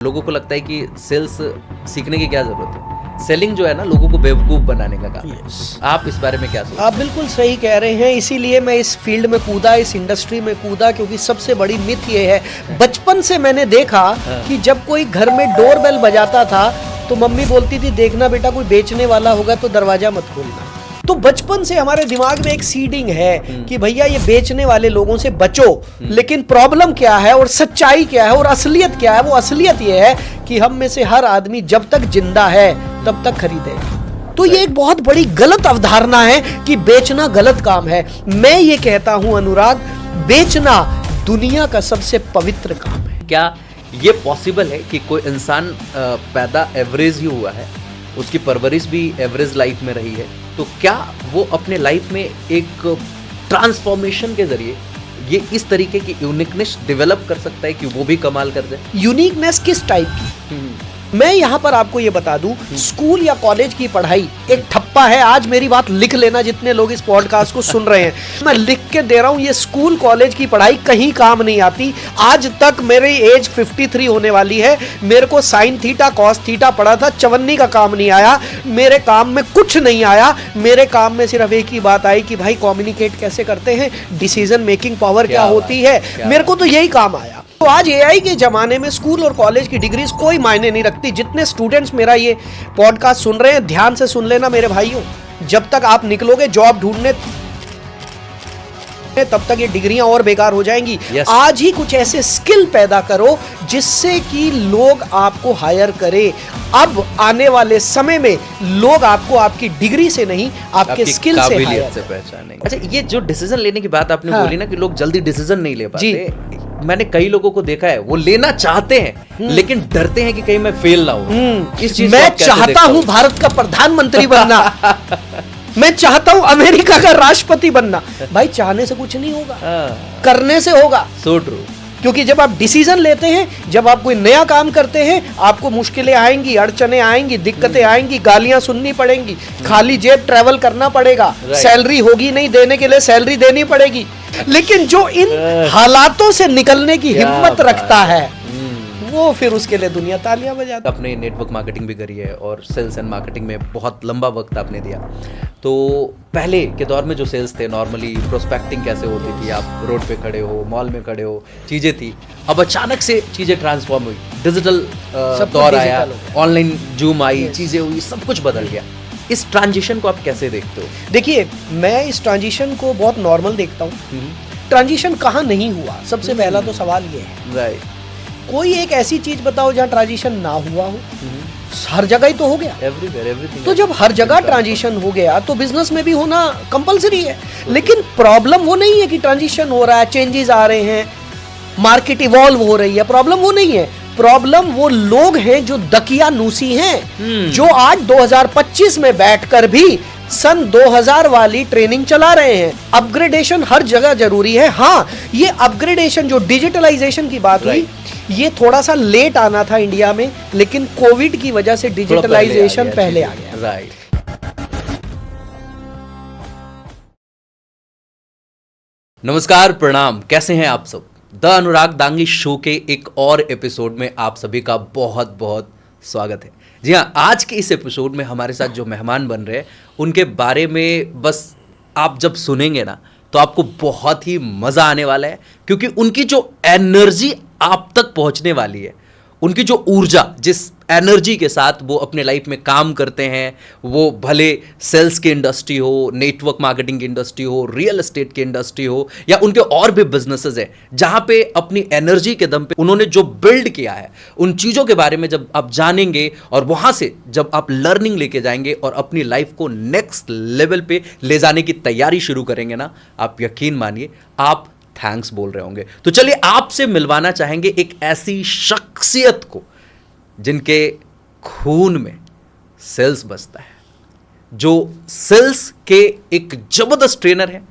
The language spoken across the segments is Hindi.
लोगों को लगता है कि सेल्स सीखने की क्या जरूरत है। सेलिंग जो है ना, लोगों को बेवकूफ बनाने का काम है। आप इस बारे में क्या सोचते हैं? आप बिल्कुल सही कह रहे हैं, इसीलिए मैं इस फील्ड में कूदा, इस इंडस्ट्री में कूदा, क्योंकि सबसे बड़ी मिथ ये है, बचपन से मैंने देखा कि जब कोई घर में डोरबेल बजाता था तो मम्मी बोलती थी, देखना बेटा कोई बेचने वाला होगा तो दरवाजा मत खोलना। तो बचपन से हमारे दिमाग में एक सीडिंग है कि भैया ये बेचने वाले लोगों से बचो। लेकिन प्रॉब्लम क्या है और सच्चाई क्या है और असलियत क्या है? वो असलियत ये है कि हम में से हर आदमी जब तक जिंदा है तब तक खरीदेगा। तो ये एक बहुत बड़ी गलत अवधारणा है कि बेचना गलत काम है। मैं ये कहता हूं अनुराग, बेचना दुनिया का सबसे पवित्र काम है। क्या ये पॉसिबल है कि कोई इंसान पैदा एवरेज ही हुआ है, उसकी परवरिश भी एवरेज लाइफ में रही है, तो क्या वो अपने लाइफ में एक ट्रांसफॉर्मेशन के जरिए ये इस तरीके की यूनिकनेस डेवलप कर सकता है कि वो भी कमाल कर जाए? यूनिकनेस किस टाइप की? मैं यहाँ पर आपको ये बता दूं, स्कूल या कॉलेज की पढ़ाई एक ठप्पा है। आज मेरी बात लिख लेना, जितने लोग इस पॉडकास्ट को सुन रहे हैं, मैं लिख के दे रहा हूँ, ये स्कूल कॉलेज की पढ़ाई कहीं काम नहीं आती। आज तक मेरी एज 53 होने वाली है, मेरे को साइन थीटा कॉस थीटा पढ़ा था, चवन्नी का काम नहीं आया, मेरे काम में कुछ नहीं आया। मेरे काम में सिर्फ एक ही बात आई कि भाई कम्युनिकेट कैसे करते हैं, डिसीजन मेकिंग पावर क्या होती है, मेरे को तो यही काम आया। तो आज एआई के जमाने में स्कूल और कॉलेज की डिग्रीज कोई मायने नहीं रखती। जितने स्टूडेंट्स मेरा ये पॉडकास्ट सुन रहे हैं, ध्यान से सुन लेना मेरे भाइयों, जब तक आप निकलोगे जॉब ढूंढने तब तक ये डिग्रियां और बेकार हो जाएंगी। आज ही कुछ ऐसे स्किल पैदा करो जिससे कि लोग आपको हायर करे। अब आने वाले समय में लोग आपको आपकी डिग्री से नहीं, आपके स्किल से पहचानेंगे। अच्छा, ये जो डिसीजन लेने की बात आपने बोली ना कि लोग जल्दी डिसीजन नहीं ले पाते, मैंने कई लोगों को देखा है, वो लेना चाहते हैं लेकिन डरते हैं कि कहीं मैं फेल ना हो। इस चीज मैं चाहता हूं भारत का प्रधानमंत्री बनना, मैं चाहता हूं अमेरिका का राष्ट्रपति बनना। भाई चाहने से कुछ नहीं होगा, करने से होगा। So true. क्योंकि जब आप डिसीजन लेते हैं, जब आप कोई नया काम करते हैं, आपको मुश्किलें आएंगी, अड़चने आएंगी, दिक्कतें आएंगी, गालियां सुननी पड़ेंगी, खाली जेब ट्रैवल करना पड़ेगा, सैलरी होगी नहीं, देने के लिए सैलरी देनी पड़ेगी। लेकिन जो इन हालातों से निकलने की हिम्मत रखता है, वो फिर उसके लिए दुनिया तालियां बजाती है। आपने नेटवर्क मार्केटिंग भी करी है और सेल्स एंड मार्केटिंग में बहुत लंबा वक्त आपने दिया। तो पहले के दौर में जो सेल्स थे, नॉर्मली प्रोस्पेक्टिंग कैसे होती थी, आप रोड पे खड़े हो, मॉल में खड़े हो, चीज़ें थी। अब अचानक से चीज़ें ट्रांसफॉर्म हुई, डिजिटल दौर आया, ऑनलाइन जूम आई, चीज़ें हुई, सब कुछ बदल गया। इस ट्रांजिशन को आप कैसे देखते हो? देखिए, मैं इस ट्रांजिशन को बहुत नॉर्मल देखता हूँ। ट्रांजिशन कहाँ नहीं हुआ, सबसे पहला तो सवाल ये है। राइट। कोई एक ऐसी चीज बताओ जहाँ ट्रांजिशन ना हुआ हो। हर जगह ही तो हो गया, एवरीथिंग। तो जब हर जगह ट्रांजिशन हो गया तो बिजनेस में भी होना कंपलसरी है। लेकिन प्रॉब्लम वो नहीं है कि ट्रांजिशन हो रहा है, चेंजेस आ रहे हैं, मार्केट इवॉल्व हो रही है, प्रॉब्लम वो नहीं है। प्रॉब्लम वो लोग हैं जो दकियानूसी हैं, जो आज 2025 में बैठकर भी सन 2000 वाली ट्रेनिंग चला रहे हैं। अपग्रेडेशन हर जगह जरूरी है। हाँ, ये अपग्रेडेशन जो डिजिटलाइजेशन की बात हुई, ये थोड़ा सा लेट आना था इंडिया में, लेकिन कोविड की वजह से डिजिटलाइजेशन पहले आ गया। राइट। नमस्कार, प्रणाम, कैसे हैं आप सब? द अनुराग दांगी शो के एक और एपिसोड में आप सभी का बहुत बहुत स्वागत है। जी हाँ, आज के इस एपिसोड में हमारे साथ जो मेहमान बन रहे हैं, उनके बारे में बस आप जब सुनेंगे ना तो आपको बहुत ही मज़ा आने वाला है, क्योंकि उनकी जो एनर्जी आप तक पहुंचने वाली है, उनकी जो ऊर्जा, जिस एनर्जी के साथ वो अपने लाइफ में काम करते हैं, वो भले सेल्स की इंडस्ट्री हो, नेटवर्क मार्केटिंग की इंडस्ट्री हो, रियल एस्टेट की इंडस्ट्री हो, या उनके और भी बिजनेसेस हैं, जहां पे अपनी एनर्जी के दम पे उन्होंने जो बिल्ड किया है, उन चीज़ों के बारे में जब आप जानेंगे और वहां से जब आप लर्निंग लेके जाएंगे और अपनी लाइफ को नेक्स्ट लेवल पे ले जाने की तैयारी शुरू करेंगे ना, आप यकीन मानिए आप थैंक्स बोल रहे होंगे। तो चलिए आपसे मिलवाना चाहेंगे एक ऐसी शख्सियत को जिनके खून में सेल्स बसता है, जो सेल्स के एक जबरदस्त ट्रेनर है।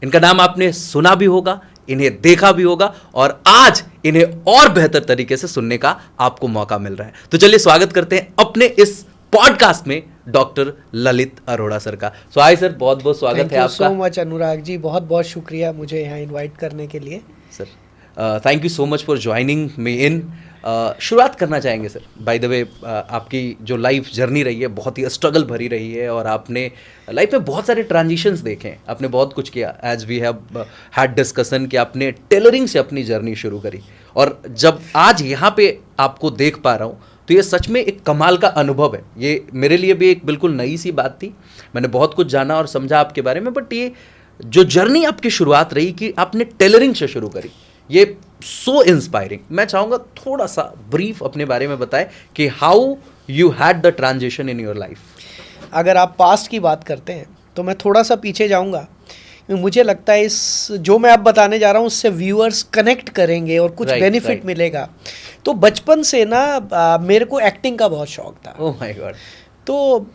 इनका नाम आपने सुना भी होगा, इन्हें देखा भी होगा, और आज इन्हें और बेहतर तरीके से सुनने का आपको मौका मिल रहा है। तो चलिए स्वागत करते हैं अपने इस पॉडकास्ट में डॉक्टर ललित अरोड़ा सर का। सो हाय सर, बहुत बहुत स्वागत है आपका। सो मच अनुराग जी, बहुत बहुत शुक्रिया मुझे यहाँ इनवाइट करने के लिए। Sir, thank you so much for joining me in. शुरुआत करना चाहेंगे सर। बाय द वे आपकी जो लाइफ जर्नी रही है बहुत ही स्ट्रगल भरी रही है और आपने लाइफ में बहुत सारे ट्रांजिशंस देखे हैं, आपने बहुत कुछ किया। As we have had discussion कि आपने टेलरिंग से अपनी जर्नी शुरू करी और जब आज यहाँ पे आपको देख पा रहा हूँ तो ये सच में एक कमाल का अनुभव है। ये मेरे लिए भी एक बिल्कुल नई सी बात थी, मैंने बहुत कुछ जाना और समझा आपके बारे में, बट ये जो जर्नी आपकी शुरुआत रही कि आपने टेलरिंग से शुरू करी, ये सो इंस्पायरिंग। मैं चाहूँगा थोड़ा सा ब्रीफ अपने बारे में बताएं कि how you had the transition in your life. अगर आप पास्ट की बात करते हैं तो मैं थोड़ा सा पीछे जाऊंगा। मुझे लगता है इस जो मैं अब बताने जा रहा हूँ उससे व्यूअर्स कनेक्ट करेंगे और कुछ बेनिफिट मिलेगा। तो बचपन से ना मेरे को एक्टिंग का बहुत शौक था। Oh my God. तो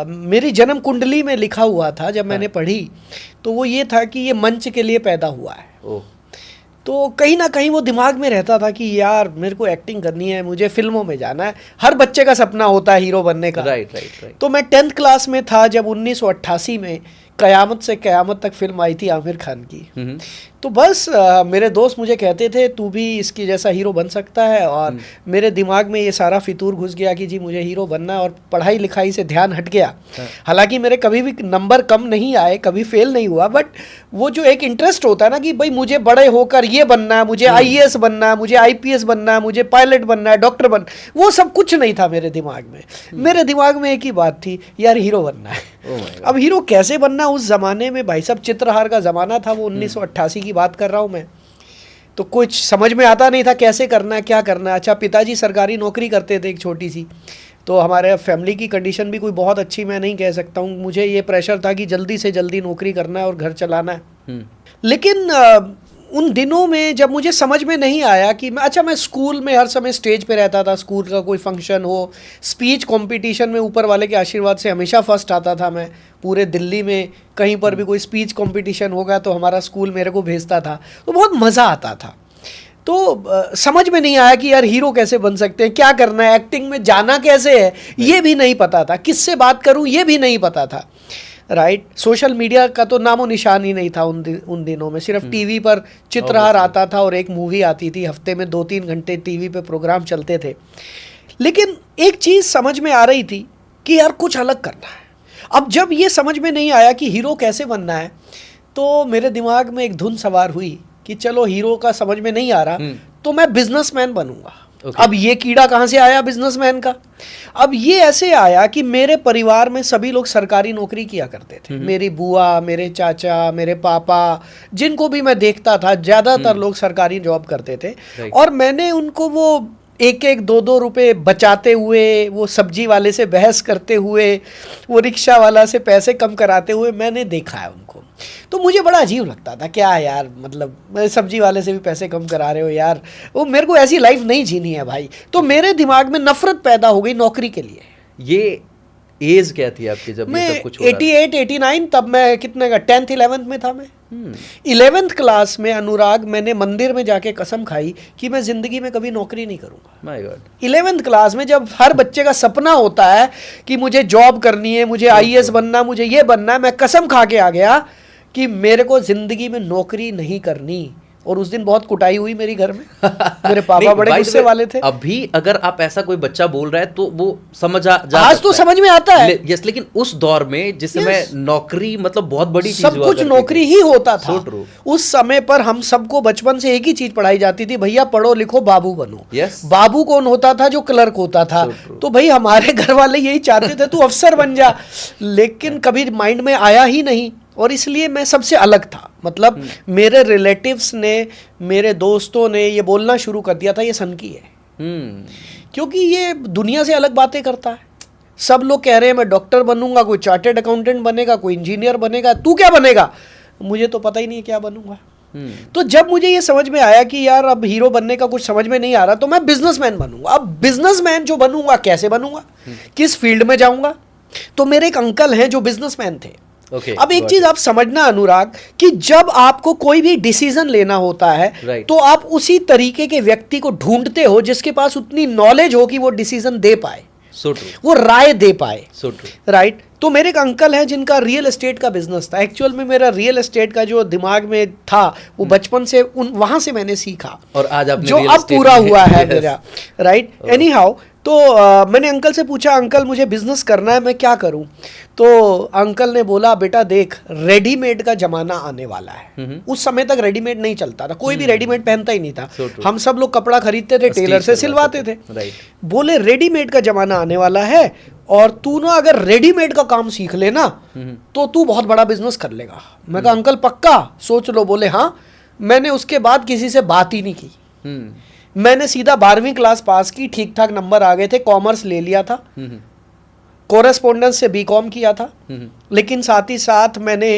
मेरी जन्म कुंडली में लिखा हुआ था जब मैंने पढ़ी, तो वो ये था कि ये मंच के लिए पैदा हुआ है। ओह। तो कहीं ना कहीं वो दिमाग में रहता था कि यार मेरे को एक्टिंग करनी है, मुझे फिल्मों में जाना है। हर बच्चे का सपना होता है हीरो बनने का। Right right right. तो मैं 10th क्लास में था जब 1988 में कयामत से कयामत तक फिल्म आई थी आमिर खान की। तो बस मेरे दोस्त मुझे कहते थे तू भी इसकी जैसा हीरो बन सकता है, और मेरे दिमाग में ये सारा फितूर घुस गया कि जी मुझे हीरो बनना है, और पढ़ाई लिखाई से ध्यान हट गया। हालांकि मेरे कभी भी नंबर कम नहीं आए, कभी फेल नहीं हुआ, बट वो जो एक इंटरेस्ट होता है ना कि भाई मुझे बड़े होकर ये बनना है, मुझे IAS बनना है, मुझे IPS बनना है, मुझे पायलट बनना है, डॉक्टर वो सब कुछ नहीं था मेरे दिमाग में। मेरे दिमाग में एक ही बात थी, यार हीरो बनना है। अब हीरो कैसे बनना, उस जमाने में भाई साहब चित्रहार का जमाना था, वो 1988 की बात कर रहा हूँ मैं। तो कुछ समझ में आता नहीं था कैसे करना है, क्या करना है। अच्छा, पिताजी सरकारी नौकरी करते थे एक छोटी सी, तो हमारे फैमिली की कंडीशन भी कोई बहुत अच्छी मैं नहीं कह सकता हूँ। मुझे ये प्रेशर था कि जल्दी से जल्दी नौकरी करना है और घर चलाना है। लेकिन उन दिनों में जब मुझे समझ में नहीं आया कि मैं स्कूल में हर समय स्टेज पे रहता था, स्कूल का कोई फंक्शन हो, स्पीच कंपटीशन में ऊपर वाले के आशीर्वाद से हमेशा फर्स्ट आता था मैं। पूरे दिल्ली में कहीं पर भी कोई स्पीच कंपटीशन होगा तो हमारा स्कूल मेरे को भेजता था, तो बहुत मज़ा आता था। तो समझ में नहीं आया कि यार हीरो कैसे बन सकते हैं, क्या करना है, एक्टिंग में जाना कैसे है, ये भी नहीं पता था, किससे बात करूँ ये भी नहीं पता था। राइट। सोशल मीडिया का तो नामो निशान ही नहीं था उन दिनों में। सिर्फ टीवी पर चित्रहार आता था और एक मूवी आती थी, हफ्ते में 2-3 घंटे टीवी पे प्रोग्राम चलते थे। लेकिन एक चीज़ समझ में आ रही थी कि यार कुछ अलग करना है। अब जब ये समझ में नहीं आया कि हीरो कैसे बनना है, तो मेरे दिमाग में एक धुन सवार हुई कि चलो हीरो का समझ में नहीं आ रहा तो मैं बिजनेसमैन बनूंगा। अब ये कीड़ा कहाँ से आया बिजनेसमैन का? अब ये ऐसे आया कि मेरे परिवार में सभी लोग सरकारी नौकरी किया करते थे। मेरी बुआ, मेरे चाचा, मेरे पापा, जिनको भी मैं देखता था ज़्यादातर लोग सरकारी जॉब करते थे। और मैंने उनको वो 1-1, 2-2 रुपए बचाते हुए, वो सब्जी वाले से बहस करते हुए, वो रिक्शा वाला से पैसे कम कराते हुए मैंने देखा है उनको। तो मुझे बड़ा अजीब लगता था, क्या यार, मतलब सब्जी वाले से भी पैसे कम करा रहे हो यार, वो मेरे को ऐसी लाइफ नहीं जीनी है भाई। तो मेरे दिमाग में नफरत पैदा हो गई नौकरी के लिए। ये एज क्या थी आपकी जब ये सब कुछ हो रहा था? 88-89, तब मैं कितने का 10th 11th में था मैं। 11th क्लास में अनुराग, मैंने मंदिर में जाके कसम खाई कि मैं जिंदगी में कभी नौकरी नहीं करूंगा। My God. 11th क्लास में, जब हर बच्चे का सपना होता है कि मुझे जॉब करनी है, मुझे IAS बनना, मुझे ये बनना है, मैं कसम खा के आ गया कि मेरे को जिंदगी में नौकरी नहीं करनी। और उस दिन बहुत कुटाई हुई मेरी घर में। मेरे पापा बड़े गुस्से वाले थे। अभी अगर आप ऐसा कोई बच्चा बोल रहा है तो वो समझ आ जा आज तो समझ में आता है। यस, लेकिन उस दौर में जिस समय नौकरी मतलब बहुत बड़ी चीज, सब कुछ नौकरी ही होता था। So true. उस समय पर हम सबको बचपन से एक ही चीज पढ़ाई जाती थी, भैया पढ़ो लिखो बाबू बनो। Yes. बाबू कौन होता था? जो क्लर्क होता था। तो भाई हमारे घर वाले यही चाहते थे, तू अफसर बन जा। लेकिन कभी माइंड में आया ही नहीं, और इसलिए मैं सबसे अलग था। मतलब मेरे रिलेटिव्स ने, मेरे दोस्तों ने ये बोलना शुरू कर दिया था ये सनकी है, क्योंकि ये दुनिया से अलग बातें करता है। सब लोग कह रहे हैं मैं डॉक्टर बनूंगा, कोई चार्टेड अकाउंटेंट बनेगा, कोई इंजीनियर बनेगा, तू क्या बनेगा? मुझे तो पता ही नहीं है क्या बनूंगा। तो जब मुझे ये समझ में आया कि यार अब हीरो बनने का कुछ समझ में नहीं आ रहा, तो मैं बिजनेसमैन बनूंगा। अब बिजनेसमैन जो बनूंगा, कैसे बनूंगा, किस फील्ड में जाऊंगा? तो मेरे एक अंकल हैं जो बिजनेसमैन थे। अब एक चीज आप समझना अनुराग, कि जब आपको कोई भी डिसीजन लेना होता है तो आप उसी तरीके के व्यक्ति को ढूंढते हो जिसके पास उतनी नॉलेज हो कि वो डिसीजन दे पाए, so true. वो राय दे पाए। so true. राइट। तो मेरे एक अंकल हैं जिनका रियल एस्टेट का बिजनेस था। एक्चुअल में मेरा रियल एस्टेट का जो दिमाग में था वो बचपन से वहां से मैंने सीखा, और आज आपने जो real अब estate पूरा में- हुआ है Yes. मेरा, राइट। एनी हाउ, तो मैंने अंकल से पूछा, अंकल मुझे बिजनेस करना है, मैं क्या करूं? तो अंकल ने बोला, बेटा देख, रेडीमेड का जमाना आने वाला है। उस समय तक रेडीमेड नहीं चलता था, कोई भी रेडीमेड पहनता ही नहीं था। So true. हम सब लोग कपड़ा खरीदते थे, टेलर से सिलवाते थे। राइट। बोले रेडीमेड का जमाना आने वाला है और तू ना अगर रेडीमेड का काम सीख लेना तो तू बहुत बड़ा बिजनेस कर लेगा। मैं कहा अंकल पक्का? सोच लो। बोले हाँ। मैंने उसके बाद किसी से बात ही नहीं की। मैंने सीधा 12वीं क्लास पास की, ठीक ठाक नंबर आ गए थे, कॉमर्स ले लिया था, कोरेस्पोंडेंस से बीकॉम किया था, लेकिन साथ ही साथ मैंने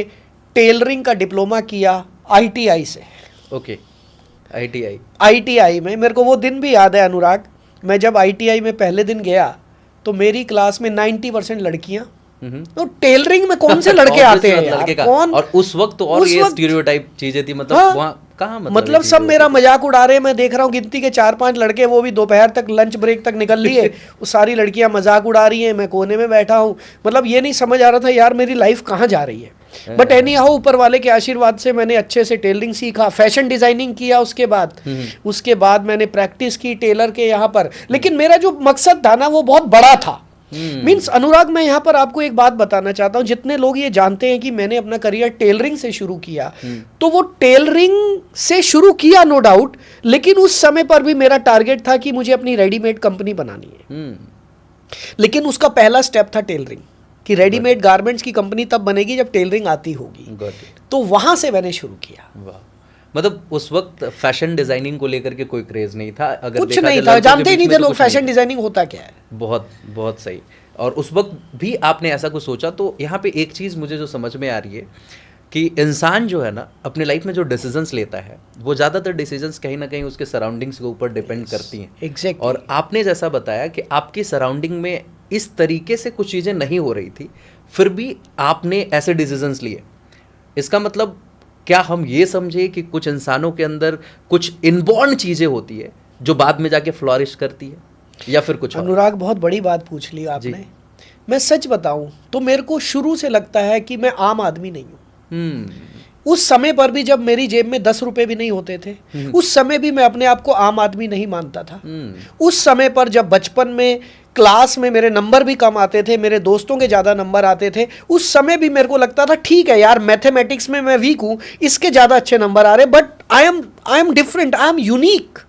टेलरिंग का डिप्लोमा किया आईटीआई से। Okay, ITI. आईटीआई में मेरे को वो दिन भी याद है अनुराग, मैं जब आईटीआई में पहले दिन गया तो मेरी क्लास में 90% लड़कियां। तो टेलरिंग में कौन से लड़के आते हैं यार? लड़के का। कौन? और उस वक्त तो और उस ये वक्त- स्टीरियोटाइप चीजें थी, मतलब हाँ। वहाँ कहाँ मतलब सब मेरा मजाक उड़ा रहे हैं। मैं देख रहा हूँ गिनती के 4-5 लड़के, वो भी दोपहर तक लंच ब्रेक तक निकल लिए, वो सारी लड़कियां मजाक उड़ा रही हैं, मैं कोने में बैठा हूँ। मतलब ये नहीं समझ आ रहा था यार मेरी लाइफ कहाँ जा रही है। बट एनी हाउ, ऊपर वाले के आशीर्वाद से मैंने अच्छे से टेलरिंग सीखा, फैशन डिजाइनिंग किया। उसके बाद मैंने प्रैक्टिस की टेलर के यहाँ पर। लेकिन मेरा जो मकसद था ना वो बहुत बड़ा था। मीन्स अनुराग, मैं यहाँ पर आपको एक बात बताना चाहता हूँ, जितने लोग ये जानते हैं कि मैंने अपना करियर टेलरिंग से शुरू किया, तो वो टेलरिंग से शुरू किया नो डाउट, लेकिन उस समय पर भी मेरा टारगेट था कि मुझे अपनी रेडीमेड कंपनी बनानी है। लेकिन उसका पहला स्टेप था टेलरिंग, कि रेडीमेड गारमेंट्स की कंपनी तब बनेगी जब टेलरिंग आती होगी। तो वहां से मैंने शुरू किया। वाह, मतलब उस वक्त फैशन डिजाइनिंग को लेकर के कोई क्रेज नहीं था, अगर कुछ देखा नहीं जाए था, लड़कों के जानते ही बीच नहीं में थे तो लोग कुछ नहीं फैशन था। डिजाइनिंग होता क्या है। बहुत बहुत सही। और उस वक्त भी आपने ऐसा कुछ सोचा। तो यहाँ पे एक चीज़ मुझे जो समझ में आ रही है कि इंसान जो है ना अपने लाइफ में जो डिसीजंस लेता है, वो ज़्यादातर डिसीजंस कहीं ना कहीं उसके सराउंडिंग्स के ऊपर डिपेंड करती हैं। एग्जैक्टली। और आपने जैसा बताया कि आपकी सराउंडिंग में इस तरीके से कुछ चीज़ें नहीं हो रही थी, फिर भी आपने ऐसे डिसीजंस लिए। इसका मतलब क्या हम ये समझे कि कुछ इंसानों के अंदर कुछ इनबॉर्न चीज़ें होती है जो बाद में जाके फ्लॉरिश करती है, या फिर कुछ और? अनुराग, बहुत बड़ी बात पूछ ली आपने। मैं सच बताऊं तो मेरे को शुरू से लगता है कि मैं आम आदमी नहीं हूं। उस समय पर भी जब मेरी जेब में 10 रुपए भी नहीं होते थे, उस समय भी मैं अपने आप को आम आदमी नहीं मानता था। उस समय पर जब बचपन में क्लास में मेरे नंबर भी कम आते थे, मेरे दोस्तों के ज़्यादा नंबर आते थे, उस समय भी मेरे को लगता था ठीक है यार, मैथमेटिक्स में मैं वीक हूँ, इसके ज़्यादा अच्छे नंबर आ रहे, but I am different, I am unique.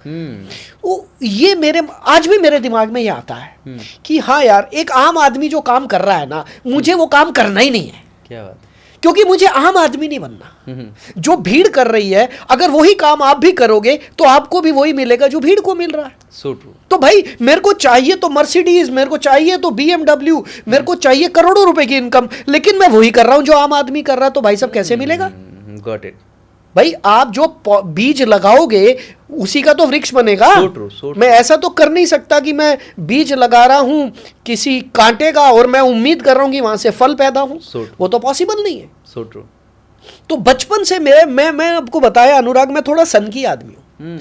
ये मेरे आज भी मेरे दिमाग में ये आता है कि हाँ यार, एक आम आदमी जो काम कर रहा है ना, मुझे वो काम करना ही नहीं है। क्या बात। क्योंकि मुझे आम आदमी नहीं बनना। जो भीड़ कर रही है, अगर वही काम आप भी करोगे तो आपको भी वही मिलेगा जो भीड़ को मिल रहा है। So true. तो भाई मेरे को चाहिए तो मर्सिडीज, मेरे को चाहिए तो BMW, मेरे को चाहिए करोड़ों रुपए की इनकम, लेकिन मैं वही कर रहा हूं जो आम आदमी कर रहा है, तो भाई सब कैसे मिलेगा? Got it. भाई आप जो बीज लगाओगे उसी का तो वृक्ष बनेगा। So true, so true. मैं ऐसा तो कर नहीं सकता कि मैं बीज लगा रहा हूं किसी कांटे का और मैं उम्मीद कर रहा हूं कि वहां से फल पैदा हो। So true. वो तो पॉसिबल नहीं है। So true. तो बचपन से मैं आपको बताया अनुराग, मैं थोड़ा सन की आदमी हूं।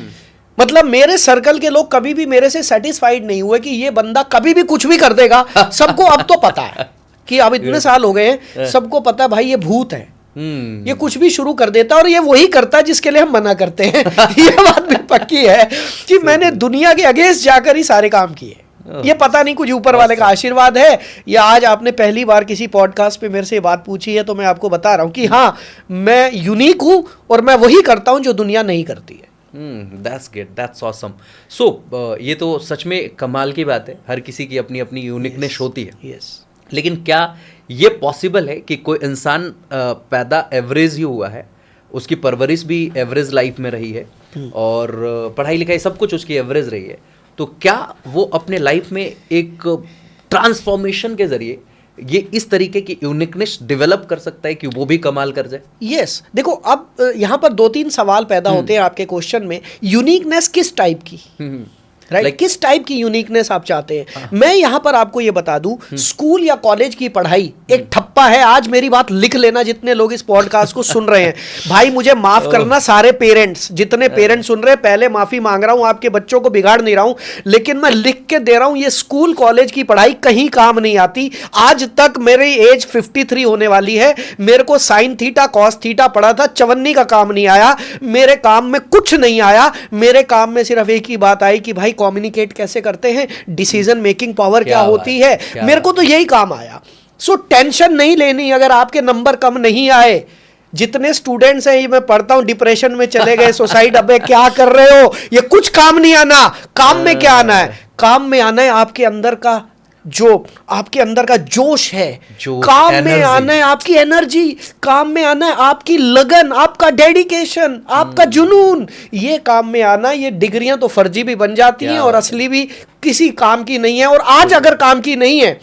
मतलब मेरे सर्कल के लोग कभी भी मेरे से सेटिस्फाइड नहीं हुए कि ये बंदा कभी भी कुछ भी कर देगा। सबको अब तो पता है कि अब इतने साल हो गए हैं, सबको पता है भाई ये भूत है, ये कुछ भी शुरू कर देता है और ये वही करता है जिसके लिए हम मना करते हैं। ये बात भी पक्की है कि मैंने दुनिया के अगेंस्ट जाकर ही सारे काम किए। ये पता नहीं कुछ ऊपर वाले का आशीर्वाद है या आज आपने पहली बार किसी पॉडकास्ट पे मेरे से बात पूछी है, तो मैं आपको बता रहा हूं कि हाँ, मैं यूनिक हूं और मैं वही करता हूं जो दुनिया नहीं करती है। That's great, that's awesome. So ये तो सच में कमाल की बात है, हर किसी की अपनी अपनी यूनिकनेस होती है। यस। लेकिन क्या ये पॉसिबल है कि कोई इंसान पैदा एवरेज ही हुआ है, उसकी परवरिश भी एवरेज लाइफ में रही है और पढ़ाई लिखाई सब कुछ उसकी एवरेज रही है, तो क्या वो अपने लाइफ में एक ट्रांसफॉर्मेशन के जरिए ये इस तरीके की यूनिकनेस डेवलप कर सकता है कि वो भी कमाल कर जाए? यस। देखो, अब यहाँ पर 2-3 सवाल पैदा होते हैं आपके क्वेश्चन में। यूनिकनेस किस टाइप की? राइट, किस टाइप की यूनिकनेस आप चाहते हैं। मैं यहां पर आपको ये बता दूं, स्कूल या कॉलेज की पढ़ाई एक ठप्पा है। आज मेरी बात लिख लेना, जितने लोग इस पॉडकास्ट को सुन रहे हैं। भाई मुझे माफ करना सारे पेरेंट्स, जितने पेरेंट्स सुन रहे हैं, पहले माफी मांग रहा हूं, आपके बच्चों को बिगाड़ नहीं रहा हूं, लेकिन मैं लिख के दे रहा हूं, ये स्कूल कॉलेज की पढ़ाई कहीं काम नहीं आती। आज तक मेरी एज 53 होने वाली है, मेरे को साइन थीटा कॉस थीटा पढ़ा था, चवन्नी का काम नहीं आया, मेरे काम में कुछ नहीं आया। मेरे काम में सिर्फ एक ही बात आई कि भाई कम्युनिकेट कैसे करते हैं, डिसीजन मेकिंग पावर क्या होती है, मेरे को तो यही काम आया। सो टेंशन नहीं लेनी अगर आपके नंबर कम नहीं आए। जितने स्टूडेंट्स हैं, ये मैं पढ़ता हूं, डिप्रेशन में चले गए, सुसाइड, अबे क्या कर रहे हो, ये कुछ काम नहीं आना। काम में क्या आना है? काम में आना है आपके अंदर का आपके अंदर का जोश है, काम में आना है आपकी एनर्जी, काम में आना है आपकी लगन, आपका डेडिकेशन, आपका जुनून, ये काम में आना। ये डिग्रियां तो फर्जी भी बन जाती हैं और असली भी किसी काम की नहीं है। और आज अगर काम की नहीं है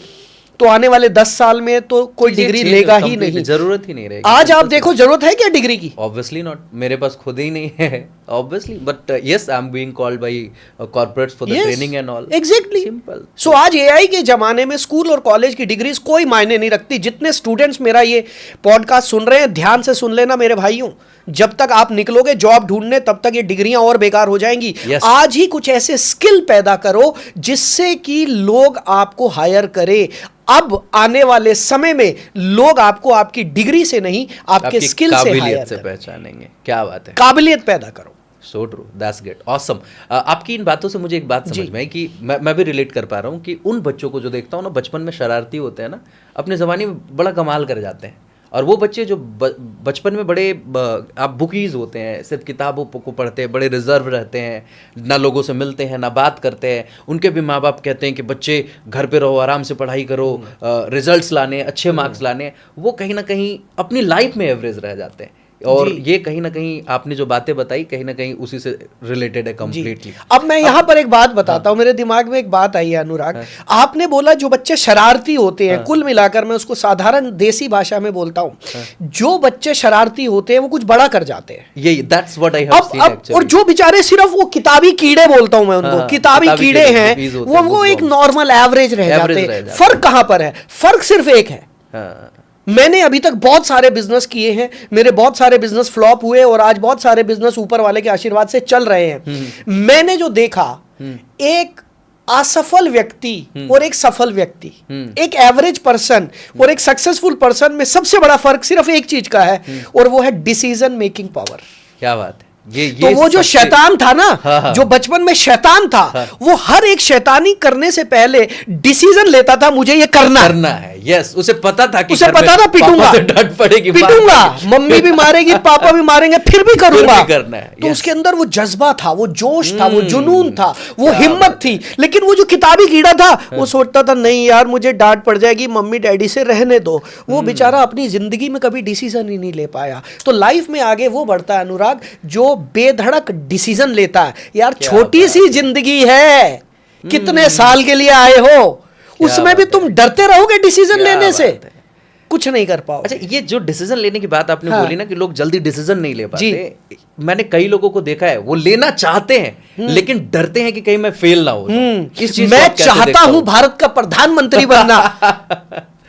तो आने वाले 10 साल में तो कोई डिग्री लेगा ही नहीं, जरूरत ही नहीं रहेगी। आज आप देखो, जरूरत है क्या डिग्री की? ऑब्वियसली नॉट, मेरे पास खुद ही नहीं है obviously, but yes I am being called by corporates for the training and all. Exactly, simple. So आज एआई के जमाने में स्कूल और कॉलेज की डिग्रीज कोई मायने नहीं रखती। जितने स्टूडेंट्स मेरा ये पॉडकास्ट सुन रहे हैं, ध्यान से सुन लेना मेरे भाइयों, जब तक आप निकलोगे जॉब ढूंढने तब तक ये डिग्रियां और बेकार हो जाएंगी। आज ही कुछ ऐसे स्किल पैदा करो जिससे कि लोग आपको हायर करे। अब आने वाले समय में लोग आपको आपकी डिग्री से नहीं, आपके स्किल से हायर से पहचानेंगे। क्या बात है, काबिलियत पैदा करो। सो ट्रू, दैट्स ग्रेट, ऑसम। आपकी इन बातों से मुझे एक बात समझ में आई कि मैं भी रिलेट कर पा रहा हूँ कि उन बच्चों को जो देखता हूँ ना, बचपन में शरारती होते हैं ना, अपने ज़माने में बड़ा कमाल कर जाते हैं। और वो बच्चे जो बचपन में बड़े आप बुकीज होते हैं, सिर्फ किताबों को पढ़ते हैं, बड़े रिजर्व रहते हैं, ना लोगों से मिलते हैं, ना बात करते हैं, उनके भी माँ बाप कहते हैं कि बच्चे घर पे रहो, आराम से पढ़ाई करो, रिजल्ट्स लाने, अच्छे मार्क्स लाने, वो कहीं ना कहीं अपनी लाइफ में एवरेज रह जाते हैं। और ये कहीं ना कहीं आपने जो बातें बताई कहीं ना कहीं उसी से रिलेटेड है कंप्लीटली। अब मैं यहाँ पर एक बात बताता हूँ, मेरे दिमाग में एक बात आई है अनुराग। आपने बोला जो बच्चे शरारती होते हैं, कुल मिलाकर मैं उसको साधारण देसी भाषा में बोलता हूँ, जो बच्चे शरारती होते हैं वो कुछ बड़ा कर जाते हैं। यही that's what I have scene actually. और जो बेचारे सिर्फ वो किताबी कीड़े बोलता हूँ मैं उनको, किताबी कीड़े हैं, वो एक नॉर्मल एवरेज रह जाते हैं। फर्क कहाँ पर है? फर्क सिर्फ एक है, मैंने अभी तक बहुत सारे बिजनेस किए हैं, मेरे बहुत सारे बिजनेस फ्लॉप हुए और आज बहुत सारे बिजनेस ऊपर वाले के आशीर्वाद से चल रहे हैं। मैंने जो देखा, एक असफल व्यक्ति और एक सफल व्यक्ति, एक एवरेज पर्सन और एक सक्सेसफुल पर्सन में सबसे बड़ा फर्क सिर्फ एक चीज का है, और वो है डिसीजन मेकिंग पावर। क्या बात है। ये तो वो जो शैतान था ना, जो बचपन में शैतान था, वो हर एक शैतानी करने से पहले डिसीजन लेता था, मुझे ये करना है। यस, उसे पता था कि पिटूंगा, डांट पड़ेगी, पिटूंगा, मम्मी भी मारेगी, पापा भी मारेंगे, फिर भी करूंगा, करना है। तो उसके अंदर वो जज्बा था, वो जोश था, वो जुनून था, वो हिम्मत थी। लेकिन वो जो किताबी कीड़ा था, वो सोचता था नहीं यार मुझे डांट पड़ जाएगी, मम्मी डैडी से रहने दो। वो बेचारा अपनी जिंदगी में कभी डिसीजन ही नहीं ले पाया। तो लाइफ में आगे वो बढ़ता है अनुराग जो बेधड़क डिसीजन लेता है। यार छोटी सी जिंदगी है, कितने साल के लिए आए हो, उसमें भी तुम डरते रहोगे डिसीजन लेने से, कुछ नहीं कर पाओ। अच्छा, ये जो डिसीजन लेने की बात आपने बोली ना कि लोग जल्दी डिसीजन नहीं ले पाते, मैंने कई लोगों को देखा है वो लेना चाहते हैं लेकिन डरते हैं कि कहीं मैं फेल ना हो। इस चीज मैं चाहता हूं भारत का प्रधानमंत्री बनना,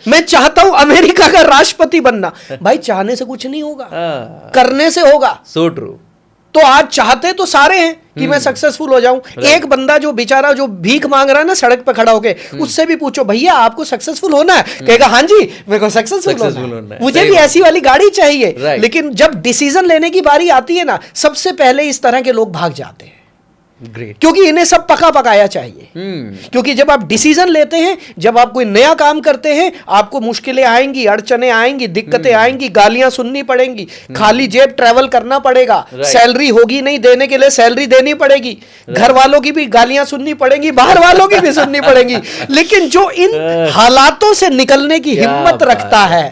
मैं चाहता हूं अमेरिका का राष्ट्रपति बनना। भाई चाहने से कुछ नहीं होगा, करने से होगा। So true. तो आज चाहते तो सारे हैं कि मैं सक्सेसफुल हो जाऊं। एक बंदा जो बेचारा जो भीख मांग रहा है ना सड़क पे खड़ा होके, उससे भी पूछो भैया आपको सक्सेसफुल होना है, कहेगा हाँ जी मेरे को सक्सेसफुल होना है, मुझे भी ऐसी वाली गाड़ी चाहिए। लेकिन जब डिसीजन लेने की बारी आती है ना, सबसे पहले इस तरह के लोग भाग जाते हैं। Great. क्योंकि इन्हें सब पका पकाया चाहिए। क्योंकि जब आप डिसीजन लेते हैं, जब आप कोई नया काम करते हैं, आपको मुश्किलें आएंगी, अड़चने आएंगी, दिक्कतें आएंगी, गालियां सुननी पड़ेंगी, खाली जेब ट्रैवल करना पड़ेगा, सैलरी होगी नहीं, देने के लिए सैलरी देनी पड़ेगी, घर वालों की भी गालियां सुननी पड़ेंगी, बाहर वालों की भी सुननी पड़ेगी। लेकिन जो इन हालातों से निकलने की हिम्मत रखता है,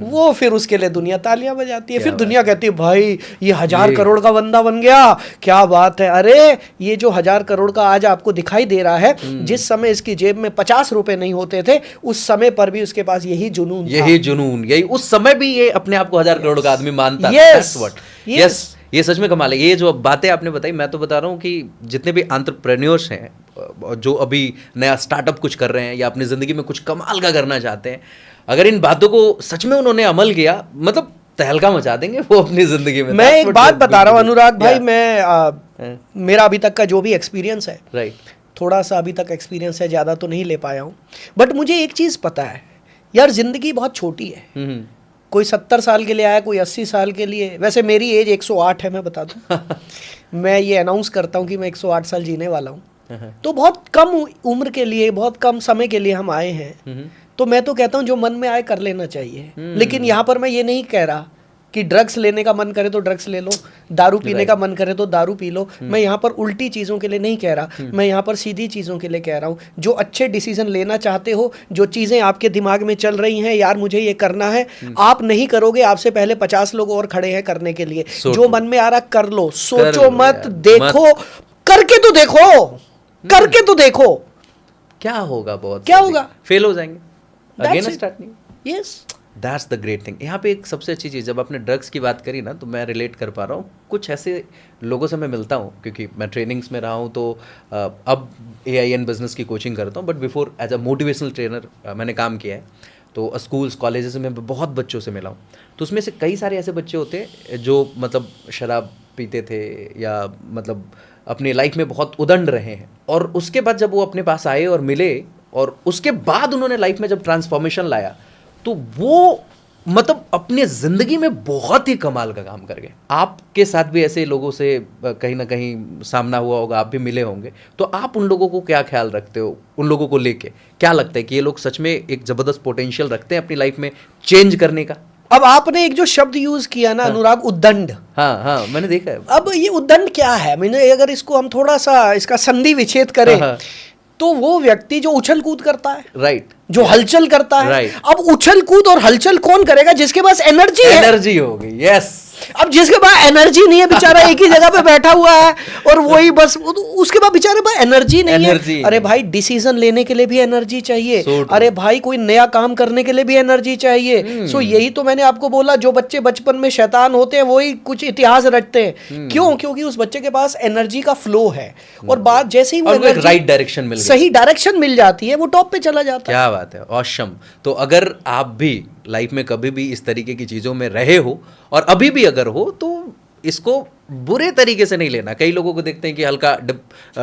वो फिर उसके लिए दुनिया तालियां बजाती है। फिर दुनिया कहती है भाई ये 1000 करोड़ का बंदा बन गया, क्या बात है। अरे ये जो 1000 करोड़ का आज आपको दिखाई दे रहा है, जिस समय इसकी जेब में 50 रुपए नहीं होते थे, उस समय पर भी उसके पास यही जुनून था। यही उस समय भी ये अपने आप को 1000 करोड़ का आदमी मानता। यस, ये सच में कमाल है। ये जो बातें आपने बताई, मैं तो बता रहा हूँ कि जितने भी एंटरप्रेन्योर्स हैं जो अभी नया स्टार्टअप कुछ कर रहे हैं या अपनी ज़िंदगी में कुछ कमाल का करना चाहते हैं, अगर इन बातों को सच में उन्होंने अमल किया, मतलब तहलका मचा देंगे वो अपनी ज़िंदगी में। मैं एक बात बता रहा हूँ अनुराग भाई, मैं मेरा अभी तक का जो भी एक्सपीरियंस है, राइट, थोड़ा सा अभी तक एक्सपीरियंस है, ज़्यादा तो नहीं ले पाया हूँ, बट मुझे एक चीज़ पता है यार, ज़िंदगी बहुत छोटी है। कोई 70 साल के लिए आया, कोई 80 साल के लिए। वैसे मेरी एज 108 है, मैं बता दूं। मैं ये अनाउंस करता हूँ कि मैं 108 साल जीने वाला हूँ। तो बहुत कम उम्र के लिए, बहुत कम समय के लिए हम आए हैं। तो मैं तो कहता हूँ जो मन में आए कर लेना चाहिए। लेकिन यहाँ पर मैं ये नहीं कह रहा कि ड्रग्स लेने का मन करे तो ड्रग्स ले लो, दारू पीने का मन करे तो दारू पी लो। मैं यहाँ पर उल्टी चीज़ों के लिए नहीं कह रहा, मैं यहाँ पर सीधी चीज़ों के लिए कह रहा हूँ। जो अच्छे डिसीजन लेना चाहते हो, जो चीज़ें आपके दिमाग में चल रही हैं, यार मुझे ये करना है, आप नहीं करोगे, आपसे पहले 50 लोग और खड़े हैं करने के लिए। जो मन में आ रहा कर लो, सोचो मत, देखो, करके तो देखो, करके तो देखो क्या होगा। बहुत क्या होगा, फेल हो जाएंगे, अगेन स्टार्ट नहीं। Yes, that's the great thing. यहाँ पे एक सबसे अच्छी चीज़, जब आपने ड्रग्स की बात करी ना, तो मैं रिलेट कर पा रहा हूँ। कुछ ऐसे लोगों से मैं मिलता हूँ, क्योंकि मैं ट्रेनिंग्स में रहा हूँ, तो अब AIN बिजनेस की कोचिंग करता हूँ, but before as a motivational trainer मैंने काम किया है। तो स्कूल्स कॉलेजेस में बहुत बच्चों से मिला हूँ। तो उसमें से कई सारे ऐसे बच्चे होते हैं जो मतलब शराब पीते थे या मतलब अपनी लाइफ में बहुत उदंड रहे हैं, और उसके बाद जब वो अपने पास आए और मिले, और उसके बाद उन्होंने लाइफ में जब ट्रांसफॉर्मेशन लाया, तो वो मतलब अपने ज़िंदगी में बहुत ही कमाल का काम कर गए। आपके साथ भी ऐसे लोगों से कहीं ना कहीं सामना हुआ होगा, आप भी मिले होंगे। तो आप उन लोगों को क्या ख्याल रखते हो, उन लोगों को लेके क्या लगता है कि ये लोग सच में एक ज़बरदस्त पोटेंशियल रखते हैं अपनी लाइफ में चेंज करने का? अब आपने एक जो शब्द यूज किया ना अनुराग, उद्दंड। हाँ, मैंने देखा है। अब ये उद्दंड क्या है, मैंने अगर इसको हम थोड़ा सा इसका संधि विच्छेद करें, तो वो व्यक्ति जो उछल कूद करता है, राइट, जो हलचल करता है। राइट। अब उछल कूद और हलचल कौन करेगा? जिसके पास एनर्जी होगी। यस। अब जिसके पास एनर्जी नहीं है, बेचारा एक ही जगह पे बैठा हुआ है और वही बस, उसके पास बेचारे पास एनर्जी नहीं है। अरे भाई, डिसीजन लेने के लिए भी एनर्जी चाहिए। अरे भाई, कोई नया काम करने के लिए भी एनर्जी चाहिए। सो यही तो मैंने आपको बोला, जो बच्चे बचपन में शैतान होते हैं वही कुछ इतिहास रटते हैं। क्यों? क्योंकि उस बच्चे के पास एनर्जी का फ्लो है, और बात जैसे ही वो राइट डायरेक्शन मिल गई, सही डायरेक्शन मिल जाती है, वो टॉप पे चला जाता है। क्या बात है, ऑसम। तो अगर आप भी लाइफ में कभी भी इस तरीके की चीज़ों में रहे हो, और अभी भी अगर हो, तो इसको बुरे तरीके से नहीं लेना। कई लोगों को देखते हैं कि हल्का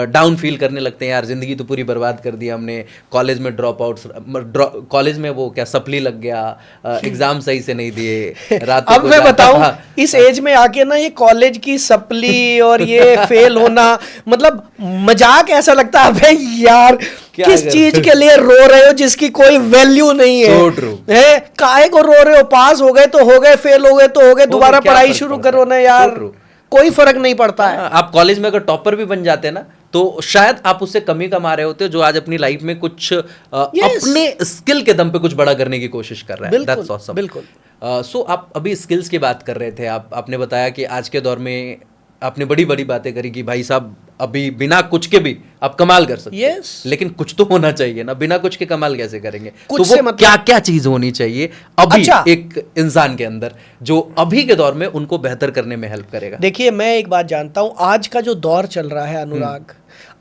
डाउन फील करने लगते हैं, यार ज़िंदगी तो पूरी बर्बाद कर दी हमने, कॉलेज में कॉलेज में वो क्या सप्ली लग गया, एग्जाम सही से नहीं दिए, रात अब मैं बताऊं, इस एज में आके ना ये कॉलेज की सप्ली और ये फेल होना, मतलब मजाक ऐसा लगता है। अबे यार, किस चीज के लिए रो रहे हो जिसकी कोई वैल्यू नहीं है? So true. काहे को रो रहे हो? पास हो गए तो हो गए, फेल हो गए तो हो गए, दोबारा पढ़ाई शुरू करो ना यार। कोई फर्क नहीं पड़ता है। आप कॉलेज में अगर टॉपर भी बन जाते हैं ना, तो शायद आप उससे कमी कमा रहे होते हो, जो आज अपनी लाइफ में कुछ अपने स्किल के दम पे कुछ बड़ा करने की कोशिश कर रहा है। That's awesome. बिल्कुल। सो आप अभी स्किल्स की बात कर रहे थे, आपने बताया कि आज के दौर में आपने बड़ी बड़ी बातें करी कि भाई साहब, अभी बिना कुछ के भी आप कमाल कर सकते हैं। yes. लेकिन कुछ तो होना चाहिए ना, बिना कुछ के कमाल कैसे करेंगे? कुछ तो से वो मतलब क्या क्या चीज होनी चाहिए अभी अच्छा, एक इंसान के अंदर, जो अभी के दौर में उनको बेहतर करने में हेल्प करेगा? देखिए, मैं एक बात जानता हूं, आज का जो दौर चल रहा है अनुराग,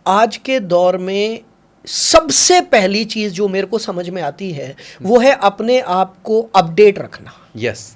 आज के दौर में सबसे पहली चीज जो मेरे को समझ में आती है वो है अपने आप को अपडेट रखना। यस।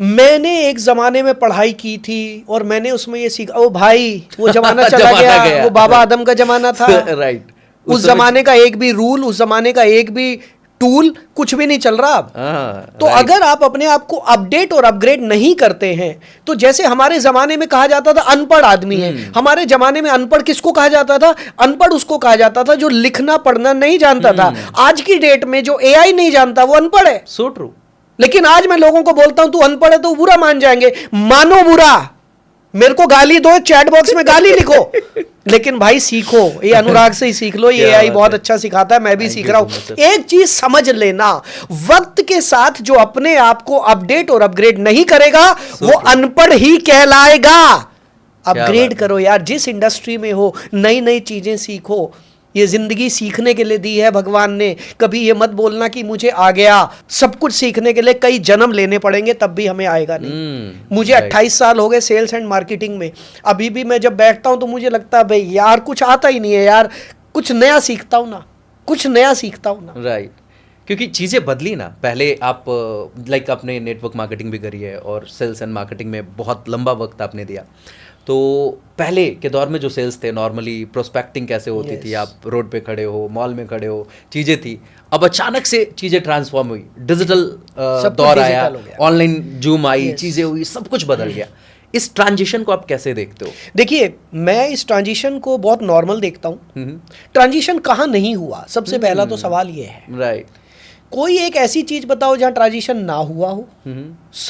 मैंने एक जमाने में पढ़ाई की थी और मैंने उसमें ये सीखा, ओ भाई वो जमाना चला गया, वो बाबा आदम का जमाना था। राइट। उस जमाने का एक भी रूल, उस जमाने का एक भी टूल, कुछ भी नहीं चल रहा अब। तो अगर आप अपने आप को अपडेट और अपग्रेड नहीं करते हैं, तो जैसे हमारे जमाने में कहा जाता था अनपढ़ आदमी है, हमारे जमाने में अनपढ़ किसको कहा जाता था? अनपढ़ उसको कहा जाता था जो लिखना पढ़ना नहीं जानता था। आज की डेट में जो AI नहीं जानता वो अनपढ़ है। So true. लेकिन आज मैं लोगों को बोलता हूं तू अनपढ़ है, तो बुरा मान जाएंगे। मानो बुरा, मेरे को गाली दो, चैट बॉक्स में गाली लिखो, लेकिन भाई सीखो, ये अनुराग से ही सीख लो, ये AI बहुत अच्छा सिखाता है, मैं भी सीख रहा हूं। एक चीज समझ लेना, वक्त के साथ जो अपने आप को अपडेट और अपग्रेड नहीं करेगा वो अनपढ़ ही कहलाएगा। अपग्रेड करो यार, जिस इंडस्ट्री में हो, नई नई चीजें सीखो। ये जिंदगी सीखने के लिए दी है भगवान ने। कभी ये मत बोलना कि मुझे आ गया। सब कुछ सीखने के लिए कई जन्म लेने पड़ेंगे, तब भी हमें आएगा नहीं। मुझे 28 साल हो गए सेल्स एंड मार्केटिंग में। अभी भी मैं जब बैठता हूं तो मुझे लगता है भाई यार कुछ आता ही नहीं है यार, कुछ नया सीखता हूं ना, कुछ नया सीखता हूं ना। राइट, क्योंकि चीज़ें बदली ना। पहले आप लाइक आपने नेटवर्क मार्केटिंग भी करी है और सेल्स एंड मार्केटिंग में बहुत लंबा वक्त आपने दिया। तो पहले के दौर में जो सेल्स थे, नॉर्मली प्रोस्पेक्टिंग कैसे होती थी, आप रोड पे खड़े हो, मॉल में खड़े हो, चीज़ें थी। अब अचानक से चीज़ें ट्रांसफॉर्म हुई, डिजिटल दौर आया, ऑनलाइन जूम आई, चीज़ें हुई, सब कुछ बदल गया। इस ट्रांजिशन को आप कैसे देखते हो? देखिए, मैं इस ट्रांजिशन को बहुत नॉर्मल देखता हूँ। ट्रांजिशन कहाँ नहीं हुआ, सबसे पहला तो सवाल ये है। राइट, कोई एक ऐसी चीज बताओ जहां ट्रांजिशन ना हुआ हो।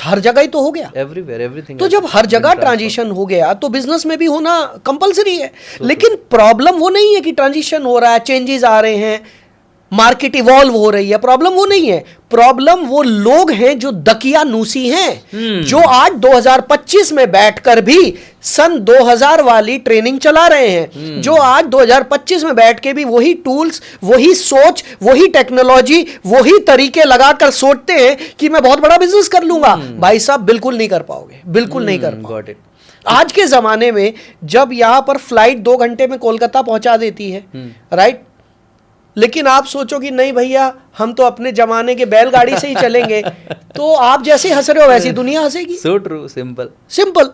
हर जगह ही तो हो गया, एवरीवेयर, एवरीथिंग। तो जब हर जगह ट्रांजिशन हो गया तो बिजनेस में भी होना कंपलसरी है। लेकिन प्रॉब्लम वो नहीं है कि ट्रांजिशन हो रहा है, चेंजेस आ रहे हैं, मार्केट इवॉल्व हो रही है। प्रॉब्लम वो नहीं है, प्रॉब्लम वो लोग हैं जो दकियानूसी हैं, जो आज 2025 में बैठकर भी सन 2000 वाली ट्रेनिंग चला रहे हैं, जो आज 2025 में बैठ के भी वही टूल्स, वही सोच, वही टेक्नोलॉजी, वही तरीके लगाकर सोचते हैं कि मैं बहुत बड़ा बिजनेस कर लूंगा। भाई साहब बिल्कुल नहीं कर पाओगे, बिल्कुल नहीं कर पाओगे। आज के जमाने में जब यहां पर फ्लाइट 2 घंटे में कोलकाता पहुंचा देती है, राइट, लेकिन आप सोचो कि नहीं भैया हम तो अपने जमाने के बैलगाड़ी से ही चलेंगे, तो आप जैसे हंस रहे हो वैसी दुनिया हंसेगी। So true, simple simple.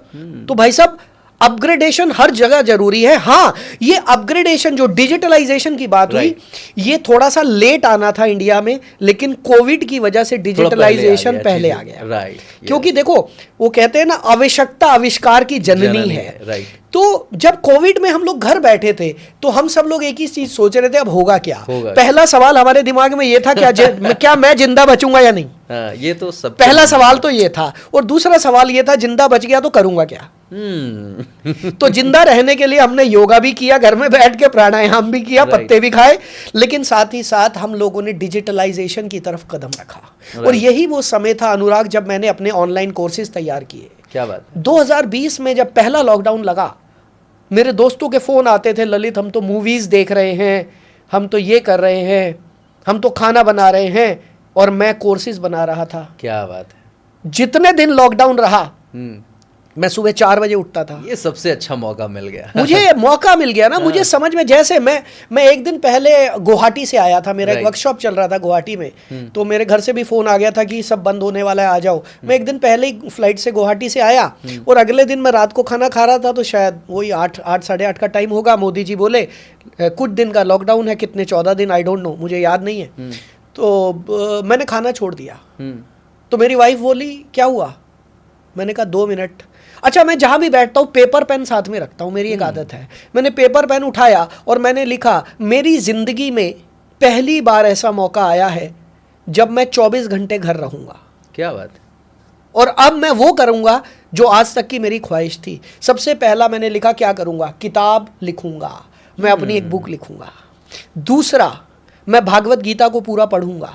तो भाई साहब अपग्रेडेशन हर जगह जरूरी है। हाँ, ये अपग्रेडेशन जो डिजिटलाइजेशन की बात हुई, ये थोड़ा सा लेट आना था इंडिया में, लेकिन कोविड की वजह से डिजिटलाइजेशन पहले आ गया। राइट, क्योंकि देखो वो कहते हैं ना, आवश्यकता आविष्कार की जननी है। राइट। तो जब कोविड में हम लोग घर बैठे थे तो हम सब लोग एक ही चीज सोच रहे थे, अब होगा क्या। पहला सवाल हमारे दिमाग में ये था, क्या मैं जिंदा बचूंगा या नहीं। ये तो सब पहला सवाल तो ये था। और दूसरा सवाल ये था, जिंदा बच गया तो करूंगा क्या। तो जिंदा रहने के लिए हमने योगा भी किया, घर में बैठ के प्राणायाम भी किया, पत्ते भी खाए, लेकिन साथ ही साथ हम लोगों ने डिजिटलाइजेशन की तरफ कदम रखा। और यही वो समय था अनुराग जब मैंने अपने ऑनलाइन कोर्सेज तैयार किए। क्या बात है। 2020 में जब पहला लॉकडाउन लगा, मेरे दोस्तों के फोन आते थे, ललित हम तो मूवीज देख रहे हैं, हम तो ये कर रहे हैं, हम तो खाना बना रहे हैं, और मैं कोर्सेज बना रहा था। क्या बात है। जितने दिन लॉकडाउन रहा मैं सुबह 4 बजे उठता था। ये सबसे अच्छा मौका मिल गया। मुझे मौका मिल गया ना, मुझे समझ में, जैसे मैं एक दिन पहले गुवाहाटी से आया था, मेरा एक वर्कशॉप चल रहा था गुवाहाटी में, तो मेरे घर से भी फोन आ गया था कि सब बंद होने वाला है, आ जाओ। मैं एक दिन पहले ही फ्लाइट से गुवाहाटी से आया, और अगले दिन मैं रात को खाना खा रहा था, तो शायद वही 8 साढ़े 8 का टाइम होगा, मोदी जी बोले कुछ दिन का लॉकडाउन है, कितने 14 दिन, आई डोंट नो, मुझे याद नहीं है। तो मैंने खाना छोड़ दिया। तो मेरी वाइफ बोली क्या हुआ, मैंने कहा 2 मिनट। अच्छा, मैं जहां भी बैठता हूं पेपर पेन साथ में रखता हूं, मेरी एक आदत है। मैंने पेपर पेन उठाया और मैंने लिखा, मेरी जिंदगी में पहली बार ऐसा मौका आया है जब मैं 24 घंटे घर रहूंगा। क्या बात है। और अब मैं वो करूंगा जो आज तक की मेरी ख्वाहिश थी। सबसे पहला मैंने लिखा क्या करूंगा, किताब लिखूंगा, मैं अपनी एक बुक लिखूंगा। दूसरा, मैं भागवत गीता को पूरा पढ़ूंगा।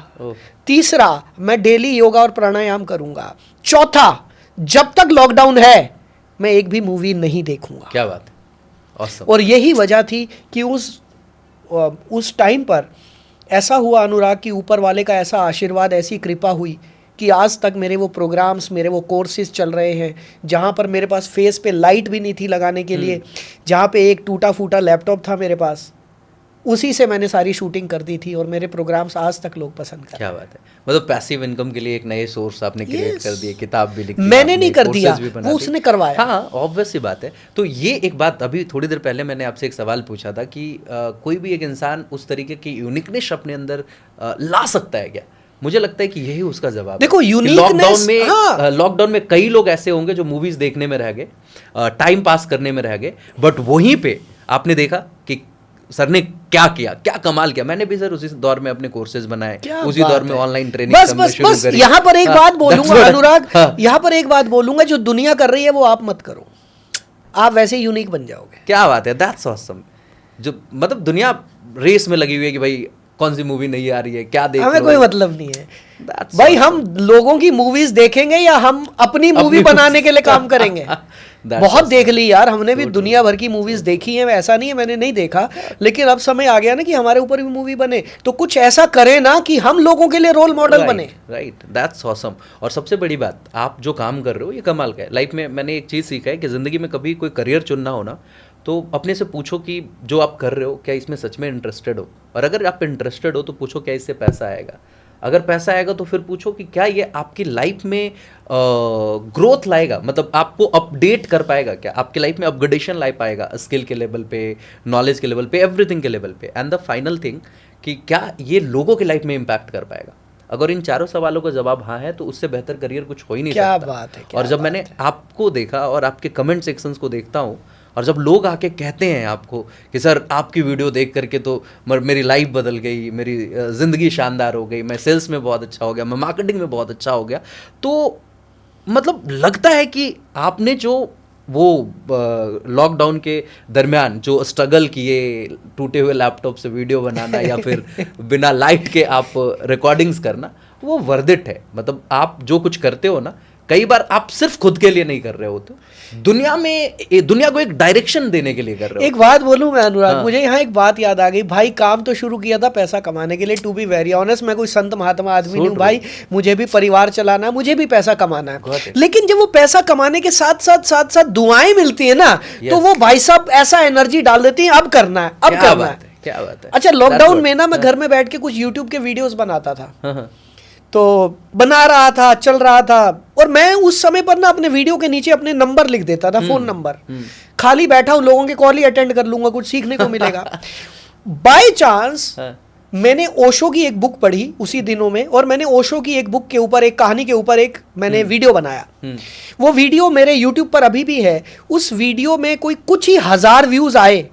तीसरा, मैं डेली योगा और प्राणायाम करूंगा। चौथा, जब तक लॉकडाउन है मैं एक भी मूवी नहीं देखूंगा। क्या बात है। awesome. और यही वजह थी कि उस टाइम पर ऐसा हुआ अनुराग कि ऊपर वाले का ऐसा आशीर्वाद, ऐसी कृपा हुई कि आज तक मेरे वो प्रोग्राम्स, मेरे वो कोर्सेज चल रहे हैं, जहाँ पर मेरे पास फेस पे लाइट भी नहीं थी लगाने के लिए, जहाँ पे एक टूटा फूटा लैपटॉप था मेरे पास, उसी से मैंने सारी शूटिंग कर दी थी, और मेरे प्रोग्राम्स आज तक लोग पसंद करते हैं। क्या बात है। मतलब पैसिव इनकम के लिए एक नए सोर्स आपने क्रिएट कर दिए, किताब भी लिखी, मैंने नहीं कर दिया, वो उसने करवाया। हाँ, ऑब्वियस सी बात है। तो ये एक बात, अभी थोड़ी देर पहले मैंने आपसे एक सवाल पूछा था कि कोई भी एक इंसान उस तरीके की यूनिकनेस अपने अंदर ला सकता है क्या। मुझे लगता है कि यही उसका जवाब देखो, है। यूनिकनेस, लॉकडाउन में कई लोग ऐसे होंगे जो मूवीज देखने में रह गए, टाइम पास करने में रह गए, बट वहीं पे आपने देखा कि सर ने क्या किया, क्या कमाल किया। मैंने भी सर उसी दौर में अपने कोर्सेज बनाए, उसी दौर में ऑनलाइन ट्रेनिंग करना शुरू करी। यहाँ पर एक बात बोलूंगा अनुराग, यहाँ पर एक बात बोलूंगा, जो दुनिया कर रही है वो आप मत करो, आप वैसे यूनिक बन जाओगे। क्या बात है, दैट्स ऑसम। जो मतलब दुनिया रेस में लगी हुई है कि भाई कौन सी मूवी नहीं आ रही है, क्या देख हमें लो। कोई मतलब नहीं है That's भाई, awesome. हम लोगों की मूवीज देखेंगे या हम अपनी मूवी अपनी बनाने के लिए काम करेंगे। That's बहुत awesome. देख ली यार, हमने भी True, दुनिया भर की मूवीज देखी है, ऐसा नहीं है मैंने नहीं देखा, लेकिन अब समय आ गया ना कि हमारे ऊपर भी मूवी बने, तो कुछ ऐसा करें ना कि हम लोगों के लिए रोल मॉडल बने। Right, that's awesome. और सबसे बड़ी बात, आप जो काम कर रहे हो ये कमाल का है। लाइफ में मैंने एक चीज़ सीखा है कि ज़िंदगी में कभी कोई करियर चुनना हो ना, तो अपने से पूछो कि जो आप कर रहे हो क्या इसमें सच में इंटरेस्टेड हो, और अगर आप इंटरेस्टेड हो तो पूछो क्या इससे पैसा आएगा। अगर पैसा आएगा तो फिर पूछो कि क्या ये आपकी लाइफ में ग्रोथ लाएगा, मतलब आपको अपडेट कर पाएगा, क्या आपकी लाइफ में अपग्रेडेशन ला पाएगा स्किल के लेवल पे, नॉलेज के लेवल पे, एवरीथिंग के लेवल पे। एंड द फाइनल थिंग कि क्या ये लोगों की लाइफ में इम्पैक्ट कर पाएगा। अगर इन चारों सवालों का जवाब हाँ है तो उससे बेहतर करियर कुछ हो ही नहीं क्या सकता। बात है, क्या और जब बात मैंने आपको देखा और आपके कमेंट सेक्शंस को देखता हूँ, और जब लोग आके कहते हैं आपको कि सर आपकी वीडियो देख करके तो मेरी लाइफ बदल गई, मेरी ज़िंदगी शानदार हो गई, मैं सेल्स में बहुत अच्छा हो गया, मैं मार्केटिंग में बहुत अच्छा हो गया, तो मतलब लगता है कि आपने जो वो लॉकडाउन के दरमियान जो स्ट्रगल किए, टूटे हुए लैपटॉप से वीडियो बनाना या फिर बिना लाइट के आप रिकॉर्डिंग्स करना, वो वर्थ इट है। मतलब आप जो कुछ करते हो ना, कई बार आप सिर्फ खुद के लिए नहीं कर रहे हो, तो दुनिया को एक डायरेक्शन देने के लिए कर रहे हो। एक बात बोलूं मैं अनुराग, हाँ। मुझे यहाँ एक बात याद आ गई भाई, काम तो शुरू किया था पैसा कमाने के लिए, टू बी वेरी ऑनेस्ट, मैं कोई संत महात्मा आदमी नहीं हूँ भाई, मुझे भी परिवार चलाना है, मुझे भी पैसा कमाना है, लेकिन जब वो पैसा कमाने के साथ साथ दुआएं मिलती है ना, तो वो भाई साहब ऐसा एनर्जी डाल देती है, अब करना है, अब करना है। क्या बात है। अच्छा, लॉकडाउन में ना मैं घर में बैठ के कुछ यूट्यूब के वीडियोस बनाता था, हाँ। तो बना रहा था, चल रहा था, और मैं उस समय पर ना अपने वीडियो के नीचे अपने नंबर लिख देता था, फोन नंबर, खाली बैठा हूं, लोगों के कॉल ही अटेंड कर लूंगा, कुछ सीखने को मिलेगा। बाय चांस मैंने ओशो की एक बुक पढ़ी उसी दिनों में, और मैंने ओशो की एक बुक के ऊपर, एक कहानी के ऊपर एक मैंने वीडियो बनाया। वो वीडियो मेरे यूट्यूब पर अभी भी है। उस वीडियो में कोई कुछ ही 1000 व्यूज आए,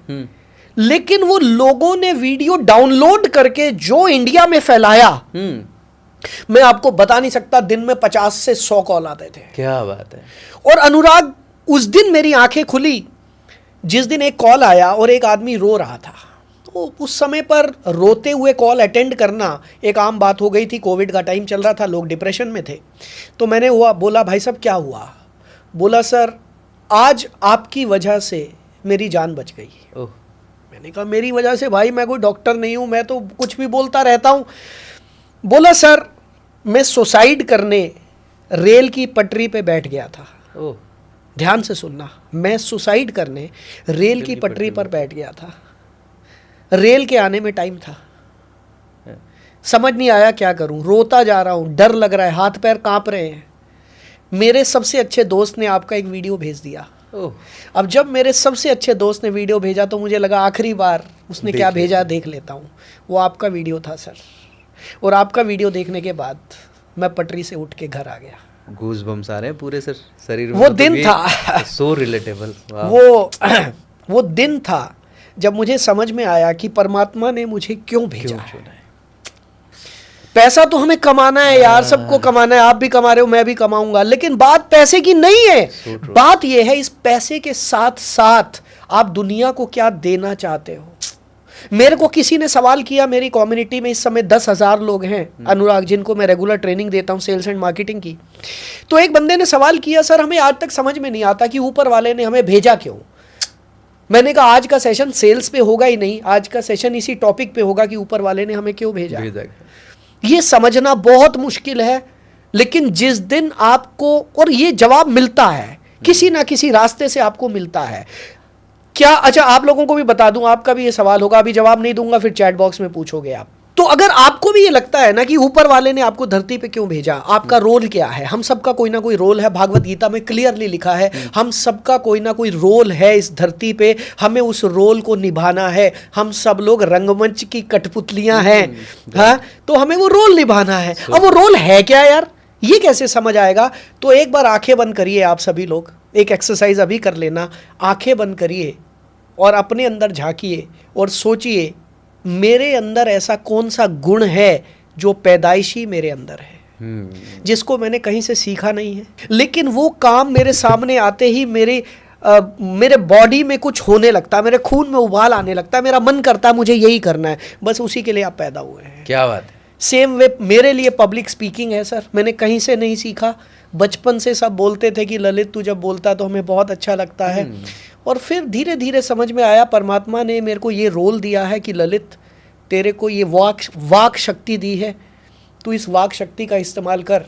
लेकिन वो लोगों ने वीडियो डाउनलोड करके जो इंडिया में फैलाया, मैं आपको बता नहीं सकता, दिन में 50 से 100 कॉल आते थे। क्या बात है। और अनुराग, उस दिन मेरी आंखें खुली जिस दिन एक कॉल आया और एक आदमी रो रहा था। तो उस समय पर रोते हुए कॉल अटेंड करना एक आम बात हो गई थी, कोविड का टाइम चल रहा था, लोग डिप्रेशन में थे। तो मैंने बोला भाई साहब क्या हुआ? बोला सर आज आपकी वजह से मेरी जान बच गई। मैंने कहा मेरी वजह से? भाई मैं कोई डॉक्टर नहीं हूँ, मैं तो कुछ भी बोलता रहता हूँ। बोला सर मैं सुसाइड करने रेल की पटरी पे बैठ गया था। ध्यान से सुनना, मैं सुसाइड करने रेल की पटरी पर बैठ गया था। रेल के आने में टाइम था, समझ नहीं आया क्या करूं, रोता जा रहा हूं, डर लग रहा है, हाथ पैर कांप रहे हैं। मेरे सबसे अच्छे दोस्त ने आपका एक वीडियो भेज दिया। अब जब मेरे सबसे अच्छे दोस्त ने वीडियो भेजा तो मुझे लगा आखिरी बार उसने क्या भेजा देख लेता हूं। वो आपका वीडियो था सर, और आपका वीडियो देखने के बाद मैं पटरी से उठ के घर आ गया। गूज़बम्स आ रहे हैं पूरे शरीर में। वो दिन था सो रिलेटेबल। वो दिन था जब मुझे समझ में आया कि परमात्मा ने मुझे क्यों भेजा है। पैसा तो हमें कमाना है यार, सबको कमाना है, आप भी कमा रहे हो, मैं भी कमाऊंगा, लेकिन बात पैसे की नहीं है। बात यह है इस पैसे के साथ साथ आप दुनिया को क्या देना चाहते हो। मेरे को किसी ने सवाल किया, मेरी कम्युनिटी में इस समय 10,000 लोग हैं अनुराग, जिनको मैं रेगुलर ट्रेनिंग देता हूं सेल्स एंड मार्केटिंग की। तो एक बंदे ने सवाल किया, सर हमें आज तक समझ में नहीं आता कि ऊपर वाले ने हमें भेजा क्यों। मैंने कहा आज का सेशन सेल्स पे होगा ही नहीं, आज का सेशन इसी टॉपिक पे होगा कि ऊपर वाले ने हमें क्यों भेजा। ये समझना बहुत मुश्किल है, लेकिन जिस दिन आपको, और ये जवाब मिलता है किसी ना किसी रास्ते से, आपको मिलता है क्या। अच्छा आप लोगों को भी बता दूं, आपका भी ये सवाल होगा, अभी जवाब नहीं दूंगा फिर चैट बॉक्स में पूछोगे आप। तो अगर आपको भी ये लगता है ना कि ऊपर वाले ने आपको धरती पे क्यों भेजा, आपका रोल क्या है। हम सबका कोई ना कोई रोल है, भागवत गीता में क्लियरली लिखा है, हम सबका कोई ना कोई रोल है इस धरती पे, हमें उस रोल को निभाना है। हम सब लोग रंगमंच की कठपुतलियां हैं, हाँ, तो हमें वो रोल निभाना है। अब वो रोल है क्या यार, ये कैसे समझ आएगा। तो एक बार आंखें बंद करिए आप सभी लोग, एक एक्सरसाइज अभी कर लेना, आंखें बंद करिए और अपने अंदर झांकिए और सोचिए मेरे अंदर ऐसा कौन सा गुण है जो पैदाइशी मेरे अंदर है, जिसको मैंने कहीं से सीखा नहीं है, लेकिन वो काम मेरे सामने आते ही मेरे मेरे बॉडी में कुछ होने लगता है, मेरे खून में उबाल आने लगता है, मेरा मन करता है मुझे यही करना है, बस उसी के लिए आप पैदा हुए हैं। क्या बात है। सेम वे मेरे लिए पब्लिक स्पीकिंग है सर, मैंने कहीं से नहीं सीखा, बचपन से सब बोलते थे कि ललित तू जब बोलता तो हमें बहुत अच्छा लगता है, और फिर धीरे धीरे समझ में आया परमात्मा ने मेरे को ये रोल दिया है कि ललित तेरे को ये वाक शक्ति दी है, तू इस वाक शक्ति का इस्तेमाल कर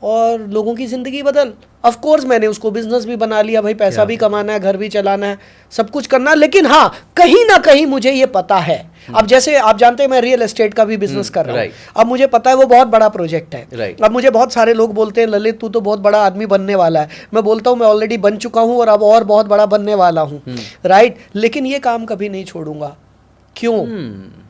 और लोगों की ज़िंदगी बदल। ऑफ कोर्स मैंने उसको बिजनेस भी बना लिया, भाई पैसा भी कमाना है, घर भी चलाना है, सब कुछ करना है, लेकिन हाँ कहीं ना कहीं मुझे ये पता है। अब जैसे आप जानते हैं मैं रियल एस्टेट का भी बिजनेस कर रहा हूँ, अब मुझे पता है वो बहुत बड़ा प्रोजेक्ट है। अब मुझे बहुत सारे लोग बोलते हैं ललित तू तो बहुत बड़ा आदमी बनने वाला है, मैं बोलता हूँ मैं ऑलरेडी बन चुका हूँ और अब और बहुत बड़ा बनने वाला हूँ, राइट। लेकिन ये काम कभी नहीं छोड़ूंगा। क्यों?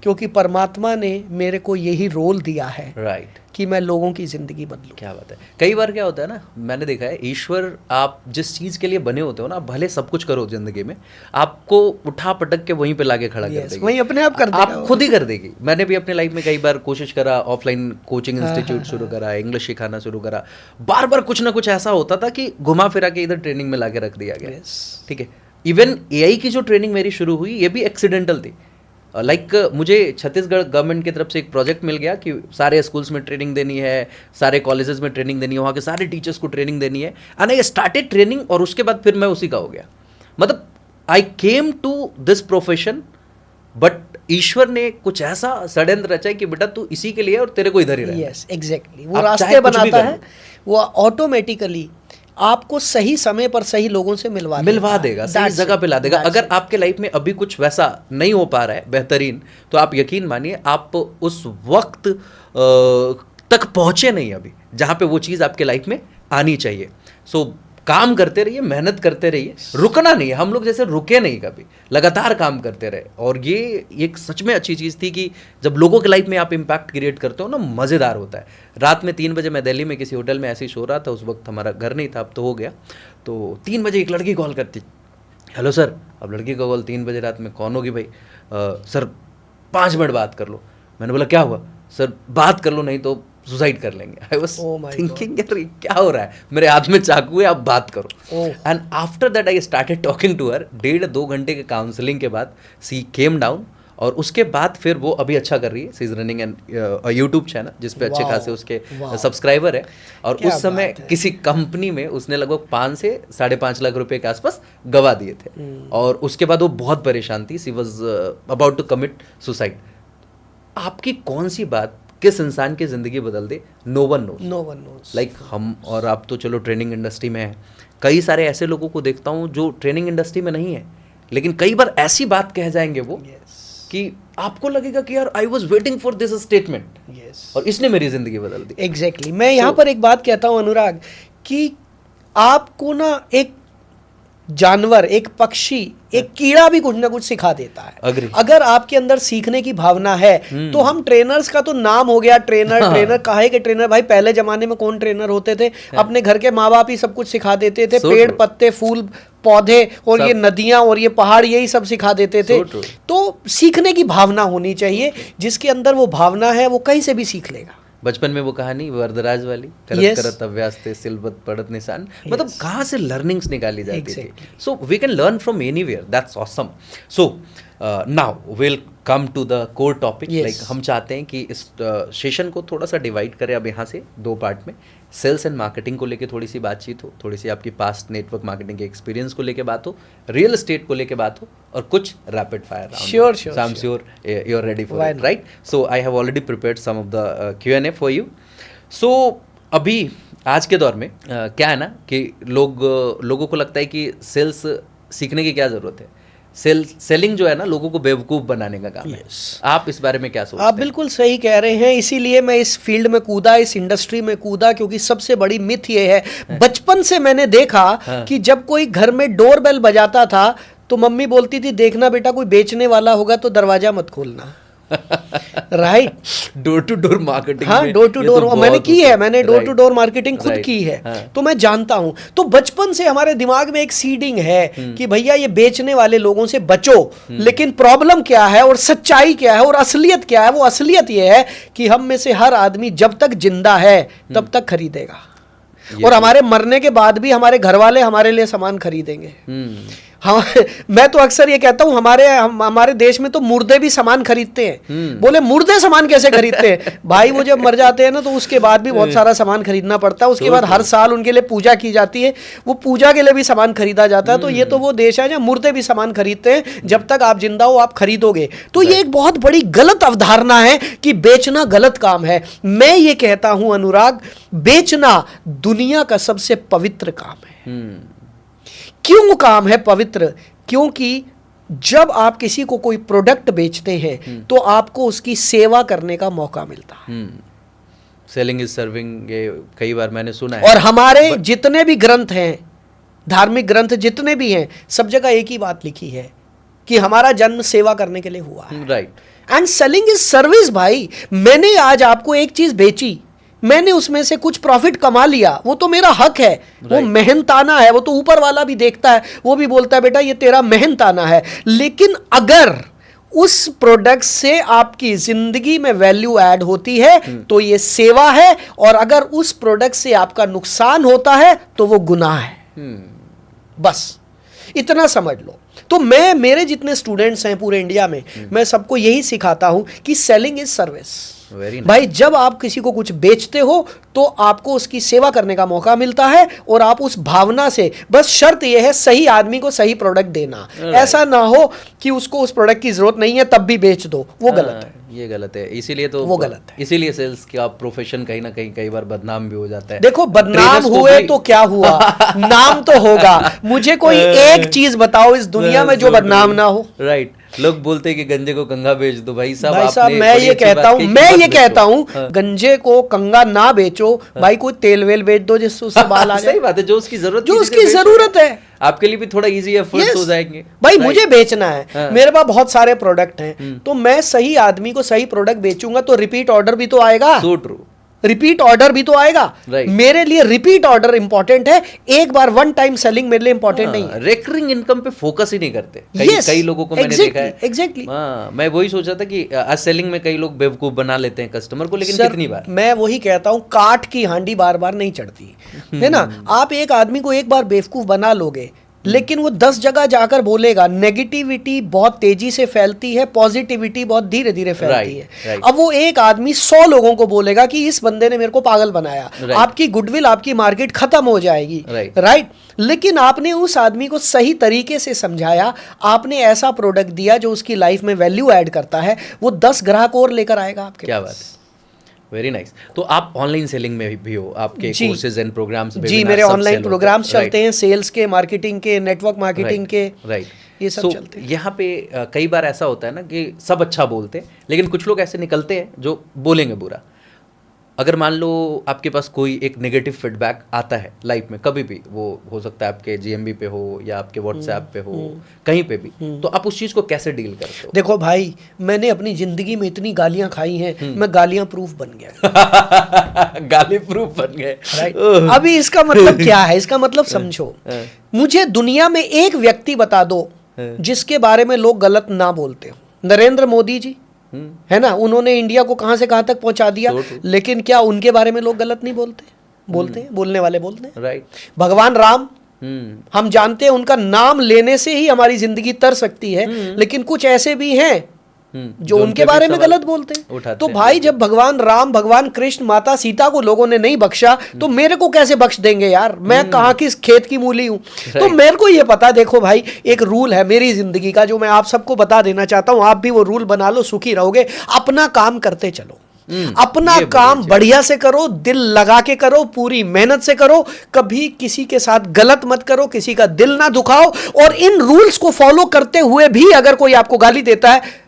क्योंकि परमात्मा ने मेरे को यही रोल दिया है, राइट, कि मैं लोगों की जिंदगी बदलूं। क्या बात है। कई बार क्या होता है ना, मैंने देखा है ईश्वर आप जिस चीज के लिए बने होते हो ना, भले सब कुछ करो जिंदगी में, आपको उठा पटक के वहीं पे लाके खड़ा कर देगी, वहीं अपने आप कर देगा, आप खुद ही कर देगी। मैंने भी अपने लाइफ में कई बार कोशिश करा, ऑफलाइन कोचिंग इंस्टीट्यूट शुरू करा, इंग्लिश सिखाना शुरू करा, बार बार कुछ ना कुछ ऐसा होता था कि घुमा फिरा के इधर ट्रेनिंग में लाके रख दिया गया। ठीक है, इवन एआई की जो ट्रेनिंग मेरी शुरू हुई ये भी एक्सीडेंटल थी। मुझे छत्तीसगढ़ गवर्नमेंट की तरफ से एक प्रोजेक्ट मिल गया कि सारे स्कूल्स में ट्रेनिंग देनी है, सारे कॉलेजेस में ट्रेनिंग देनी है, वहाँ के सारे टीचर्स को ट्रेनिंग देनी है, एंड आई स्टार्टेड ट्रेनिंग, और उसके बाद फिर मैं उसी का हो गया। मतलब I came to this profession, but ईश्वर ने कुछ ऐसा षड्यंत्र रचा है कि बेटा तू इसी के लिए और तेरे को इधर ही रहना। यस एग्जैक्टली, वो रास्ते बनाता है, वो ऑटोमेटिकली आपको सही समय पर सही लोगों से मिलवा देगा, सही जगह पे ला देगा। अगर आपके लाइफ में अभी कुछ वैसा नहीं हो पा रहा है बेहतरीन, तो आप यकीन मानिए आप उस वक्त तक पहुंचे नहीं अभी जहां पे वो चीज़ आपके लाइफ में आनी चाहिए। सो काम करते रहिए, मेहनत करते रहिए, रुकना नहीं है। हम लोग जैसे रुके नहीं कभी, लगातार काम करते रहे। और ये एक सच में अच्छी चीज़ थी कि जब लोगों के लाइफ में आप इम्पैक्ट क्रिएट करते हो ना, मज़ेदार होता है। रात में 3 बजे मैं दिल्ली में किसी होटल में ऐसे ही सो रहा था, उस वक्त हमारा घर नहीं था, अब तो हो गया। तो 3 बजे एक लड़की कॉल करती, हेलो सर। अब लड़की का कॉल 3 बजे रात में, कौन होगी भाई? सर 5 मिनट बात कर लो। मैंने बोला क्या हुआ? सर बात कर लो नहीं तो सुसाइड कर लेंगे। आई वाज थिंकिंग यार क्या हो रहा है, मेरे हाथ में चाकू है, आप बात करो। And after that I started talking to her. 1.5-2 घंटे के काउंसलिंग के बाद सी केम डाउन, और उसके बाद फिर वो अभी अच्छा कर रही है। She is running an YouTube channel जिस पे अच्छे खासे उसके सब्सक्राइबर है। और उस समय किसी कंपनी में उसने लगभग 5 से 5.5 लाख रुपए के आसपास गवा दिए थे, और उसके बाद वो बहुत परेशान थी। She was about to commit suicide. आपकी कौन सी बात किस इंसान की ज़िंदगी बदल दे, नो वन नोज। लाइक हम और आप तो चलो ट्रेनिंग इंडस्ट्री में हैं, कई सारे ऐसे लोगों को देखता हूँ जो ट्रेनिंग इंडस्ट्री में नहीं है, लेकिन कई बार ऐसी बात कह जाएंगे वो कि आपको लगेगा कि यार I was waiting for this statement, और इसने मेरी ज़िंदगी बदल दी। एग्जैक्टली मैं यहाँ पर एक बात कहता हूँ अनुराग, कि आपको ना एक जानवर, एक पक्षी, एक कीड़ा भी कुछ ना कुछ सिखा देता है। अगर आपके अंदर सीखने की भावना है तो हम ट्रेनर्स का तो नाम हो गया, ट्रेनर काहे के ट्रेनर। भाई पहले जमाने में कौन ट्रेनर होते थे? अपने घर के माँ बाप ही सब कुछ सिखा देते थे, पेड़ पत्ते फूल पौधे और ये नदियां और ये पहाड़, यही सब सिखा देते थे। तो सीखने की भावना होनी चाहिए, जिसके अंदर वो भावना है वो कहीं से भी सीख लेगा। बचपन में वो कहानी वरदराज वाली, करत करत अभ्यास थे सिलबत पढ़त निशान, मतलब कहाँ से लर्निंग्स निकाली जाती थी। So we can learn from anywhere, that's awesome. So now will come to the core topic. Like हम चाहते हैं कि इस सेशन को थोड़ा सा डिवाइड करें अब यहाँ से 2 पार्ट में। सेल्स एंड मार्केटिंग को लेके थोड़ी सी बातचीत हो, थोड़ी सी आपकी पास्ट नेटवर्क मार्केटिंग के एक्सपीरियंस को लेके बात हो, रियल एस्टेट को लेके बात हो, और कुछ rapid fire round. Sure I am sure you are ready for it, right? So I have already prepared some of the Q&A for you. So अभी आज के दौर में क्या है ना कि लोगों को लगता है कि सेल्स सीखने की क्या ज़रूरत है। सेलिंग जो है ना, लोगों को बेवकूफ़ बनाने का काम है। आप इस बारे में क्या सोचते हैं? आप बिल्कुल सही कह रहे हैं, इसीलिए मैं इस फील्ड में कूदा, इस इंडस्ट्री में कूदा, क्योंकि सबसे बड़ी मिथ ये है। बचपन से मैंने देखा कि जब कोई घर में डोरबेल बजाता था तो मम्मी बोलती थी, देखना बेटा कोई बेचने वाला होगा तो दरवाजा मत खोलना। Right, door to door marketing. हाँ, डोर टू डोर मैंने की है, मैंने डोर टू डोर मार्केटिंग खुद की है। तो मैं जानता हूं। तो बचपन से हमारे दिमाग में एक सीडिंग है कि भैया ये बेचने वाले लोगों से बचो। लेकिन प्रॉब्लम क्या है और सच्चाई क्या है और असलियत क्या है? वो असलियत ये है कि हम में से हर आदमी जब तक जिंदा है तब तक खरीदेगा। और हमारे मरने के बाद भी हमारे घर वाले हमारे लिए सामान खरीदेंगे। हाँ, मैं तो अक्सर ये कहता हूँ हमारे देश में तो मुर्दे भी सामान खरीदते हैं। बोले मुर्दे सामान कैसे खरीदते हैं? भाई वो जब मर जाते हैं ना तो उसके बाद भी बहुत सारा सामान खरीदना पड़ता है। उसके बाद हर साल उनके लिए पूजा की जाती है, वो पूजा के लिए भी सामान खरीदा जाता है। तो ये तो वो देश है जहाँ मुर्दे भी सामान खरीदते हैं, जब तक आप जिंदा हो आप खरीदोगे। तो ये एक बहुत बड़ी गलत अवधारणा है कि बेचना गलत काम है। मैं ये कहता हूं अनुराग, बेचना दुनिया का सबसे पवित्र काम है। क्यों काम है पवित्र? क्योंकि जब आप किसी को कोई प्रोडक्ट बेचते हैं तो आपको उसकी सेवा करने का मौका मिलता है। सेलिंग इज सर्विंग, ये कई बार मैंने सुना है। और हमारे जितने भी ग्रंथ हैं, धार्मिक ग्रंथ जितने भी हैं, सब जगह एक ही बात लिखी है कि हमारा जन्म सेवा करने के लिए हुआ है। Right. And selling is service. भाई मैंने आज आपको एक चीज बेची, मैंने उसमें से कुछ प्रॉफिट कमा लिया, वो तो मेरा हक है। वो मेहनताना है, वो तो ऊपर वाला भी देखता है, वो भी बोलता है बेटा ये तेरा मेहनताना है। लेकिन अगर उस प्रोडक्ट से आपकी जिंदगी में वैल्यू ऐड होती है तो ये सेवा है, और अगर उस प्रोडक्ट से आपका नुकसान होता है तो वो गुनाह है। बस इतना समझ लो। तो मैं, मेरे जितने स्टूडेंट्स हैं पूरे इंडिया में, मैं सबको यही सिखाता हूं कि सेलिंग इज सर्विस। भाई जब आप किसी को कुछ बेचते हो तो आपको उसकी सेवा करने का मौका मिलता है, और आप उस भावना से, बस शर्त यह है सही आदमी को सही प्रोडक्ट देना। ऐसा ना हो कि उसको उस प्रोडक्ट की जरूरत नहीं है तब भी बेच दो, वो गलत है। ये गलत है, इसीलिए तो वो गलत है। इसीलिए सेल्स का प्रोफेशन कहीं ना कहीं कई बार बदनाम भी हो जाता है। देखो बदनाम हुए तो क्या हुआ, नाम तो होगा। मुझे कोई एक चीज बताओ इस दुनिया में जो बदनाम ना हो। राइट। लोग बोलते हैं कि गंजे को कंगा बेच दो। भाई साहब मैं ये कहता हूँ गंजे को कंगा ना बेचो भाई, कोई तेल वेल बेच दो जिससे उससे बाल आ जाए। सही बात है, जो उसकी जरूरत है आपके लिए भी थोड़ा इजी एफर्ट्स हो जाएंगे। भाई मुझे बेचना है, मेरे पास बहुत सारे प्रोडक्ट हैं, तो मैं सही आदमी को सही प्रोडक्ट बेचूंगा तो रिपीट ऑर्डर भी तो आएगा। So true. रिपीट ऑर्डर भी तो आएगा। मेरे लिए रिपीट ऑर्डर इंपॉर्टेंट है, एक बार वन टाइम सेलिंग मेरे लिए इंपॉर्टेंट नहीं है। रिकरिंग इनकम पे फोकस ही नहीं करते कई लोगों को मैंने देखा है। एग्जैक्टली। मैं वही सोचा था कि सेलिंग में कई लोग बेवकूफ बना लेते हैं कस्टमर को, लेकिन कितनी बार मैं वही कहता हूं, काठ की हांडी बार बार नहीं चढ़ती है ना। आप एक आदमी को एक बार बेवकूफ बना लोगे, लेकिन वो 10 जगह जाकर बोलेगा। नेगेटिविटी बहुत तेजी से फैलती है, पॉजिटिविटी बहुत धीरे धीरे फैलती है। अब वो एक आदमी 100 लोगों को बोलेगा कि इस बंदे ने मेरे को पागल बनाया, आपकी गुडविल, आपकी मार्केट खत्म हो जाएगी। राइट। लेकिन आपने उस आदमी को सही तरीके से समझाया, आपने ऐसा प्रोडक्ट दिया जो उसकी लाइफ में वैल्यू ऐड करता है, वो 10 ग्राहक और लेकर आएगा आपके। क्या बात है, वेरी नाइस। तो आप ऑनलाइन सेलिंग में भी हो, आपके कोर्सेज एंड प्रोग्राम्स? जी, मेरे ऑनलाइन प्रोग्राम्स चलते हैं, सेल्स के, मार्केटिंग के, नेटवर्क मार्केटिंग के। राइट। ये सब चलते हैं। यहाँ पे कई बार ऐसा होता है ना कि सब अच्छा बोलते हैं, लेकिन कुछ लोग ऐसे निकलते हैं जो बोलेंगे बुरा। अगर मान लो आपके पास कोई एक नेगेटिव फीडबैक आता है लाइफ में, कभी भी, वो हो सकता है आपके जीएमबी पे हो या आपके व्हाट्सएप पे हो, कहीं पे भी, तो आप उस चीज को कैसे डील करते हो? देखो भाई, मैंने अपनी जिंदगी में इतनी गालियां खाई हैं, मैं गालियां प्रूफ बन गया। गाली प्रूफ बन गए। राइट। अभी इसका मतलब क्या है? इसका मतलब समझो, मुझे दुनिया में एक व्यक्ति बता दो जिसके बारे में लोग गलत ना बोलते हो। नरेंद्र मोदी जी है ना, उन्होंने इंडिया को कहां से कहां तक पहुंचा दिया, लेकिन क्या उनके बारे में लोग गलत नहीं बोलते? बोलते हैं, बोलने वाले बोलते हैं। राइट। भगवान राम, हम जानते हैं उनका नाम लेने से ही हमारी जिंदगी तर सकती है, लेकिन कुछ ऐसे भी हैं जो उनके बारे में गलत बोलते हैं। तो भाई जब भगवान राम, भगवान कृष्ण, माता सीता को लोगों ने नहीं बख्शा, तो मेरे को कैसे बख्श देंगे यार? मैं कहाँ किस खेत की मूली हूं? तो मेरे को ये पता, देखो भाई, एक रूल है मेरी जिंदगी का जो मैं आप सबको बता देना चाहता हूं। आप भी वो रूल बना लो, सुखी रहोगे। अपना काम करते चलो, अपना काम बढ़िया से करो, दिल लगा के करो, पूरी मेहनत से करो, कभी किसी के साथ गलत मत करो, किसी का दिल ना दुखाओ। और इन रूल्स को फॉलो करते हुए भी अगर कोई आपको गाली देता है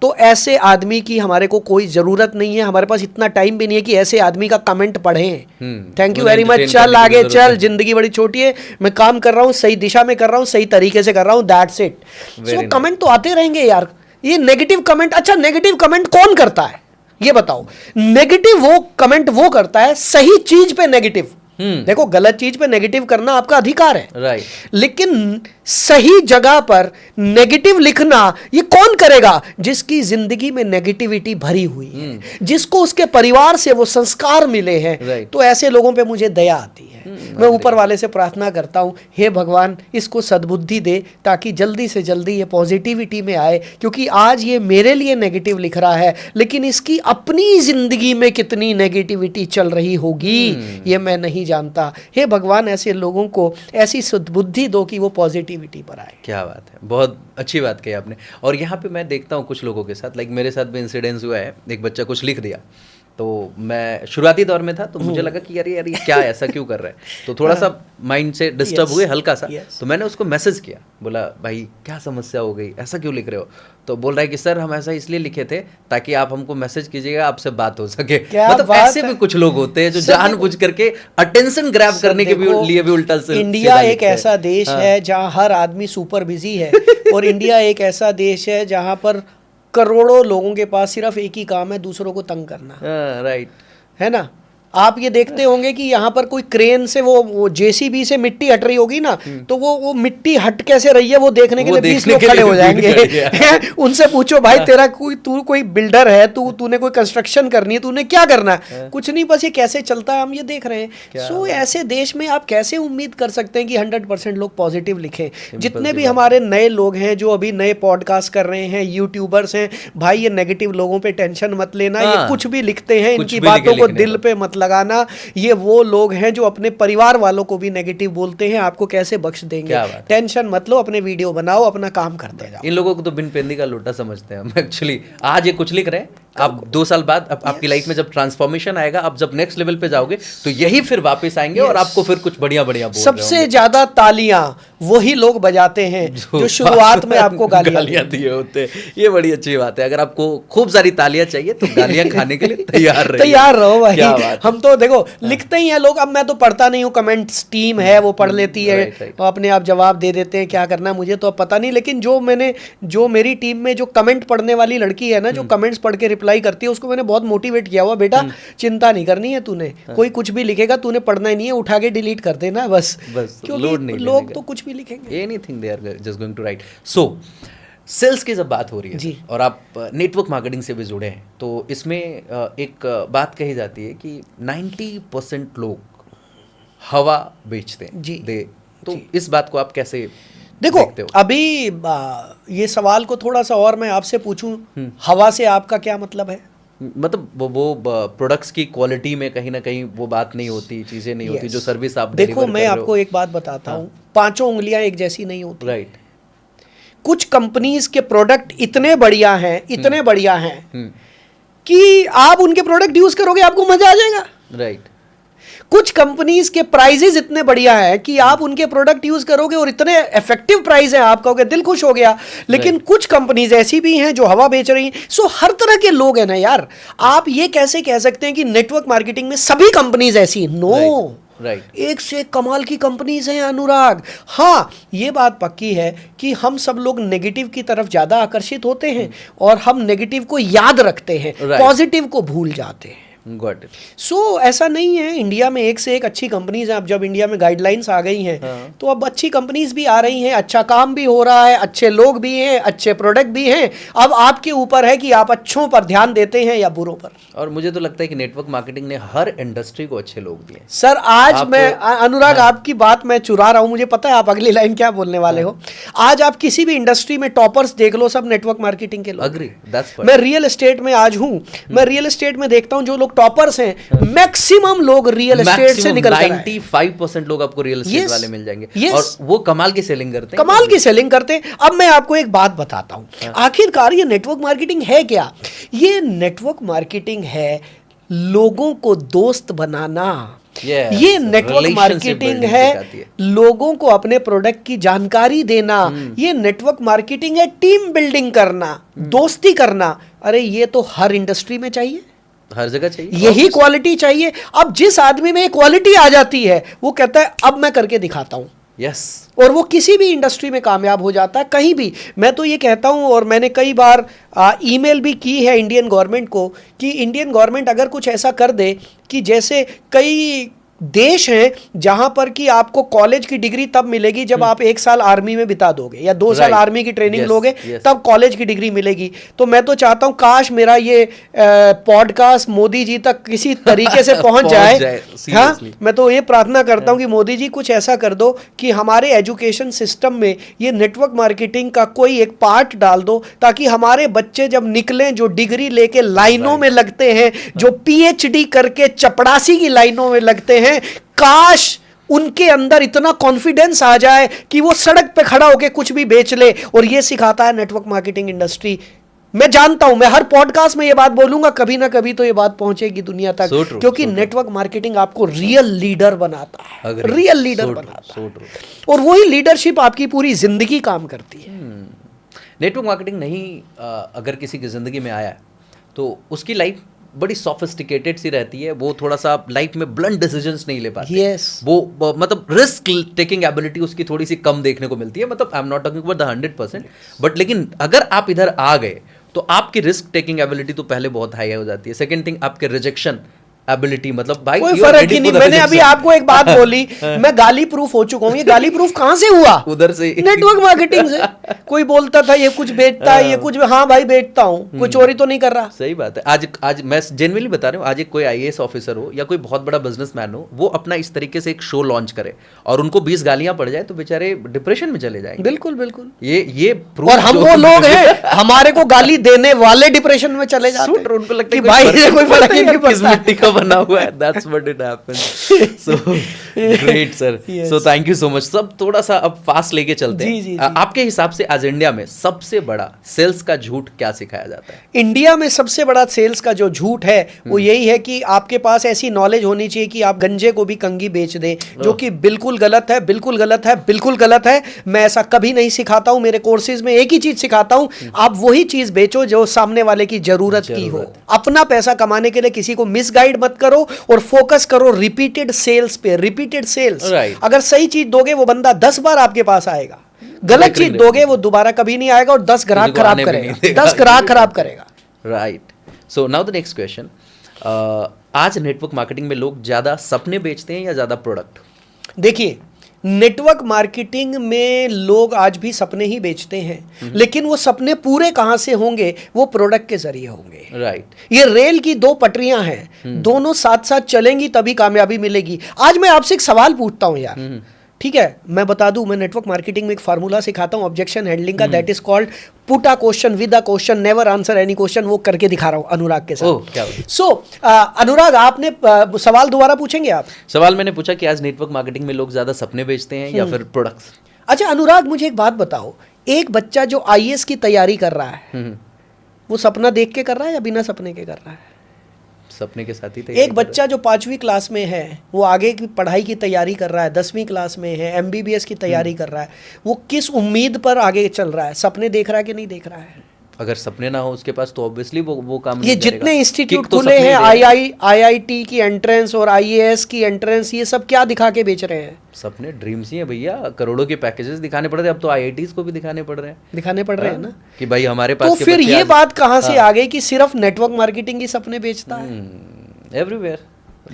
तो ऐसे आदमी की हमारे को कोई जरूरत नहीं है। हमारे पास इतना टाइम भी नहीं है कि ऐसे आदमी का कमेंट पढ़ें। थैंक यू वेरी मच, चल आगे चल, जिंदगी बड़ी छोटी है, मैं काम कर रहा हूं, सही दिशा में कर रहा हूं, सही तरीके से कर रहा हूं, दैट्स इट। सो कमेंट तो आते रहेंगे यार, ये नेगेटिव कमेंट। अच्छा, नेगेटिव कमेंट कौन करता है ये बताओ? नेगेटिव वो कमेंट वो करता है सही चीज पे नेगेटिव। देखो, गलत चीज पे नेगेटिव करना आपका अधिकार है, राइट। लेकिन सही जगह पर नेगेटिव लिखना ये कौन करेगा? जिसकी जिंदगी में नेगेटिविटी भरी हुई है, जिसको उसके परिवार से वो संस्कार मिले हैं। तो ऐसे लोगों पे मुझे दया आती है। मैं ऊपर वाले से प्रार्थना करता हूँ, हे भगवान इसको सद्बुद्धि दे ताकि जल्दी से जल्दी ये पॉजिटिविटी में आए, क्योंकि आज ये मेरे लिए नेगेटिव लिख रहा है लेकिन इसकी अपनी जिंदगी में कितनी नेगेटिविटी चल रही होगी ये मैं नहीं जानता। हे भगवान ऐसे लोगों को ऐसी सद्बुद्धि दो कि वो पॉजिटिविटी पर आए। क्या बात है, बहुत अच्छी बात कही आपने। और यहाँ पे मैं देखता हूँ कुछ लोगों के साथ, लाइक मेरे साथ भी इंसिडेंस हुआ है। एक बच्चा कुछ लिख दिया, तो मैं शुरुआती दौर में था तो मुझे लगा कि यार ये क्या ऐसा क्यों कर रहा है, तो थोड़ा सा माइंड से डिस्टर्ब हुए हल्का सा। तो मैंने उसको मैसेज किया, बोला भाई क्या समस्या हो गई, ऐसा क्यों लिख रहे हो? तो बोल रहा है कि सर हम ऐसा इसलिए लिखे थे ताकि आप हमको मैसेज कीजिएगा, आपसे बात हो सके। मतलब ऐसे भी कुछ लोग होते हैं जो जानबूझ करके अटेंशन ग्रैब करने के लिए भी उल्टा से। इंडिया एक ऐसा देश है जहाँ हर आदमी सुपर बिजी है और इंडिया एक ऐसा देश है जहाँ पर करोड़ों लोगों के पास सिर्फ एक ही काम है, दूसरों को तंग करना। राइट है ना? आप ये देखते होंगे कि यहाँ पर कोई क्रेन से वो जेसीबी से मिट्टी हट रही होगी ना, तो वो मिट्टी हट कैसे रही है वो देखने के लिए 20 लोग खड़े हो जाएंगे। उनसे पूछो भाई तेरा तू कोई बिल्डर है, तूने कोई कंस्ट्रक्शन करनी है, तूने क्या करना है? कुछ नहीं, बस ये कैसे चलता है हम ये देख रहे हैं। सो ऐसे देश में आप कैसे उम्मीद कर सकते हैं कि 100% लोग पॉजिटिव लिखें? जितने भी हमारे नए लोग हैं जो अभी नए पॉडकास्ट कर रहे हैं, यूट्यूबर्स हैं, भाई ये नेगेटिव लोगों पे टेंशन मत लेना। ये कुछ भी लिखते हैं, इनकी बातों को दिल पे मत लगाना। ये वो लोग हैं जो अपने परिवार वालों को भी नेगेटिव बोलते हैं, आपको कैसे बख्श देंगे? टेंशन मत लो, अपने वीडियो बनाओ, अपना काम करते जाओ। इन लोगों को तो बिन पेंदी का लोटा समझते हैं हम एक्चुअली। आज ये कुछ लिख रहे हैं, आप 2 साल बाद आपकी लाइफ में जब ट्रांसफॉर्मेशन आएगा, आप जब नेक्स्ट लेवल पे जाओगे तो यही फिर वापस आएंगे और आपको फिर कुछ बढ़िया बढ़िया बोल रहे होंगे। सबसे ज्यादा तालियां वही लोग बजाते हैं जो शुरुआत में आपको गालियां दिए होते हैं। ये बड़ी अच्छी बात है। अगर आपको खूब सारी तालियां चाहिए तो गालियां खाने के लिए तैयार रहो भाई। हम तो देखो लिखते ही हैं लोग। अब मैं तो पढ़ता नहीं हूँ, कमेंट्स टीम है वो पढ़ लेती है, अपने आप जवाब दे देते हैं। क्या करना मुझे तो अब पता नहीं, लेकिन जो मेरी टीम में जो कमेंट पढ़ने वाली लड़की है ना, जो कमेंट्स पढ़ के रिप्लाई करती है, उसको मैंने बहुत मोटिवेट किया हुआ, बेटा चिंता नहीं करनी है तूने, कोई कुछ भी लिखेगा तूने पढ़ना ही नहीं है, उठा के डिलीट कर देना बस। क्योंकि लोग तो कुछ भी लिखेंगे, anything they are just going to write. So sales की जब बात हो रही है जी, और आप नेटवर्क मार्केटिंग से भी जुड़े हैं, तो इसमें एक बात कही जाती है कि 90% लोग हवा बेचते हैं जी। तो इस बात को आप कैसे देखो? अभी ये सवाल को थोड़ा सा और मैं आपसे पूछूं, हवा से आपका क्या मतलब है? मतलब वो प्रोडक्ट्स की क्वालिटी में कहीं ना कहीं वो बात नहीं होती, चीजें नहीं होती जो सर्विस आप देखो मैं आपको एक बात बताता हूँ, 5 उंगलियां एक जैसी नहीं होती। राइट। कुछ कंपनीज के प्रोडक्ट इतने बढ़िया हैं कि आप उनके प्रोडक्ट यूज करोगे आपको मजा आ जाएगा। राइट। कुछ कंपनीज के प्राइजेस इतने बढ़िया हैं कि आप उनके प्रोडक्ट यूज करोगे और इतने इफेक्टिव प्राइस है, आप कहोगे दिल खुश हो गया। लेकिन कुछ कंपनीज ऐसी भी हैं जो हवा बेच रही हैं। सो हर तरह के लोग हैं ना यार। आप ये कैसे कह सकते हैं कि नेटवर्क मार्केटिंग में सभी कंपनीज ऐसी? नो, एक से एक कमाल की कंपनीज हैं अनुराग। हाँ, ये बात पक्की है कि हम सब लोग नेगेटिव की तरफ ज्यादा आकर्षित होते हैं और हम नेगेटिव को याद रखते हैं, पॉजिटिव को भूल जाते हैं। Got it. So, ऐसा नहीं है। इंडिया में एक से एक अच्छी कंपनीज हैं। अब जब इंडिया में गाइडलाइंस आ गई हैं तो अब अच्छी कंपनीज भी आ रही हैं, अच्छा काम भी हो रहा है, अच्छे लोग भी हैं, अच्छे प्रोडक्ट भी हैं। अब आपके ऊपर है कि आप अच्छों पर ध्यान देते हैं या बुरों पर। और मुझे तो लगता है कि नेटवर्क मार्केटिंग ने हर इंडस्ट्री को अच्छे लोग दिए। सर आज मैं अनुराग आपकी बात मैं चुरा रहा हूं, मुझे पता है आप अगली लाइन क्या बोलने वाले हो। आज आप किसी भी इंडस्ट्री में टॉपर्स देख लो, सब नेटवर्क मार्केटिंग के लोग। अग्री। मैं रियल एस्टेट में आज हूं, मैं रियल एस्टेट में देखता हूं जो लोग टॉपर्स हैं, मैक्सिमम लोग रियल एस्टेट से निकल कर 95% लोग आपको रियल एस्टेट वाले मिल जाएंगे। yes. और वो कमाल की सेलिंग करते हैं, कमाल की सेलिंग करते हैं। अब मैं आपको एक बात बताता हूं, आखिरकार ये नेटवर्क मार्केटिंग है क्या? ये नेटवर्क मार्केटिंग है लोगों को दोस्त बनाना। ये नेटवर्क मार्केटिंग है लोगों को अपने प्रोडक्ट की जानकारी देना। ये नेटवर्क मार्केटिंग है टीम बिल्डिंग करना, दोस्ती करना। अरे ये तो हर इंडस्ट्री में चाहिए, हर जगह चाहिए, यही क्वालिटी चाहिए। अब जिस आदमी में क्वालिटी आ जाती है वो कहता है अब मैं करके दिखाता हूं। यस। और वो किसी भी इंडस्ट्री में कामयाब हो जाता है, कहीं भी। मैं तो ये कहता हूं और मैंने कई बार ईमेल भी की है इंडियन गवर्नमेंट को कि इंडियन गवर्नमेंट अगर कुछ ऐसा कर दे कि जैसे कई देश हैं जहां पर कि आपको कॉलेज की डिग्री तब मिलेगी जब आप 1 साल आर्मी में बिता दोगे या 2 साल आर्मी की ट्रेनिंग लोगे, तब कॉलेज की डिग्री मिलेगी। तो मैं तो चाहता हूं काश मेरा ये पॉडकास्ट मोदी जी तक किसी तरीके से पहुंच जाए। हाँ, मैं तो ये प्रार्थना करता हूं कि मोदी जी कुछ ऐसा कर दो कि हमारे एजुकेशन सिस्टम में ये नेटवर्क मार्केटिंग का कोई एक पार्ट डाल दो, ताकि हमारे बच्चे जब निकलें, जो डिग्री लेके लाइनों में लगते हैं, जो पीएचडी करके चपड़ासी की लाइनों में लगते हैं, काश उनके अंदर इतना कॉन्फिडेंस आ जाए कि वो सड़क पे खड़ा होकर कुछ भी बेच ले। और ये सिखाता है नेटवर्क मार्केटिंग इंडस्ट्री। मैं जानता हूं, मैं हर पॉडकास्ट में ये बात बोलूंगा, कभी ना कभी तो ये बात पहुंचेगी दुनिया तक, क्योंकि नेटवर्क मार्केटिंग आपको रियल लीडर बनाता है, रियल लीडर बनाता है, और वही लीडरशिप आपकी पूरी जिंदगी काम करती है। नेटवर्क मार्केटिंग नहीं अगर किसी की जिंदगी में आया है तो उसकी लाइफ बड़ी सोफिस्टिकेटेड सी रहती है। वो थोड़ा सा लाइफ में ब्लंट डिसीजंस नहीं ले पाते। yes. वो मतलब रिस्क टेकिंग एबिलिटी उसकी थोड़ी सी कम देखने को मिलती है। मतलब I am not talking about the 100%, but लेकिन अगर आप इधर आ गए तो आपकी रिस्क टेकिंग एबिलिटी तो पहले बहुत हाई हो जाती है। सेकंड थिंग, आपके रिजेक्शन एबिलिटी, मतलब भाई कोई फर्क ही नहीं। मैंने अभी आपको एक बात बोली, मैं गाली प्रूफ हो चुका हूँ। ये गाली प्रूफ कहां से हुआ? उधर से, नेटवर्क मार्केटिंग से। कोई बोलता था ये कुछ बेचता है, ये कुछ, हाँ भाई बेचता हूँ, कोई चोरी तो नहीं कर रहा। सही बात है। आज मैं जेन्युइनली बता रहा हूँ, आज एक कोई आईएएस ऑफिसर हो या कोई बहुत बड़ा बिजनेसमैन हो, वो अपना इस तरीके से एक शो लॉन्च करे और उनको 20 गालियां पड़ जाए तो बेचारे डिप्रेशन में चले जाएंगे। बिल्कुल बिल्कुल। ये और हम वो लोग हैं, हमारे को गाली देने वाले डिप्रेशन में चले जाते हैं। उनको लगता है कि भाई ये कोई फर्क ही नहीं पड़ता, मिट्टी का बना हुआ है। That's what it happens. So great sir. Yes. So thank you so much. सब थोड़ा सा अब फास्ट लेके चलते हैं। जी। आपके हिसाब से आज इंडिया में सबसे बड़ा सेल्स का झूठ क्या सिखाया जाता है? इंडिया में सबसे बड़ा सेल्स का जो झूठ है वो यही है कि आपके पास ऐसी नॉलेज होनी चाहिए कि आप गंजे को भी कंगी बेच दें, जो कि बिल्कुल गलत है, बिल्कुल गलत है, बिल्कुल गलत है। मैं ऐसा कभी नहीं सिखाता हूं। मेरे कोर्सेज में एक ही चीज सिखाता हूं, आप वही चीज बेचो जो सामने वाले की जरूरत की हो। अपना पैसा कमाने के लिए किसी को मिसगाइड मत करो और फोकस करो रिपीटेड सेल्स पे, रिपीटेड सेल्स। अगर सही चीज दोगे वो बंदा 10 बार आपके पास आएगा, गलत चीज दोगे वो दोबारा कभी नहीं आएगा और 10 ग्राहक खराब करेगा, 10 ग्राहक खराब करेगा। Right. So now the next question, आज नेटवर्क मार्केटिंग में लोग ज्यादा सपने बेचते हैं या ज्यादा प्रोडक्ट? देखिए, नेटवर्क मार्केटिंग में लोग आज भी सपने ही बेचते हैं, लेकिन वो सपने पूरे कहां से होंगे? वो प्रोडक्ट के जरिए होंगे। राइट। ये रेल की 2 पटरियां हैं, दोनों साथ साथ चलेंगी तभी कामयाबी मिलेगी। आज मैं आपसे एक सवाल पूछता हूं यार, ठीक है? मैं बता दूं, मैं नेटवर्क मार्केटिंग में एक फार्मूला सिखाता हूं ऑब्जेक्शन हैंडलिंग का, that is called put a question with a question, never answer any question. वो करके दिखा रहा हूं अनुराग के साथ। सो अनुराग, आपने सवाल दोबारा पूछेंगे आप? सवाल मैंने पूछा कि आज नेटवर्क मार्केटिंग में लोग ज्यादा सपने बेचते हैं या फिर प्रोडक्ट्स? अच्छा अनुराग, मुझे एक बात बताओ, एक बच्चा जो आईएएस की तैयारी कर रहा है, वो सपना देख के कर रहा है या बिना सपने के कर रहा है? सपने के साथ ही। एक बच्चा जो 5वीं क्लास में है, वो आगे की पढ़ाई की तैयारी कर रहा है, 10वीं क्लास में है, एमबीबीएस की तैयारी कर रहा है, वो किस उम्मीद पर आगे चल रहा है? सपने देख रहा है कि नहीं देख रहा है? अगर सपने ना हो उसके पास तो ऑब्वियसली वो काम ये जितने इंस्टीट्यूट खुले हैं, आईआईटी की एंट्रेंस और आईएएस की एंट्रेंस, ये सब क्या दिखा के बेच रहे हैं? सपने, ड्रीम्स ही है भैया। करोड़ों के पैकेजेस दिखाने पड़ रहे हैं। अब तो आईआईटीज को भी दिखाने पड़ रहे हैं ना कि भाई हमारे पास। तो फिर ये बात कहां से आ गई कि सिर्फ नेटवर्क मार्केटिंग की सपने बेचता है? Everywhere,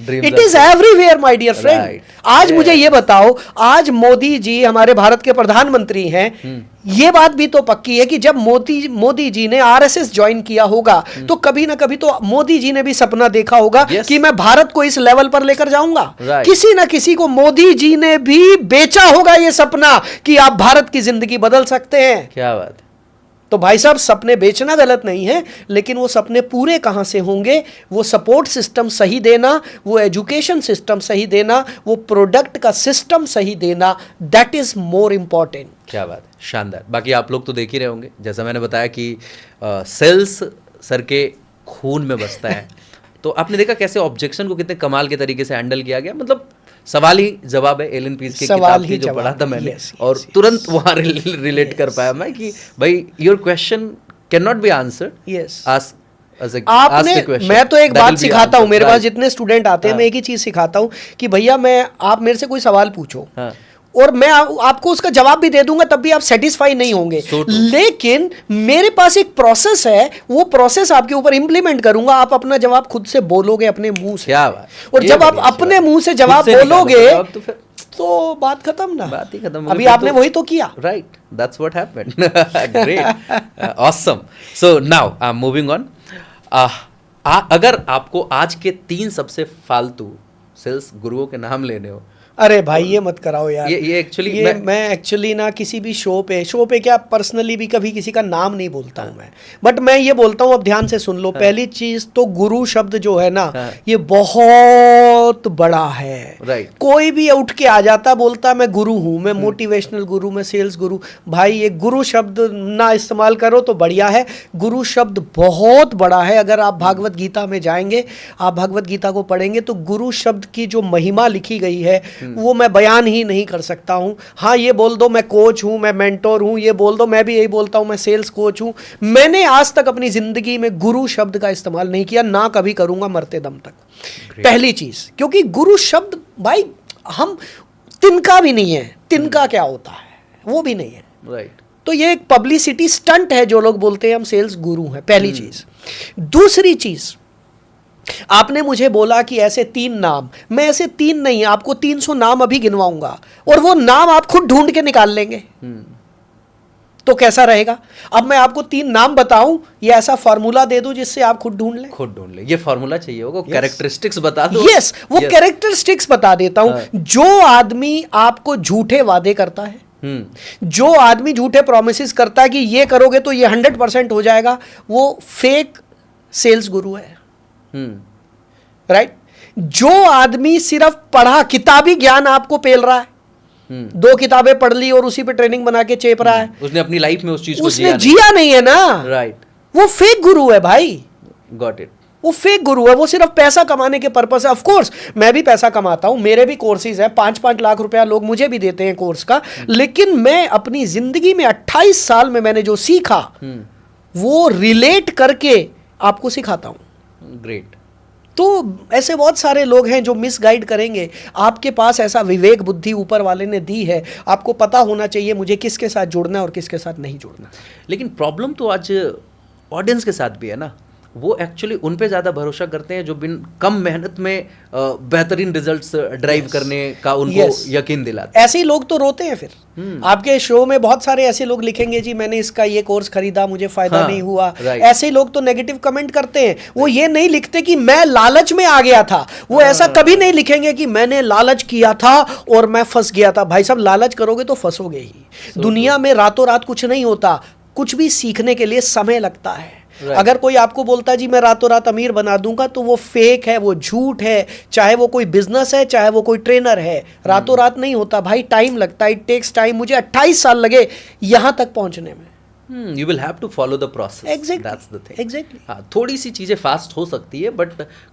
it is everywhere my dear friend. आज मुझे ये बताओ, आज मोदी जी हमारे भारत के प्रधानमंत्री हैं, ये बात भी तो पक्की है कि जब मोदी जी ने आरएसएस ज्वाइन किया होगा तो कभी ना कभी तो मोदी जी ने भी सपना देखा होगा कि मैं भारत को इस लेवल पर लेकर जाऊंगा। किसी ना किसी को मोदी जी ने भी बेचा होगा ये सपना कि आप भारत की जिंदगी बदल सकते हैं। क्या बात है। तो भाई साहब, सपने बेचना गलत नहीं है, लेकिन वो सपने पूरे कहां से होंगे? वो सपोर्ट सिस्टम सही देना, वो एजुकेशन सिस्टम सही देना, वो प्रोडक्ट का सिस्टम सही देना, दैट इज मोर इंपॉर्टेंट। क्या बात है, शानदार। बाकी आप लोग तो देख ही रहे होंगे, जैसा मैंने बताया कि सेल्स सर के खून में बसता है। तो आपने देखा कैसे ऑब्जेक्शन को कितने कमाल के तरीके से हैंडल किया गया। मतलब सवाल ही जवाब है। एलन पीस की किताब की जो पढ़ा था मैंने, और तुरंत वहां रिलेट कर पाया मैं कि भाई your question can not be answered. आपने, मैं तो एक बात सिखाता हूं, मेरे पास जितने स्टूडेंट आते हैं मैं एक ही चीज सिखाता हूं कि भैया आप मेरे से कोई सवाल पूछो, और मैं आपको उसका जवाब भी दे दूंगा, तब भी आप सेटिस्फाई नहीं होंगे। लेकिन मेरे पास एक प्रोसेस है, वो प्रोसेस आपके ऊपर इंप्लीमेंट करूंगा, आप अपना जवाब खुद से बोलोगे अपने मुंह से। क्या बात, और जब आप अपने मुंह से जवाब बोलोगे तो बात खत्म ना, बात ही खत्म। अभी आपने वही तो किया, right, that's what happened. Great, awesome. So now I am moving on. अगर आपको आज के 3 सबसे फालतू सेल्स गुरुओं के नाम लेने हो। अरे भाई ये मत कराओ यार, ये एक्चुअली मैं एक्चुअली ना किसी भी शो पे क्या पर्सनली भी कभी किसी का नाम नहीं बोलता हूँ मैं, बट मैं ये बोलता हूँ, अब ध्यान से सुन लो। पहली चीज तो गुरु शब्द जो है ना, ये बहुत बड़ा है। राइट, कोई भी उठ के आ जाता बोलता मैं गुरु हूँ, मैं मोटिवेशनल गुरु, मैं सेल्स गुरु। भाई ये गुरु शब्द ना इस्तेमाल करो तो बढ़िया है। गुरु शब्द बहुत बड़ा है। अगर आप भागवत गीता में जाएंगे, आप भागवत गीता को पढ़ेंगे तो गुरु शब्द की जो महिमा लिखी गई है वो मैं बयान ही नहीं कर सकता हूं। हाँ, ये बोल दो मैं कोच हूं, मैं मेंटोर हूं, ये बोल दो, मैं भी यही बोलता हूं मैं सेल्स कोच हूं। मैंने आज तक अपनी जिंदगी में गुरु शब्द का इस्तेमाल नहीं किया, ना कभी करूंगा मरते दम तक। पहली चीज, क्योंकि गुरु शब्द भाई हम तिनका भी नहीं है। तिनका क्या होता है वो भी नहीं है। राइट, तो ये एक पब्लिसिटी स्टंट है जो लोग बोलते हैं हम सेल्स गुरु हैं। पहली चीज। दूसरी चीज, आपने मुझे बोला कि ऐसे 3 नाम, मैं ऐसे 3 नहीं, आपको 300 नाम अभी गिनवाऊंगा और वो नाम आप खुद ढूंढ के निकाल लेंगे। तो कैसा रहेगा? अब मैं आपको 3 नाम बताऊं या ऐसा फॉर्मूला दे दूं जिससे आप खुद ढूंढ लें? ये फॉर्मूला चाहिए होगा। कैरेक्टरिस्टिक्स बता दो। यस, वो कैरेक्टरिस्टिक्स बता देता हूं। जो आदमी आपको झूठे वादे करता है, जो आदमी झूठे प्रोमिस करता है कि ये करोगे तो ये 100% हो जाएगा, वो फेक सेल्स गुरु है। राइट? जो आदमी सिर्फ पढ़ा, किताबी ज्ञान आपको पेल रहा है, 2 किताबें पढ़ ली और उसी पे ट्रेनिंग बना के चेप रहा है, उसने अपनी लाइफ में उस चीज को जिया नहीं है ना। राइट, वो फेक गुरु है भाई। Got it. वो फेक गुरु है, वो सिर्फ पैसा कमाने के पर्पस है। ऑफ कोर्स मैं भी पैसा कमाता हूं, मेरे भी कोर्सेज हैं, 5-5 लाख रुपया लोग मुझे भी देते हैं कोर्स का, लेकिन मैं अपनी जिंदगी में 28 साल में मैंने जो सीखा वो रिलेट करके आपको सिखाता हूं। ग्रेट। तो ऐसे बहुत सारे लोग हैं जो मिसगाइड करेंगे। आपके पास ऐसा विवेक बुद्धि ऊपर वाले ने दी है, आपको पता होना चाहिए मुझे किसके साथ जुड़ना है और किसके साथ नहीं जुड़ना। लेकिन प्रॉब्लम तो आज ऑडियंस के साथ भी है ना, वो एक्चुअली उन पे ज़्यादा भरोसा करते हैं जो बिन कम मेहनत में बेहतरीन रिजल्ट्स ड्राइव करने का उनको यकीन दिलाते हैं। ऐसे ही लोग तो रोते हैं फिर। आपके शो में बहुत सारे ऐसे लोग लिखेंगे जी मैंने इसका ये कोर्स खरीदा, मुझे फायदा नहीं हुआ। ऐसे ही लोग तो नेगेटिव कमेंट करते हैं। वो ये नहीं लिखते कि मैं लालच में आ गया था, वो ऐसा कभी नहीं लिखेंगे कि मैंने लालच किया था और मैं फंस गया था। भाई साहब, लालच करोगे तो फंसोगे ही। दुनिया में रातों रात कुछ नहीं होता, कुछ भी सीखने के लिए समय लगता है। अगर कोई आपको बोलता है जी मैं रातों रात अमीर बना दूंगा, तो वो फेक है, वो झूठ है। चाहे वो कोई बिजनेस है, चाहे वो कोई ट्रेनर है, रातों रात नहीं होता भाई, टाइम लगता है। It takes time. मुझे 28 साल लगे यहां तक पहुंचने में। You will have to follow the process. Exactly. That's the thing. Exactly. हाँ, थोड़ी सी चीजें फास्ट हो सकती है, बट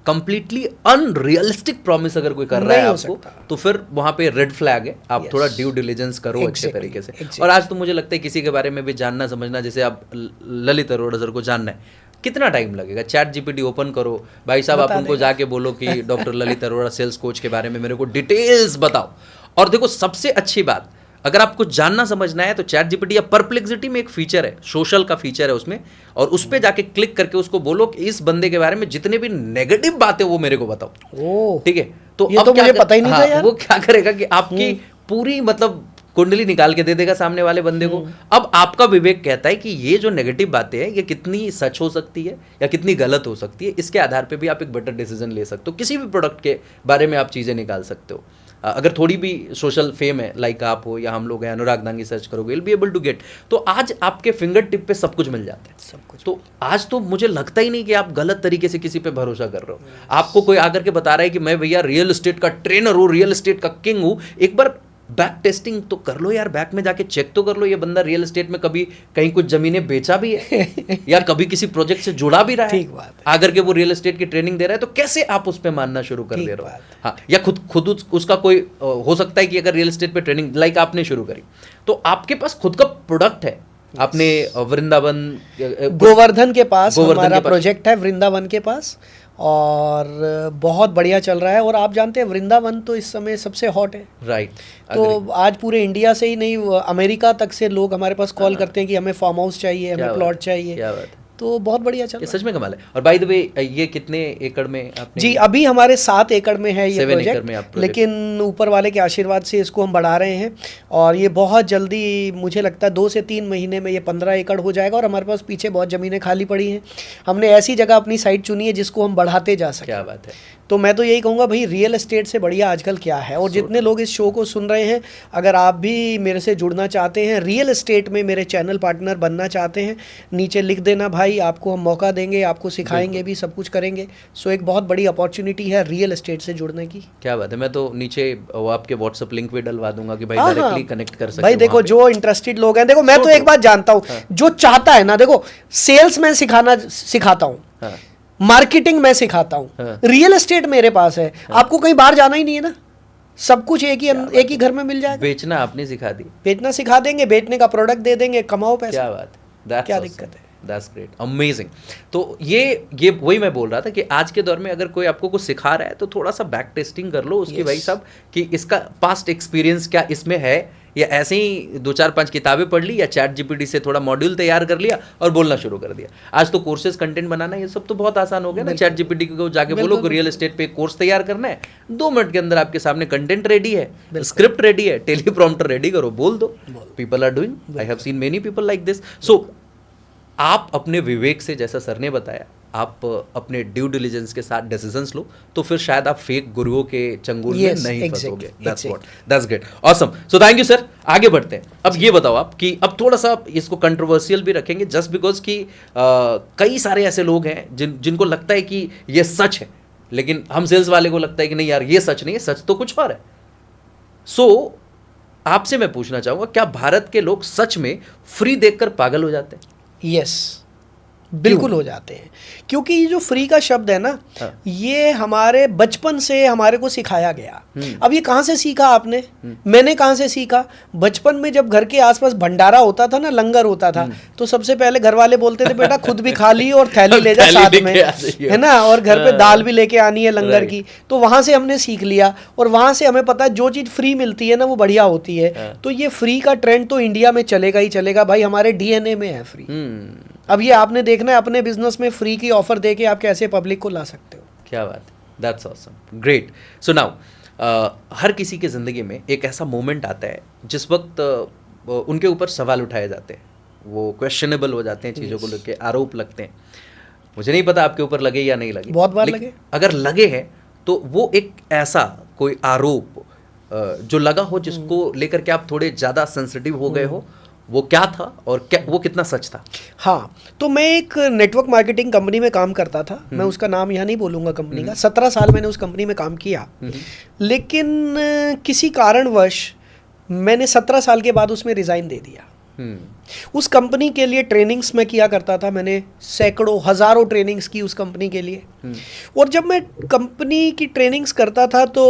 कंप्लीटली अनरियलिस्टिक प्रॉमिस अगर कोई कर रहा है आपको, तो फिर वहां पे रेड फ्लैग है। आप थोड़ा ड्यू डिलिजेंस करो अच्छे तरीके से। और आज तो मुझे लगता है किसी के बारे में भी जानना समझना, जैसे आप ललित अरोड़ा सर को जानना है, कितना टाइम लगेगा? चैट जीपीटी ओपन करो भाई साहब, आप उनको जाके बोलो कि doctor Lalit Arora sales coach के बारे में मेरे को डिटेल्स बताओ। और देखो, सबसे अच्छी बात, अगर आपको जानना समझना है तो चैट जीपीटी या परप्लेक्सिटी में एक फीचर है, सोशल का फीचर है उसमें, और उस पे जाके क्लिक करके उसको बोलो कि इस बंदे के बारे में जितने भी नेगेटिव बातें वो मेरे को बताओ। ठीक है? तो ये अब तो मुझे पता ही नहीं था यार। वो क्या करेगा कि आपकी पूरी मतलब कुंडली निकाल के दे देगा सामने वाले बंदे को। अब आपका विवेक कहता है कि ये जो नेगेटिव बातें हैं ये कितनी सच हो सकती है या कितनी गलत हो सकती है। इसके आधार पे भी आप एक बेटर डिसीजन ले सकते हो। किसी भी प्रोडक्ट के बारे में आप चीज़ें निकाल सकते हो। अगर थोड़ी भी सोशल फेम है, लाइक आप हो या हम लोग हैं, अनुराग दांगी सर्च करोगे, will be able to get. तो आज आपके फिंगर टिप पे सब कुछ मिल जाता है, सब कुछ। तो आज तो मुझे लगता ही नहीं कि आप गलत तरीके से किसी पे भरोसा कर रहे हो। आपको कोई आकर के बता रहा है कि मैं भैया रियल एस्टेट का ट्रेनर हूँ, रियल एस्टेट का किंग हूँ, एक बार बैक टेस्टिंग तो कर लो यार, बैक में जाके चेक तो कर लो ये बंदा रियल एस्टेट में कभी कहीं कुछ जमीनें बेचा भी है या कभी किसी प्रोजेक्ट से जुड़ा भी रहा है। ठीक बात है। अगर के वो रियल एस्टेट की ट्रेनिंग दे रहा है तो कैसे आप उस पे मानना शुरू कर दे रहे हो? हाँ, या खुद उसका कोई हो सकता है कि अगर रियल एस्टेट पे ट्रेनिंग लाइक आपने शुरू करी तो आपके पास खुद का प्रोडक्ट है, आपने वृंदावन गोवर्धन के पास गोवर्धन हमारा के पास। प्रोजेक्ट है, वृंदावन के पास, और बहुत बढ़िया चल रहा है। और आप जानते हैं वृंदावन तो इस समय सबसे हॉट है। राइट, तो आज पूरे इंडिया से ही नहीं, अमेरिका तक से लोग हमारे पास कॉल करते हैं कि हमें फार्म हाउस चाहिए, क्या हमें बात प्लॉट है, चाहिए। क्या बात है, तो बहुत बढ़िया चल ये रहा है। सच में कमाल है। और बाय द वे ये कितने एकड़ में आपने? जी अभी हमारे 7 एकड़ में है ये 7 एकड़ में आप प्रोजेक्ट, प्रोजेक्ट। लेकिन ऊपर वाले के आशीर्वाद से इसको हम बढ़ा रहे हैं और ये बहुत जल्दी, मुझे लगता है 2 से 3 महीने में ये 15 एकड़ हो जाएगा। और हमारे पास पीछे बहुत ज़मीनें खाली पड़ी हैं। हमने ऐसी जगह अपनी साइट चुनी है जिसको हम बढ़ाते जा सकें। क्या बात है। तो मैं तो यही कहूँगा भाई, रियल एस्टेट से बढ़िया आजकल क्या है। और जितने लोग इस शो को सुन रहे हैं, अगर आप भी मेरे से जुड़ना चाहते हैं, रियल एस्टेट में मेरे चैनल पार्टनर बनना चाहते हैं, नीचे लिख देना भाई, आपको हम मौका देंगे, आपको सिखाएंगे भी, सब कुछ करेंगे। सो एक बहुत बड़ी अपॉर्चुनिटी है रियल एस्टेट से जुड़ने की। क्या बात है। मैं तो नीचे वो आपके व्हाट्सएप लिंक भी डलवा दूंगा कि भाई हाँ, डायरेक्टली हाँ। कनेक्ट कर सके भाई देखो, वहाँ पे। जो इंटरेस्टेड लोग हैं, देखो मैं So तो एक true। बात जानता हूँ, जो चाहता है ना, देखो सेल्स में सिखाता हूँ, हाँ, मार्केटिंग में सिखाता हूँ, हाँ। रियल एस्टेट मेरे पास है। आपको कहीं बाहर जाना ही नहीं है ना, सब कुछ एक ही घर में मिल जाएगा। बेचना आपने सिखा दी। बेचना सिखा देंगे, बेचने का प्रोडक्ट दे देंगे, कमाओ पैसा। क्या बात है। That's क्या awesome. दिक्कत है? That's great, amazing। तो ये वही मैं बोल रहा था कि आज के दौर में अगर कोई आपको कुछ सिखा रहा है तो थोड़ा सा बैक टेस्टिंग कर लो उसकी, Yes। भाई साहब, कि इसका पास्ट एक्सपीरियंस क्या इसमें है, या ऐसे ही 2-4-5 किताबें पढ़ ली या चैट जीपीटी से थोड़ा मॉड्यूल तैयार कर लिया और बोलना शुरू कर दिया। आज तो कोर्सेज कंटेंट बनाना ये सब तो बहुत आसान हो गया ना। चैट जीपीटी को जाके बोलो कि रियल एस्टेट पे कोर्स तैयार करना है, 2 मिनट के अंदर आपके सामने कंटेंट रेडी है, स्क्रिप्ट रेडी है, टेलीप्रॉम्प्टर रेडी करो, बोल दो। People are doing, I have seen many people like this. So आप अपने विवेक से, जैसा सर ने बताया, आप अपने ड्यू डिलिजेंस के साथ डिसीजंस लो, तो फिर शायद आप फेक गुरुओं के चंगुल में Yes, नहीं exactly, फंसोगे। That's exactly। What, that's great, awesome. So thank you sir. आगे बढ़ते हैं। अब ये बताओ आप कि अब थोड़ा सा इसको कंट्रोवर्शियल भी रखेंगे, जस्ट बिकॉज कि कई सारे ऐसे लोग हैं जिनको लगता है कि ये सच है, लेकिन हम सेल्स वाले को लगता है कि नहीं यार ये सच नहीं है, सच तो कुछ और है। सो आपसे मैं पूछना चाहूंगा, क्या भारत के लोग सच में फ्री देखकर पागल हो जाते हैं? यस, बिल्कुल हो जाते हैं। क्योंकि ये जो फ्री का शब्द है ना, हाँ। ये हमारे बचपन से हमारे को सिखाया गया। अब ये कहाँ से सीखा आपने? मैंने कहाँ से सीखा? बचपन में जब घर के आसपास भंडारा होता था ना, लंगर होता था, तो सबसे पहले घर वाले बोलते थे बेटा खुद भी खा ली और थैली ले जा थैली साथ लेके में, आ जाइए। है ना, और घर पे हाँ। दाल भी लेके आनी है लंगर Right। की। तो वहां से हमने सीख लिया और वहां से हमें पता है जो चीज फ्री मिलती है ना वो बढ़िया होती है। हाँ। तो ये फ्री का ट्रेंड तो इंडिया में चलेगा ही चलेगा भाई, हमारे डीएनए में है फ्री। अब ये आपने देखना है अपने बिजनेस में फ्री की ऑफर देके आप कैसे पब्लिक को ला सकते हो। क्या बात है, that's awesome, great. So now हर किसी की ज़िंदगी में एक ऐसा मोमेंट आता है जिस वक्त उनके ऊपर सवाल उठाए जाते हैं, वो क्वेश्चनेबल हो जाते हैं, चीज़ों को लेकर आरोप लगते हैं। मुझे नहीं पता आपके ऊपर लगे या नहीं लगे, बहुत बार लेकिन लगे। अगर लगे हैं तो वो एक ऐसा कोई आरोप जो लगा हो जिसको लेकर के आप थोड़े ज़्यादा सेंसिटिव हो गए हो, वो क्या था और क्या वो कितना सच था? हाँ, तो मैं एक नेटवर्क मार्केटिंग कंपनी में काम करता था। मैं उसका नाम यहाँ नहीं बोलूँगा कंपनी का। 17 साल मैंने उस कंपनी में काम किया, लेकिन किसी कारणवश मैंने 17 साल के बाद उसमें रिज़ाइन दे दिया। उस कंपनी के लिए ट्रेनिंग्स मैं किया करता था, मैंने सैकड़ों हज़ारों ट्रेनिंग्स की उस कंपनी के लिए। और जब मैं कंपनी की ट्रेनिंग्स करता था तो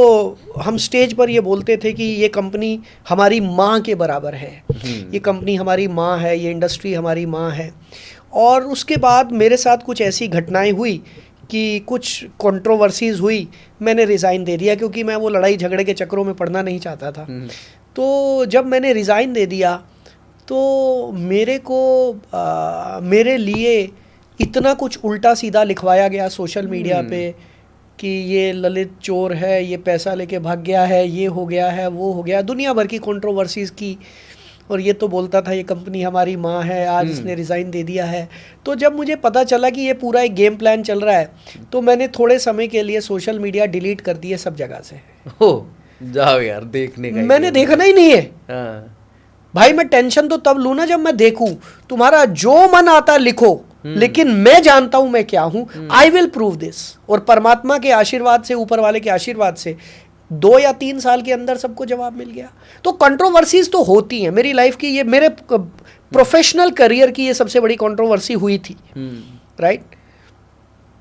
हम स्टेज पर ये बोलते थे कि ये कंपनी हमारी माँ के बराबर है, ये कंपनी हमारी माँ है, ये इंडस्ट्री हमारी माँ है। और उसके बाद मेरे साथ कुछ ऐसी घटनाएं हुई कि कुछ कंट्रोवर्सीज हुई, मैंने रिज़ाइन दे दिया क्योंकि मैं वो लड़ाई झगड़े के चक्रों में पड़ना नहीं चाहता था। तो जब मैंने रिज़ाइन दे दिया तो मेरे को मेरे लिए इतना कुछ उल्टा सीधा लिखवाया गया सोशल मीडिया पे कि ये ललित चोर है, ये पैसा लेके भाग गया है, ये हो गया है, वो हो गया, दुनिया भर की कंट्रोवर्सीज़ की। और ये तो बोलता था ये कंपनी हमारी माँ है, आज इसने रिज़ाइन दे दिया है। तो जब मुझे पता चला कि ये पूरा एक गेम प्लान चल रहा है, तो मैंने थोड़े समय के लिए सोशल मीडिया डिलीट कर दिए सब जगह से। हो जाओ यार, देखने का मैंने देखना ही नहीं है हाँ। भाई। मैं टेंशन तो तब लूँ ना जब मैं देखूं। तुम्हारा जो मन आता लिखो, लेकिन मैं जानता हूं मैं क्या हूं। I will prove this. और परमात्मा के आशीर्वाद से, ऊपर वाले के आशीर्वाद से 2 या 3 साल के अंदर सबको जवाब मिल गया। तो कंट्रोवर्सीज तो होती हैं मेरी लाइफ की, ये मेरे प्रोफेशनल करियर की ये सबसे बड़ी कंट्रोवर्सी हुई थी, राइट।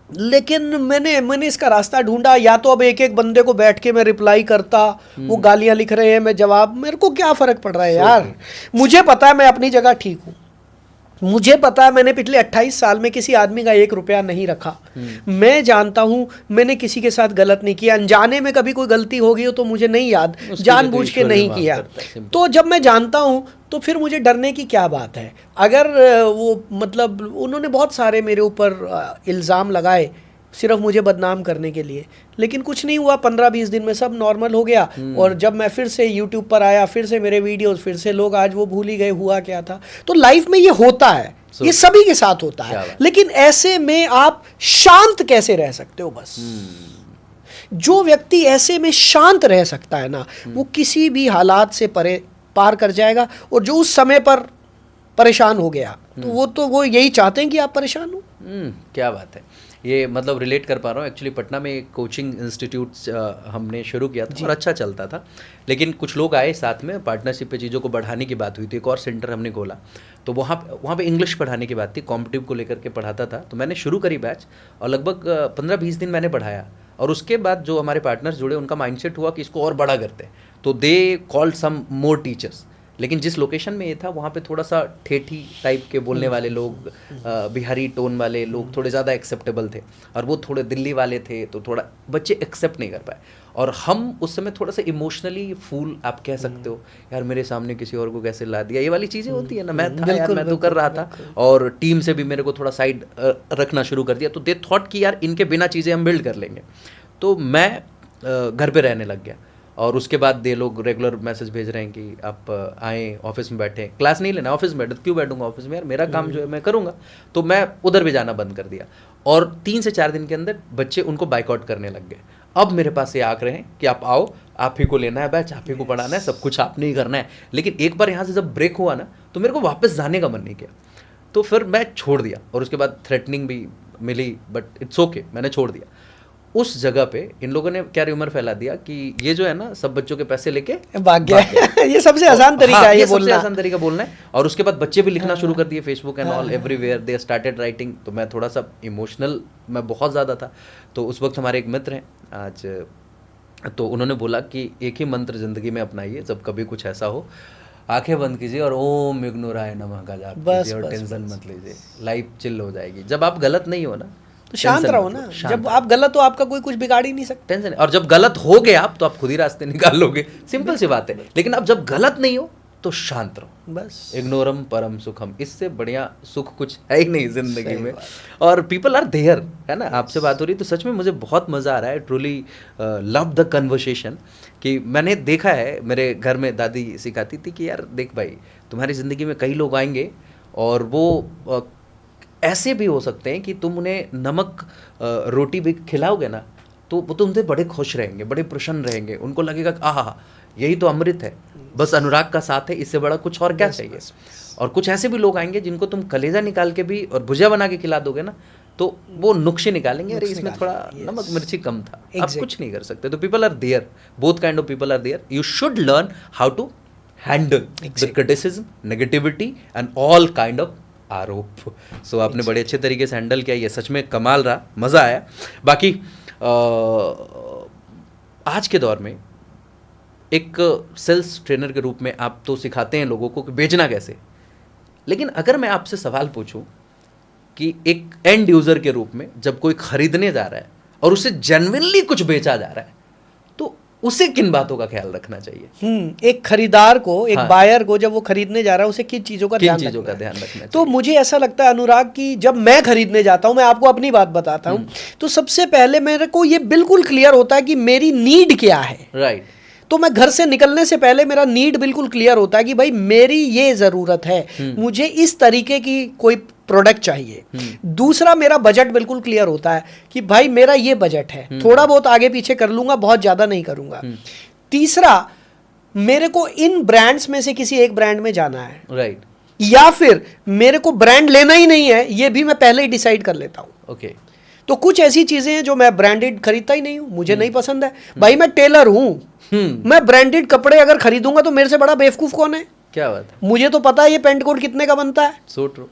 लेकिन मैंने इसका रास्ता ढूंढा। या तो अब एक एक बंदे को बैठ के मैं रिप्लाई करता, वो गालियां लिख रहे हैं, मैं जवाब, मेरे को क्या फ़र्क पड़ रहा है यार। मुझे पता है मैं अपनी जगह ठीक हूँ, मुझे पता है मैंने पिछले 28 साल में किसी आदमी का 1 रुपया नहीं रखा। मैं जानता हूँ मैंने किसी के साथ गलत नहीं किया। अनजाने में कभी कोई गलती हो गई हो तो मुझे नहीं याद, जानबूझ के नहीं किया। तो जब मैं जानता हूँ तो फिर मुझे डरने की क्या बात है। अगर वो मतलब उन्होंने बहुत सारे मेरे ऊपर इल्ज़ाम लगाए सिर्फ मुझे बदनाम करने के लिए, लेकिन कुछ नहीं हुआ। 15-20 दिन में सब नॉर्मल हो गया। और जब मैं फिर से यूट्यूब पर आया, फिर से मेरे वीडियोस, फिर से लोग आज वो भूल ही गए हुआ क्या था। तो लाइफ में ये होता है, ये सभी के साथ होता है। लेकिन ऐसे में आप शांत कैसे रह सकते हो? बस जो व्यक्ति ऐसे में शांत रह सकता है ना, वो किसी भी हालात से पार कर जाएगा। और जो उस समय पर परेशान हो गया तो वो यही चाहते हैं कि आप परेशान हो। क्या बात है। ये मतलब रिलेट कर पा रहा हूँ। एक्चुअली पटना में एक कोचिंग इंस्टीट्यूट हमने शुरू किया था और अच्छा चलता था, लेकिन कुछ लोग आए साथ में, पार्टनरशिप पे चीज़ों को बढ़ाने की बात हुई थी। एक और सेंटर हमने खोला तो वहाँ पे इंग्लिश पढ़ाने की बात थी, कॉम्पिटिटिव को लेकर के पढ़ाता था। तो मैंने शुरू करी बैच और लगभग 15-20 दिन मैंने पढ़ाया। और उसके बाद जो हमारे पार्टनर्स जुड़े उनका माइंडसेट हुआ कि इसको और बड़ा करते हैं, तो they called some more teachers. लेकिन जिस लोकेशन में ये था वहाँ पे थोड़ा सा ठेठी टाइप के बोलने वाले लोग, बिहारी टोन वाले लोग थोड़े ज़्यादा एक्सेप्टेबल थे, और वो थोड़े दिल्ली वाले थे, तो थोड़ा बच्चे एक्सेप्ट नहीं कर पाए। और हम उस समय थोड़ा सा इमोशनली फूल आप कह सकते हो, यार मेरे सामने किसी और को कैसे ला दिया, ये वाली चीज़ें होती है ना। मैं था यार, मैं तो कर रहा था, और टीम से भी मेरे को थोड़ा साइड रखना शुरू कर दिया। तो दे थॉट कि यार इनके बिना चीज़ें हम बिल्ड कर लेंगे। तो मैं घर पे रहने लग गया। और उसके बाद ये लोग रेगुलर मैसेज भेज रहे हैं कि आप आएँ, ऑफिस में बैठें, क्लास नहीं लेना, ऑफिस में बैठे। क्यों बैठूंगा ऑफिस में, यार मेरा काम जो है मैं करूँगा। तो मैं उधर भी जाना बंद कर दिया। और 3 से 4 दिन के अंदर बच्चे उनको बाइकआउट करने लग गए। अब मेरे पास ये आंकड़े हैं कि आप आओ, आप ही को लेना है बैच, आप ही को पढ़ाना है, सब कुछ आपने ही करना है। लेकिन एक बार यहाँ से जब ब्रेक हुआ ना, तो मेरे को वापस जाने का मन नहीं किया। तो फिर मैं छोड़ दिया। और उसके बाद थ्रेटनिंग भी मिली, बट इट्स ओके, मैंने छोड़ दिया। उस जगह पे इन लोगों ने क्या र्यूमर फैला दिया कि ये जो है ना, सब बच्चों के पैसे लेके भाग गया। ये सबसे आसान तरीका है, ये सबसे आसान तरीका बोलना है। और उसके बाद बच्चे भी लिखना शुरू कर दिए, Facebook and all everywhere they started writing. तो मैं थोड़ा सा इमोशनल, मैं बहुत ज़्यादा था। तो उस वक्त हमारे एक मित्र हैं आज, तो उन्होंने बोला कि एक ही मंत्र ज़िंदगी में अपनाइए, जब कभी कुछ ऐसा हो आंखें बंद कीजिए और ओम इग्नोराय नमः का जाप कीजिए और टेंशन मत लीजिए, लाइफ चिल हो जाएगी। जब आप गलत नहीं हो ना, तो शांत रहो ना। जब आप गलत हो, आपका कोई बिगाड़ ही नहीं सकता। टेंशन। और जब गलत हो गए आप, तो आप खुद ही रास्ते निकाल लोगे, सिंपल सी बात है। लेकिन अब जब गलत नहीं हो तो शांत रहो, बस। इग्नोरम परम सुखम, इससे बढ़िया सुख कुछ है ही नहीं जिंदगी में। और पीपल आर देयर, है ना। आपसे बात हो रही तो सच में मुझे बहुत मज़ा आ रहा है। Truly love the conversation. कि मैंने देखा है, मेरे घर में दादी सिखाती थी कि यार देख भाई, तुम्हारी ज़िंदगी में कई लोग आएंगे और वो ऐसे भी हो सकते हैं कि तुम उन्हें नमक रोटी भी खिलाओगे ना, तो वो तुमसे बड़े खुश रहेंगे, बड़े प्रसन्न रहेंगे। उनको लगेगा कि आहा, यही तो अमृत है, बस अनुराग का साथ है, इससे बड़ा कुछ और क्या चाहिए। और कुछ ऐसे भी लोग आएंगे जिनको तुम कलेजा निकाल के भी और भुजिया बना के खिला दोगे ना, तो वो नुक्शे निकालेंगे, अरे इसमें थोड़ा नमक मिर्ची कम था। आप कुछ नहीं कर सकते। तो people are there, both kind of people are there. You should learn how to handle the criticism, negativity and all kind of आरोप। सो आपने बड़े अच्छे तरीके से हैंडल किया, ये सच में कमाल रहा, मज़ा आया। बाकी आज के दौर में एक सेल्स ट्रेनर के रूप में आप तो सिखाते हैं लोगों को कि बेचना कैसे, लेकिन अगर मैं आपसे सवाल पूछूं कि एक एंड यूज़र के रूप में जब कोई खरीदने जा रहा है और उसे जेन्युइनली कुछ बेचा जा रहा है, तो उसे किन बातों का ख्याल रखना चाहिए? एक खरीदार को, एक बायर को, जब वो खरीदने जा रहा है, उसे किन चीज़ों का ध्यान रखना चाहिए? तो मुझे ऐसा लगता है अनुराग कि जब मैं खरीदने जाता हूँ, मैं आपको अपनी बात बताता हूँ, तो सबसे पहले मेरे को ये बिल्कुल क्लियर होता है कि मेरी नीड क्या है। राइट। तो मैं घर से निकलने से पहले मेरा नीड बिल्कुल क्लियर होता है कि भाई मेरी ये ज़रूरत है, मुझे इस तरीके की कोई प्रोडक्ट चाहिए। दूसरा, मेरा बजट बिल्कुल क्लियर होता है कि भाई मेरा ये बजट है, थोड़ा बहुत आगे पीछे कर लूंगा, बहुत ज़्यादा नहीं करूंगा। तीसरा, मेरे को इन ब्रांड्स में से किसी एक ब्रांड में जाना है, राइट, या फिर मेरे को ब्रांड लेना ही नहीं है, ये भी मैं पहले ही डिसाइड कर लेता हूँ। ओके। तो कुछ ऐसी चीज़ें हैं जो मैं ब्रांडेड खरीदता ही नहीं हूँ, मुझे नहीं पसंद है। भाई मैं टेलर हूँ, मैं ब्रांडेड कपड़े अगर खरीदूंगा तो मेरे से बड़ा बेवकूफ़ कौन है? क्या बात है, मुझे तो पता है ये पेंट कोट कितने का बनता है। सो ट्रू,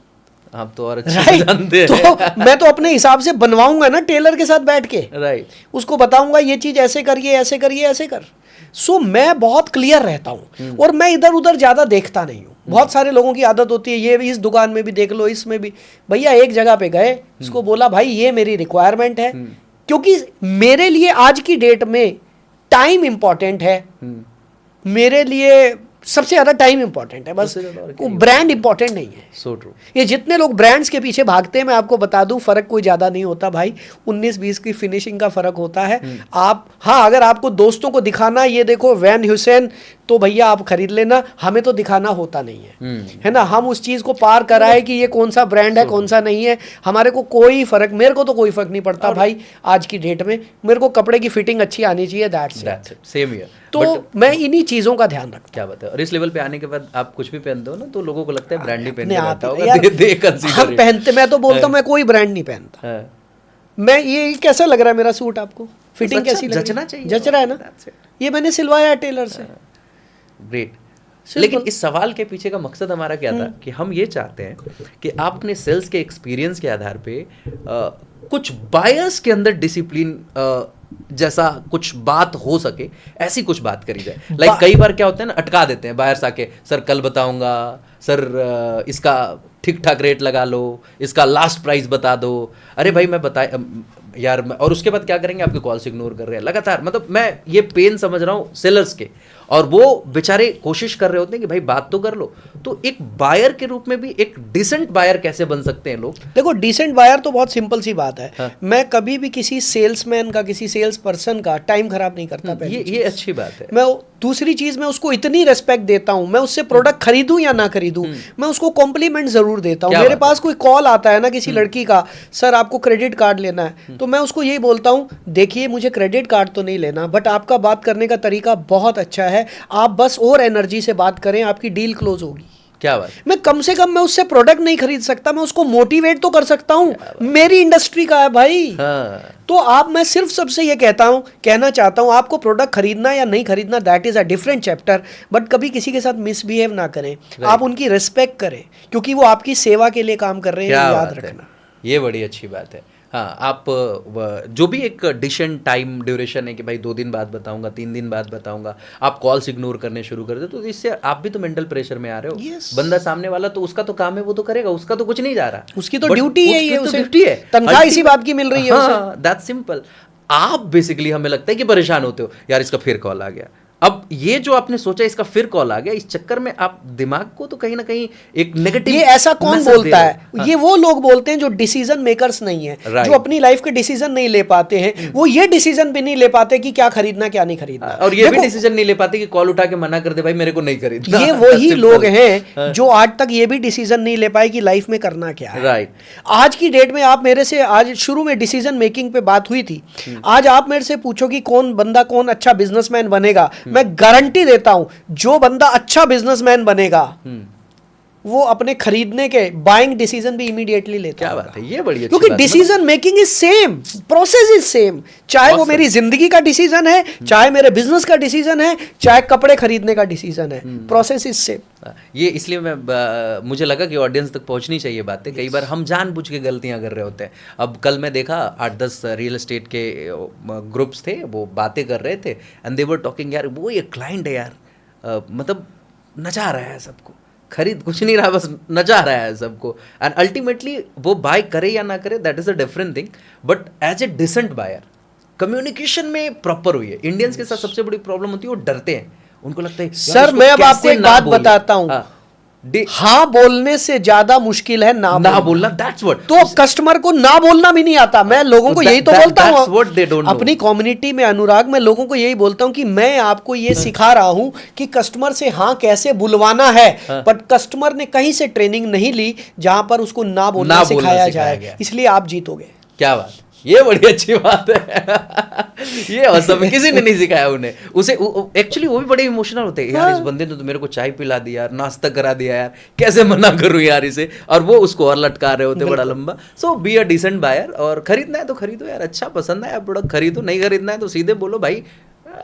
आप तो और अच्छे से जानते हैं। तो मैं तो अपने हिसाब से बनवाऊंगा ना टेलर के साथ बैठ के, राइट। उसको बताऊंगा ये चीज़ ऐसे करिए, ऐसे करिए, ऐसे कर। सो मैं बहुत क्लियर रहता हूँ और मैं इधर उधर ज़्यादा देखता नहीं हूँ। बहुत सारे लोगों की आदत होती है, ये भी इस दुकान में भी देख लो, इसमें भी। भैया एक जगह पे गए, इसको बोला भाई ये मेरी रिक्वायरमेंट है, क्योंकि मेरे लिए आज की डेट में टाइम इंपॉर्टेंट है। मेरे लिए सबसे ज्यादा टाइम इंपॉर्टेंट है, बस ब्रांड इंपॉर्टेंट नहीं है। So true. ये जितने लोग ब्रांड्स के पीछे भागते हैं, मैं आपको बता दूं फर्क कोई ज्यादा नहीं होता भाई, 19-20 की फिनिशिंग का फर्क होता है। आप हाँ, अगर आपको दोस्तों को दिखाना ये देखो वैन हुसैन, तो भैया आप खरीद लेना, हमें तो दिखाना होता नहीं है ना। हम उस चीज को पार कराए कि ये कौन सा ब्रांड है कौन सा नहीं है, हमारे को कोई फर्क, मेरे को तो कोई फर्क नहीं पड़ता भाई। आज की डेट में मेरे को कपड़े की फिटिंग अच्छी आनी चाहिए, दैट्स इट, सेम हियर। तो मैं इन्हीं चीजों का ध्यान रखता हूं। क्या बात है। और इस लेवल पे आने के बाद आप कुछ भी पहनते हो ना, तो लोगों को लगता है ब्रांड ही पहनते नहीं, रहता आप- होगा। यार, दे consider हम it। पहनते, मैं तो बोलता हूँ मैं कोई ब्रांड नहीं पहनता। हाँ। मैं ये कैसा लग रहा है मेरा सूट आपको, फिटिंग अच्छा, कैसी लग रही जचना है? चाहिए। जच रहा है ना, That's it। ये मैंने सिलवाया है टेलर से। ग्रेट। Simple। लेकिन इस सवाल के पीछे का मकसद हमारा क्या था कि हम ये चाहते हैं कि आप अपने सेल्स के एक्सपीरियंस के आधार पे कुछ बायर्स के अंदर डिसिप्लिन जैसा कुछ बात हो सके, ऐसी कुछ बात करी जाए। लाइक कई बार क्या होता है ना, अटका देते हैं बायर्स आके, सर कल बताऊंगा, सर इसका ठीक ठाक रेट लगा लो, इसका लास्ट प्राइस बता दो। अरे भाई मैं यार और उसके बाद क्या करेंगे, आपके कॉल्स इग्नोर कर रहे हैं लगातार। मतलब मैं ये पेन समझ रहा हूँ सेलर्स के, और वो बेचारे कोशिश कर रहे होते हैं कि भाई बात तो कर लो। तो एक बायर के रूप में भी एक डिसेंट बायर कैसे बन सकते हैं लोग? देखो, डिसेंट बायर तो बहुत सिंपल सी बात है। हाँ। मैं कभी भी किसी सेल्समैन का, किसी सेल्स पर्सन का टाइम खराब नहीं करता। पहली ये चीज़। अच्छी बात है। मैं दूसरी चीज, मैं उसको इतनी रेस्पेक्ट देता हूं, मैं उससे प्रोडक्ट खरीदूं या ना खरीदूं, मैं उसको कॉम्प्लीमेंट जरूर देता हूं। क्या मेरे बात पास कोई कॉल आता है ना किसी लड़की का, सर आपको क्रेडिट कार्ड लेना है, तो मैं उसको यही बोलता हूं, देखिए मुझे क्रेडिट कार्ड तो नहीं लेना, बट आपका बात करने का तरीका बहुत अच्छा है, आप बस और एनर्जी से बात करें, आपकी डील क्लोज होगी। क्या बात। मैं कम से कम मैं उससे प्रोडक्ट नहीं खरीद सकता, मैं उसको मोटिवेट तो कर सकता हूं, मेरी इंडस्ट्री का है भाई। हाँ। तो आप, मैं सिर्फ सबसे ये कहना चाहता हूं, आपको प्रोडक्ट खरीदना या नहीं खरीदना that is a different chapter, but कभी किसी के साथ मिसबिहेव ना करें। आप उनकी रिस्पेक्ट करें, क्योंकि वो आपकी सेवा के लिए काम कर रहे हैं, क्या याद बात है। रखना। ये बड़ी अच्छी बात है। हाँ, आप जो भी एक डिसेंट टाइम ड्यूरेशन है कि भाई 2 दिन बाद बताऊंगा, 3 दिन बाद बताऊंगा, आप कॉल्स इग्नोर करने शुरू कर दे, तो इससे आप भी तो मेंटल प्रेशर में आ रहे हो। Yes। बंदा सामने वाला तो उसका तो काम है, वो तो करेगा, उसका तो कुछ नहीं जा रहा, उसकी तो But ड्यूटी है, उसकी ये तो उसे ड्यूटी है, तनख्वाह इसी बात की मिल रही है उसे। हाँ, दैट्स सिंपल। आप बेसिकली हमें लगता है कि परेशान होते हो, यार इसका फिर कॉल आ गया। अब ये जो आपने सोचा इसका फिर कॉल आ गया, इस चक्कर में आप दिमाग को तो कहीं ना कहीं एक नेगेटिव, ये ऐसा कौन बोलता है? ये वो लोग बोलते हैं जो डिसीजन मेकर्स नहीं है, Right। जो अपनी लाइफ के डिसीजन नहीं ले पाते हैं। वो ये डिसीजन भी नहीं ले पाते कि क्या खरीदना क्या नहीं खरीदना, और ये भी देखो, डिसीजन नहीं ले पाते कि कॉल उठा के मना कर दे, भाई मेरे को नहीं खरीदना। ये वही Simple। लोग हैं जो आज तक ये भी डिसीजन नहीं ले पाए कि लाइफ में करना क्या है। राइट। आज की डेट में आप मेरे से, आज शुरू में डिसीजन मेकिंग पे बात हुई थी, आज आप मेरे से पूछो कि कौन बंदा कौन अच्छा बिजनेसमैन बनेगा, मैं गारंटी देता हूं जो बंदा अच्छा बिजनेसमैन बनेगा वो अपने खरीदने के बाइंग डिसीजन भी इमीडिएटली लेता क्या होगा। बात है, ये बड़ी अच्छी क्योंकि बात है। Decision making is same, process is same, चाहे वो Awesome। मेरी जिंदगी का डिसीजन है, चाहे मेरे बिजनेस का डिसीजन है, चाहे कपड़े खरीदने का डिसीजन है, प्रोसेस इज सेम। ये इसलिए मुझे लगा कि ऑडियंस तक पहुंचनी चाहिए बातें। कई बार हम जानबूझ के गलतियां कर रहे होते हैं। अब कल मैं देखा 8-10 रियल एस्टेट के ग्रुप्स थे, वो बातें कर रहे थे एंड दे वर टॉकिंग, यार वो ये क्लाइंट है यार, मतलब नचा रहा है सबको, खरीद कुछ नहीं रहा, बस नचा रहा है सबको, एंड अल्टीमेटली वो बाय करे या ना करे that is a different thing, but as a decent buyer communication में प्रॉपर हुई है। इंडियंस के साथ सबसे बड़ी प्रॉब्लम होती है, वो डरते हैं, उनको लगता है सर मैं अब आपको एक बात बताता हूं, हाँ बोलने से ज्यादा मुश्किल है ना बोलना। That's what. तो कस्टमर को ना बोलना भी नहीं आता। मैं लोगों को यही तो बोलता हूँ अपनी कम्युनिटी में, अनुराग, मैं लोगों को यही बोलता हूँ कि मैं आपको ये सिखा रहा हूँ कि कस्टमर से हाँ कैसे बुलवाना है, बट कस्टमर ने कहीं से ट्रेनिंग नहीं ली जहां पर उसको ना बोलना सिखाया जाए, इसलिए आप जीतोगे। क्या बात, ये बड़ी अच्छी बात है। ये औसम, किसी ने नहीं सिखाया उन्हें, उसे एक्चुअली वो भी बड़े इमोशनल होते हैं, यार इस बंदे ने तो मेरे को चाय पिला दिया यार, नाश्ता करा दिया यार, कैसे मना करूं यार इसे, और वो उसको और लटका रहे होते बड़ा लंबा। सो बी अ डिसेंट बायर, और खरीदना है तो खरीदो यार, अच्छा पसंद है प्रोडक्ट खरीदो, नहीं खरीदना है तो सीधे बोलो भाई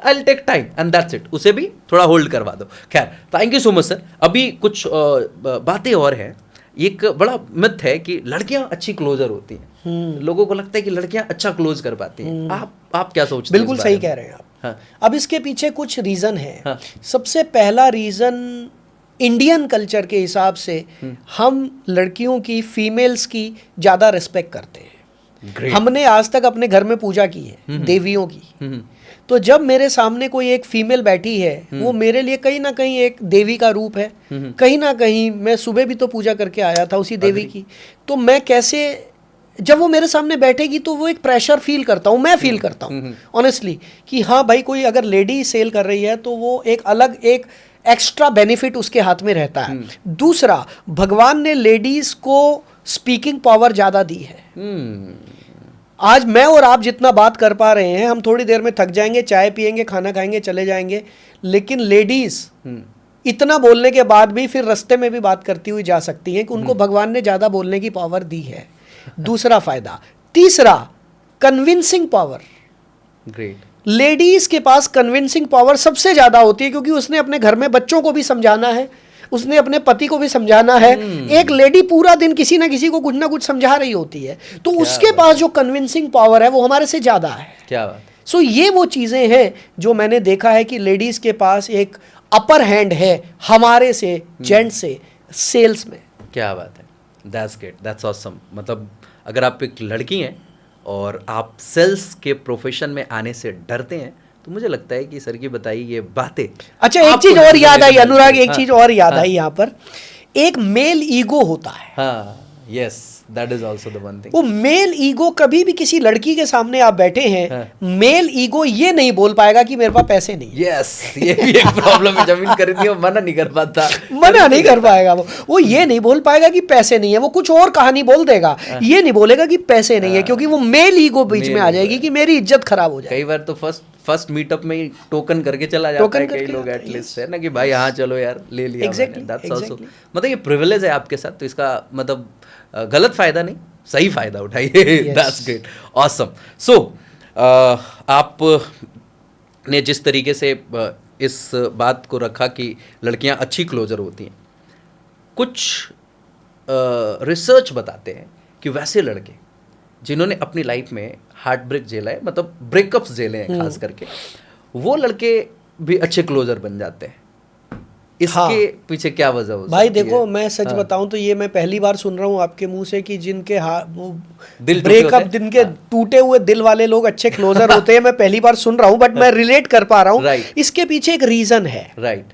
I'll take time and that's it, उसे भी थोड़ा होल्ड करवा दो। खैर, thank you so much sir. अभी कुछ बातें और हैं। एक बड़ा मिथ है कि लड़कियां अच्छी क्लोजर होती हैं, लोगों को लगता है कि लड़कियां अच्छा क्लोज कर पाती हैं। आप क्या सोचते हैं? बिल्कुल सही कह रहे हैं आप। हाँ। अब इसके पीछे कुछ रीज़न है। हाँ। सबसे पहला रीज़न इंडियन कल्चर के हिसाब से हम लड़कियों की, फीमेल्स की ज़्यादा रिस्पेक्ट करते हैं। Great. हमने आज तक अपने घर में पूजा की है देवियों की। तो जब मेरे सामने कोई एक फीमेल बैठी है, वो मेरे लिए कहीं ना कहीं एक देवी का रूप है। कहीं ना कहीं मैं सुबह भी तो पूजा करके आया था उसी देवी की। तो मैं कैसे, जब वो मेरे सामने बैठेगी तो वो एक प्रेशर फील करता हूँ, मैं फील करता हूँ ऑनेस्टली, कि हाँ भाई कोई अगर लेडी सेल कर रही है तो वो एक अलग एक एक्स्ट्रा बेनिफिट उसके हाथ में रहता है। दूसरा, भगवान ने लेडीज को स्पीकिंग पावर ज़्यादा दी है। आज मैं और आप जितना बात कर पा रहे हैं, हम थोड़ी देर में थक जाएंगे, चाय पिएंगे, खाना खाएंगे, चले जाएंगे, लेकिन लेडीज इतना बोलने के बाद भी फिर रास्ते में भी बात करती हुई जा सकती हैं कि उनको भगवान ने ज़्यादा बोलने की पावर दी है। दूसरा फायदा। तीसरा, कन्विंसिंग पावर। ग्रेट। लेडीज के पास कन्विंसिंग पावर सबसे ज़्यादा होती है, क्योंकि उसने अपने घर में बच्चों को भी समझाना है, उसने अपने पति को भी समझाना है। एक लेडी पूरा दिन किसी ना किसी को कुछ ना कुछ समझा रही होती है, तो उसके पास जो कन्विंसिंग पावर है वो हमारे से ज़्यादा है। क्या बात। सो ये वो चीज़ें हैं जो मैंने देखा है कि लेडीज़ के पास एक अपर हैंड है हमारे से, जेंट्स से, सेल्स में। क्या बात है। That's great, that's awesome. मतलब अगर आप एक लड़की हैं और आप सेल्स के प्रोफेशन में आने से डरते हैं, तो मुझे लगता है कि सर की बताई ये बातें। अच्छा, एक चीज और याद आई अनुराग, एक चीज और याद आई यहाँ पर। एक मेल ईगो होता है। हाँ, yes, that is also the one thing. वो मेल ईगो, कभी भी किसी लड़की के सामने आप बैठे हैं, मेल ईगो ये नहीं बोल पाएगा कि मेरे पास पैसे नहीं है। यस, ये भी एक प्रॉब्लम है। जमीन खरीदनी हो, मना नहीं कर पाता, मना नहीं कर पाएगा वो ये नहीं बोल पाएगा कि पैसे नहीं है, वो कुछ और कहानी बोल देगा, ये नहीं बोलेगा कि पैसे नहीं है, क्योंकि वो मेल ईगो बीच में आ जाएगी कि मेरी इज्जत खराब हो जाए। कई बार तो फर्स्ट मीटअप में ही टोकन करके चला जाता है कई लोग, एटलीस्ट, है ना, कि भाई हाँ चलो यार ले लिया। Exactly, दैट्स आल्सो, मतलब ये प्रिविलेज है आपके साथ, तो इसका मतलब गलत फायदा नहीं, सही फायदा उठाइए। That's great, awesome. सो आप ने जिस तरीके से इस बात को रखा कि लड़कियां अच्छी क्लोजर होती हैं, कुछ रिसर्च बताते हैं कि वैसे लड़के जिन्होंने अपनी लाइफ में हार्ट ब्रेक झेला है, मतलब ब्रेकअप्स झेले हैं खास करके, वो लड़के भी अच्छे क्लोजर बन जाते हैं। इसके पीछे क्या वजह हो भाई सकती देखो, है? मैं सच बताऊं तो ये मैं पहली बार सुन रहा हूं आपके मुंह से कि जिनके दिल ब्रेकअप, जिनके टूटे हुए दिल वाले लोग अच्छे क्लोजर होते हैं। मैं पहली बार सुन रहा हूं, बट मैं रिलेट कर पा रहा हूं। इसके पीछे एक रीजन है। राइट।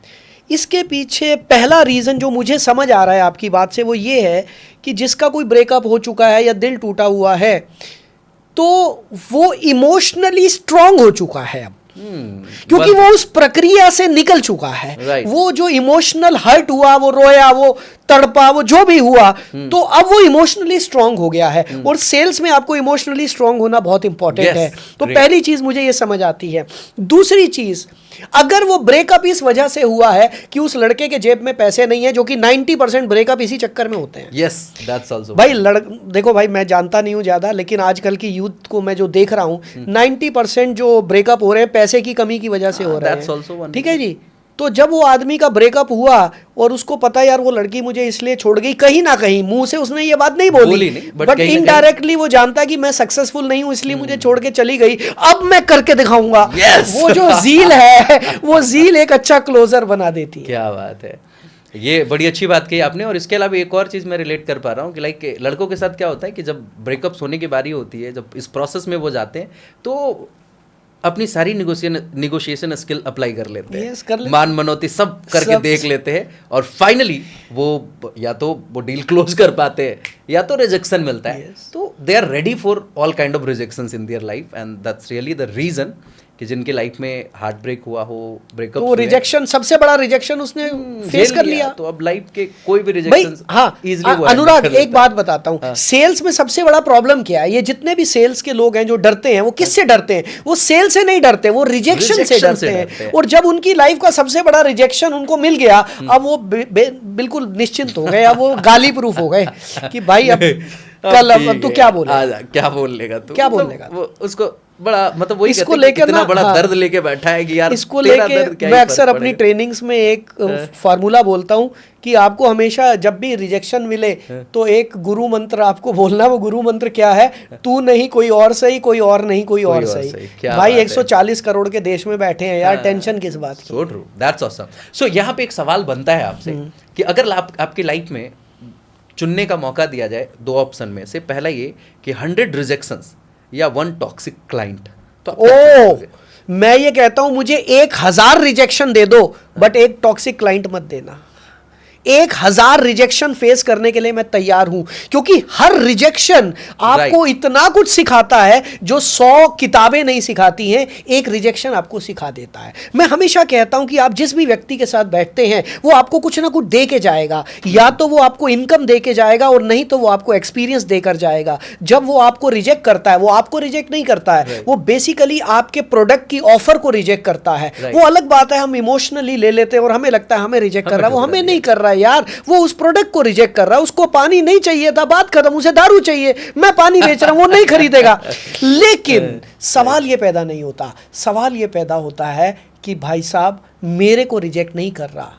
इसके पीछे पहला रीजन जो मुझे समझ आ रहा है आपकी बात से, वो ये है कि जिसका कोई ब्रेकअप हो चुका है या दिल टूटा हुआ है, तो वो इमोशनली स्ट्रांग हो चुका है अब, क्योंकि वो उस प्रक्रिया से निकल चुका है। वो जो इमोशनल हर्ट हुआ, वो रोया, वो तड़पा, वो जो भी हुआ, तो अब वो इमोशनली स्ट्रांग हो गया है। और सेल्स में आपको इमोशनली स्ट्रांग होना बहुत इंपॉर्टेंट है। तो पहली चीज मुझे ये समझ आती है। दूसरी चीज, अगर वो ब्रेकअप इस वजह से हुआ है कि उस लड़के के जेब में पैसे नहीं है, जो कि 90% ब्रेकअप इसी चक्कर में होते हैं। Yes, that's also. भाई देखो भाई, मैं जानता नहीं हूं ज्यादा, लेकिन आजकल की यूथ को मैं जो देख रहा हूं, 90% जो ब्रेकअप हो रहे हैं पैसे की कमी की वजह से हो रहे हैं। ठीक है जी। तो जब वो आदमी का ब्रेकअप हुआ और उसको पता यार वो लड़की मुझे इसलिए छोड़ गई, कहीं ना कहीं मुंह से उसने ये बात नहीं बोली, बट इनडायरेक्टली वो जानता है कि मैं सक्सेसफुल नहीं हूं इसलिए मुझे छोड़ के चली गई, अब मैं करके दिखाऊंगा। वो जो जील है, वो जील एक अच्छा क्लोजर बना देती है। क्या बात है, ये बड़ी अच्छी बात कही आपने। और इसके अलावा एक और चीज़ मैं रिलेट कर पा रहा हूँ कि लाइक लड़कों के साथ क्या होता है कि जब ब्रेकअप्स होने की बारी होती है, जब इस प्रोसेस में वो जाते हैं, तो अपनी सारी निगोशिएशन स्किल अप्लाई कर लेते हैं, मान मनौती सब करके देख लेते हैं, और फाइनली वो या तो वो डील क्लोज कर पाते हैं या तो रिजेक्शन मिलता है। तो they are ready for all kind of rejections in their life, and that's really the reason कि जिनके लाइफ में हार्ट ब्रेक हुआ हो, ब्रेकअप, तो रिजेक्शन, सबसे बड़ा रिजेक्शन उसने फेस कर लिया। तो अब लाइफ के कोई भी रिजेक्शन, हाँ, अनुराग एक बात बताता हूँ, सेल्स में सबसे बड़ा प्रॉब्लम क्या है? ये जितने भी सेल्स के लोग हैं जो डरते हैं, वो किससे डरते हैं? वो सेल से नहीं डरते, वो रिजेक्शन से डरते हैं। और जब उनकी लाइफ का सबसे बड़ा रिजेक्शन उनको मिल गया, अब वो बिल्कुल निश्चिंत हो गए, अब वो गाली प्रूफ हो गए कि भाई अब कल अब तू क्या बोलेगा? क्या बोलेगा तू? क्या मतलब बोलेगा? वो उसको बड़ा मतलब वही इसको कहते हैं कि लेकर इतना ना, बड़ा हाँ, दर्द लेके बैठा है कि यार इसको तेरा लेके दर्द क्या मैं ही अक्सर फर्क अपनी पड़ेगा। ट्रेनिंग्स में एक फार्मूला बोलता हूँ कि आपको हमेशा जब भी रिजेक्शन मिले तो एक गुरु मंत्र आपको बोलना। वो गुरु मंत्र क्या है? तू नहीं कोई और सही, कोई और नहीं कोई और सही। सही। क्या भाई बात है। 140 करोड़ के देश में बैठे हैं यार, टेंशन किस बात की? So true, that's awesome. So यहाँ पे एक सवाल बनता है आपसे कि अगर आपकी लाइफ में चुनने का मौका दिया जाए दो ऑप्शन में से, पहला ये कि 100 रिजेक्शंस या 1 टॉक्सिक क्लाइंट, तो आप क्या ओ, चुनोगे? मैं ये कहता हूं मुझे 1000 रिजेक्शन दे दो बट एक टॉक्सिक क्लाइंट मत देना। 1000 रिजेक्शन फेस करने के लिए मैं तैयार हूं, क्योंकि हर रिजेक्शन आपको इतना कुछ सिखाता है जो 100 किताबें नहीं सिखाती हैं। एक रिजेक्शन आपको सिखा देता है। मैं हमेशा कहता हूं कि आप जिस भी व्यक्ति के साथ बैठते हैं वो आपको कुछ ना कुछ दे के जाएगा, या तो वो आपको इनकम दे के जाएगा और नहीं तो वो आपको एक्सपीरियंस देकर जाएगा। जब वो आपको रिजेक्ट करता है, वो आपको रिजेक्ट नहीं करता है, वो बेसिकली आपके प्रोडक्ट की ऑफर को रिजेक्ट करता है। वो अलग बात है, हम इमोशनली ले लेते हैं और हमें लगता है हमें रिजेक्ट कर रहा है, वो हमें नहीं कर रहा है यार, वो उस प्रोडक्ट को रिजेक्ट कर रहा है। उसको पानी नहीं चाहिए था, बात खत्म, उसे दारू चाहिए, मैं पानी बेच रहा हूं, वो नहीं खरीदेगा। लेकिन सवाल ये पैदा नहीं होता, सवाल ये पैदा होता है कि भाई साहब मेरे को रिजेक्ट नहीं कर रहा,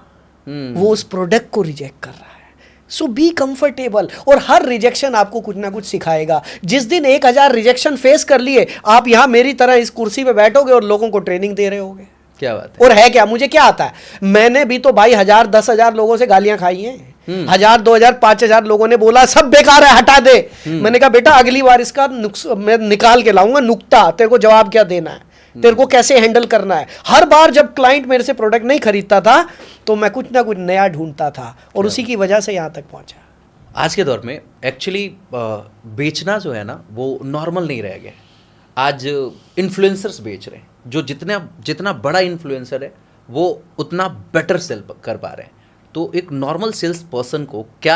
वो उस प्रोडक्ट को रिजेक्ट कर रहा है। सो बी कंफर्टेबल, और हर रिजेक्शन आपको कुछ ना कुछ सिखाएगा। जिस दिन 1000 रिजेक्शन फेस कर लिए, आप यहां मेरी तरह इस कुर्सी पे बैठोगे और लोगों को ट्रेनिंग दे रहे होगे। क्या बात है। और है क्या, मुझे क्या आता है? मैंने भी तो भाई 1000 10,000 लोगों से गालियां खाई हैं। 1000 2000 5000 लोगों ने बोला सब बेकार है, हटा दे। मैंने कहा बेटा अगली बार इसका मैं निकाल के लाऊंगा नुक्ता, तेरे को जवाब क्या देना है, तेरे को कैसे हैंडल करना है। हर बार जब क्लाइंट मेरे से प्रोडक्ट नहीं खरीदता था तो मैं कुछ ना कुछ नया ढूंढता था, और उसी की वजह से यहां तक पहुंचा। आज के दौर में एक्चुअली बेचना जो है ना वो नॉर्मल नहीं रह गया। आज इन्फ्लुएंसर्स बेच रहे हैं, जो जितना बड़ा इन्फ्लुएंसर है वो उतना बेटर सेल कर पा रहे हैं। तो एक नॉर्मल सेल्स पर्सन को क्या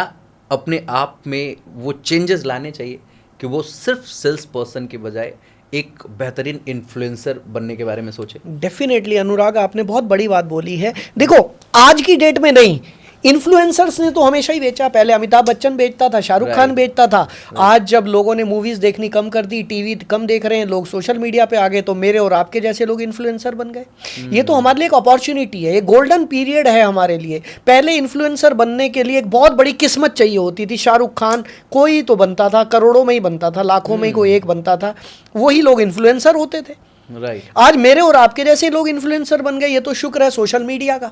अपने आप में वो चेंजेस लाने चाहिए कि वो सिर्फ सेल्स पर्सन के बजाय एक बेहतरीन इन्फ्लुएंसर बनने के बारे में सोचे? डेफिनेटली अनुराग, आपने बहुत बड़ी बात बोली है। देखो आज की डेट में नहीं, इन्फ्लुएंसर्स ने तो हमेशा ही बेचा। पहले अमिताभ बच्चन बेचता था, शाहरुख खान बेचता था। आज जब लोगों ने मूवीज देखनी कम कर दी, टीवी कम देख रहे हैं लोग, सोशल मीडिया पे आ गए, तो मेरे और आपके जैसे लोग इन्फ्लुएंसर बन गए। ये तो हमारे लिए एक अपॉर्चुनिटी है, ये गोल्डन पीरियड है हमारे लिए। पहले इन्फ्लुएंसर बनने के लिए एक बहुत बड़ी किस्मत चाहिए होती थी। शाहरुख खान कोई तो बनता था, करोड़ों में ही बनता था, लाखों में ही कोई एक बनता था, वही लोग इन्फ्लुएंसर होते थे। राइट। आज मेरे और आपके जैसे लोग इन्फ्लुएंसर बन गए, ये तो शुक्र है सोशल मीडिया का।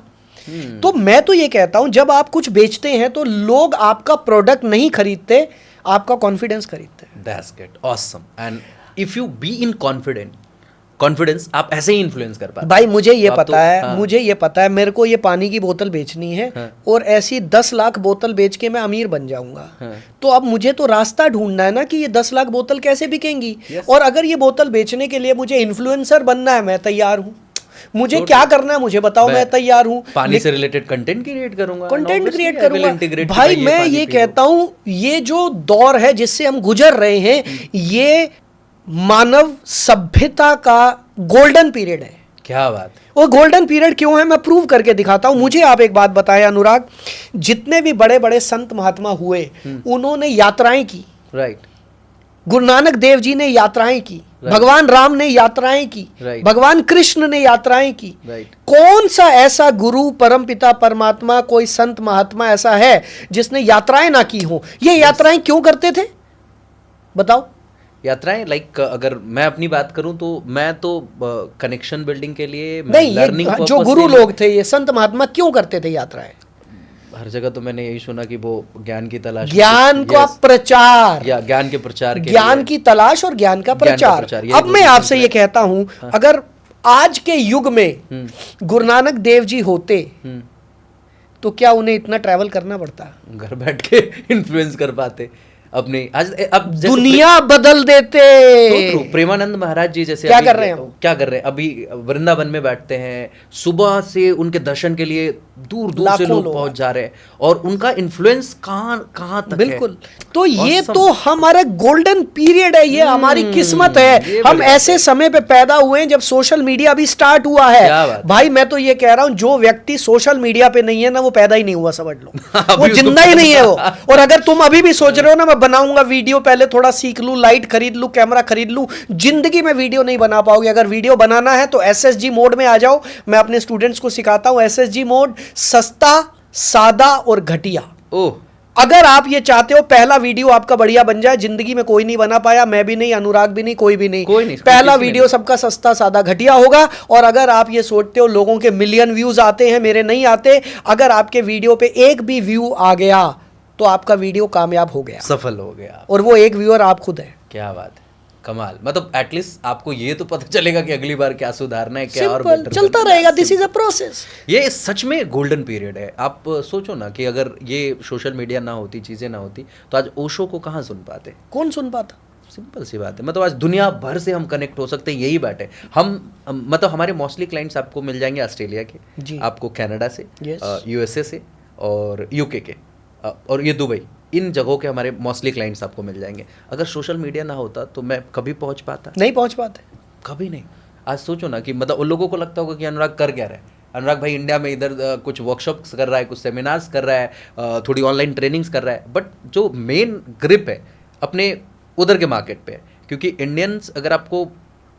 तो मैं तो ये कहता हूं जब आप कुछ बेचते हैं तो लोग आपका प्रोडक्ट नहीं खरीदते, आपका कॉन्फिडेंस खरीदते हैं। That's great, awesome. And if you be in confidence आप ऐसे ही इन्फ्लुएंस कर पाते। भाई मुझे ये तो आप पता है, हाँ। मुझे ये पता है, मेरे को ये पानी की बोतल बेचनी है और ऐसी 10 लाख बोतल बेच के मैं अमीर बन जाऊंगा। तो अब मुझे तो रास्ता ढूंढना है ना कि ये 10 लाख बोतल कैसे बिकेंगी। और अगर ये बोतल बेचने के लिए मुझे इन्फ्लुएंसर बनना है, मैं तैयार हूँ। मुझे क्या करना है मुझे बताओ, मैं तैयार हूँ। पानी से रिलेटेड कंटेंट क्रिएट करूंगा, कंटेंट क्रिएट करूंगा। भाई मैं ये कहता हूं ये जो दौर है जिससे हम गुजर रहे हैं, ये मानव सभ्यता का गोल्डन पीरियड है। क्या बात। वो गोल्डन पीरियड क्यों है मैं प्रूव करके दिखाता हूं। मुझे आप एक बात बताएं अनुराग, जितने भी बड़े बड़े संत महात्मा हुए उन्होंने यात्राएं की। राइट। गुरु नानक देव जी ने यात्राएं की, भगवान राम ने यात्राएं की, भगवान कृष्ण ने यात्राएं की। कौन सा ऐसा गुरु परमपिता परमात्मा कोई संत महात्मा ऐसा है जिसने यात्राएं ना की हो? ये यात्राएं क्यों करते थे बताओ? यात्राएं लाइक अगर मैं अपनी बात करूं तो मैं तो कनेक्शन बिल्डिंग के लिए, नहीं, लर्निंग जो गुरु लोग थे ये संत महात्मा क्यों करते थे यात्राएं? हर जगह तो मैंने यही सुना कि वो ज्ञान की तलाश, ज्ञान का प्रचार, या ज्ञान के प्रचार के ज्ञान की तलाश और ज्ञान का प्रचार। अब मैं आपसे ये कहता हूं, अगर आज के युग में गुरु नानक देव जी होते तो क्या उन्हें इतना ट्रैवल करना पड़ता? घर बैठ के इन्फ्लुएंस कर पाते अपने। आज अब दुनिया बदल देते। तो प्रेमानंद महाराज जी जैसे क्या कर रहे हैं? क्या कर रहे हैं अभी? वृंदावन में बैठते हैं, सुबह से उनके दर्शन के लिए दूर दूर से लोग पहुंच जा रहे हैं, और उनका इन्फ्लुएंस कहां तक बिल्कुल है। तो ये तो हमारा गोल्डन पीरियड है, ये हमारी किस्मत है। हम ऐसे समय पे पैदा हुए हैं जब सोशल मीडिया भी स्टार्ट हुआ है। भाई मैं तो ये कह रहा हूं जो व्यक्ति सोशल मीडिया पे नहीं है ना, वो पैदा ही नहीं हुआ समझ लो। वो जिंदा ही नहीं है वो। और अगर तुम अभी भी सोच रहे हो ना मैं बनाऊंगा वीडियो, पहले थोड़ा सीख लूं, लाइट खरीद लूं, कैमरा खरीद लूं, जिंदगी में वीडियो नहीं बना पाओगे। अगर वीडियो बनाना है तो एसएसजी मोड में आ जाओ। मैं अपने स्टूडेंट्स को सिखाता हूं एसएसजी मोड, सस्ता, सादा और घटिया। ओह, अगर आप ये चाहते हो पहला वीडियो आपका बढ़िया बन जाए, जिंदगी में कोई नहीं बना पाया, मैं भी नहीं, अनुराग भी नहीं, कोई भी नहीं, पहला वीडियो सबका सस्ता सादा घटिया होगा। और अगर आप ये सोचते हो लोगों के मिलियन व्यूज आते हैं, मेरे नहीं आते, अगर आपके वीडियो पे एक भी व्यू आ गया तो आपका वीडियो कामयाब हो गया, सफल हो गया, और वो एक व्यूअर आप खुद है। क्या बात है, कमाल। मतलब एटलीस्ट आपको ये तो पता चलेगा कि अगली बार क्या सुधारना है, क्या और बेटर चलता रहेगा, दिस इज अ प्रोसेस। ये सच में गोल्डन पीरियड है। आप सोचो ना कि अगर ये सोशल मीडिया ना होती, चीज़ें ना होती, तो आज ओशो को कहाँ सुन पाते? कौन सुन पाता? सिंपल सी बात है। मतलब आज दुनिया भर से हम कनेक्ट हो सकते हैं, यही बात है। मतलब हमारे मोस्टली क्लाइंट्स आपको मिल जाएंगे ऑस्ट्रेलिया के, आपको कनाडा से, यूएसए से और यूके के, और ये दुबई, इन जगहों के हमारे मोस्टली क्लाइंट्स आपको मिल जाएंगे। अगर सोशल मीडिया ना होता तो मैं कभी पहुंच पाता? नहीं पहुंच पाते, कभी नहीं। आज सोचो ना कि मतलब उन लोगों को लगता होगा कि अनुराग कर क्या रहा है, अनुराग भाई इंडिया में इधर कुछ वर्कशॉप्स कर रहा है, कुछ सेमिनार्स कर रहा है, थोड़ी ऑनलाइन ट्रेनिंग्स कर रहा है, बट जो मेन ग्रिप है अपने उधर के मार्केट पे है। क्योंकि इंडियंस अगर आपको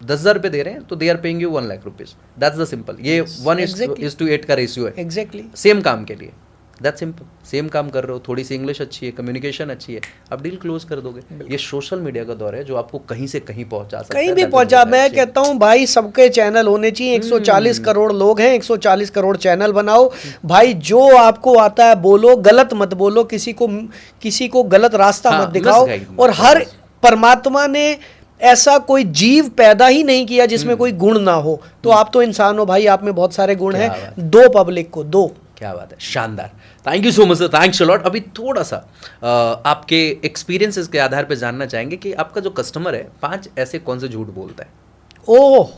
10,000 रुपये दे रहे हैं तो they are paying you 1 lakh rupees. That's the simple. ये 1:8 का रेशियो है एग्जैक्टली सेम काम के लिए। That's simple. सेम काम कर रहे हो, थोड़ी सी इंग्लिश अच्छी है, कम्युनिकेशन अच्छी है, आप डील क्लोज कर दोगे। ये सोशल मीडिया का दौर है जो आपको कहीं से कहीं पहुंचा सकता है, कहीं भी पहुंचा। मैं कहता हूं भाई सबके चैनल होने चाहिए। 140 करोड़ लोग हैं, 140 करोड़ चैनल बनाओ भाई। जो आपको आता है बोलो, गलत मत बोलो, किसी को गलत रास्ता मत दिखाओ। और हर परमात्मा ने ऐसा कोई जीव पैदा ही नहीं किया जिसमें कोई गुण ना हो। तो आप तो इंसान हो भाई, आप में बहुत सारे गुण हैं। दो पब्लिक को दो। क्या बात है, शानदार। Thank you so much sir, thanks a lot. अभी थोड़ा सा आपके एक्सपीरियंसेस के आधार पे जानना चाहेंगे कि आपका जो कस्टमर है 5 ऐसे कौन से झूठ बोलता है? ओह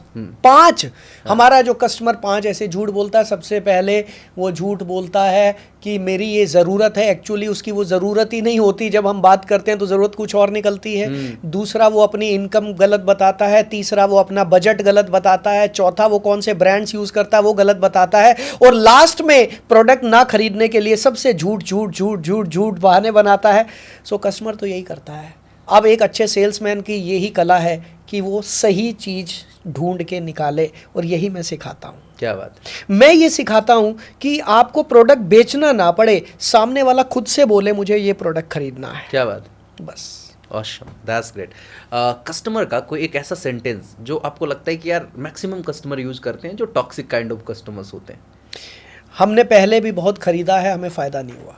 5, हमारा जो कस्टमर 5 ऐसे झूठ बोलता है। सबसे पहले वो झूठ बोलता है कि मेरी ये ज़रूरत है, एक्चुअली उसकी वो ज़रूरत ही नहीं होती। जब हम बात करते हैं तो ज़रूरत कुछ और निकलती है। दूसरा वो अपनी इनकम गलत बताता है। तीसरा वो अपना बजट गलत बताता है। चौथा वो कौन से ब्रांड्स यूज़ करता है वो गलत बताता है। और लास्ट में प्रोडक्ट ना खरीदने के लिए सबसे झूठ बहाने बनाता है। सो कस्टमर तो यही करता है। अब एक अच्छे सेल्समैन की यही कला है कि वो सही चीज़ ढूंढ के निकाले, और यही मैं सिखाता हूँ। क्या बात है। मैं ये सिखाता हूँ कि आपको प्रोडक्ट बेचना ना पड़े, सामने वाला खुद से बोले मुझे ये प्रोडक्ट खरीदना है। क्या बात, बस। Awesome, that's great. कस्टमर का कोई एक ऐसा सेंटेंस जो आपको लगता है कि यार मैक्सिमम कस्टमर यूज करते हैं, जो टॉक्सिक काइंड ऑफ कस्टमर्स होते हैं? हमने पहले भी बहुत खरीदा है, हमें फ़ायदा नहीं हुआ।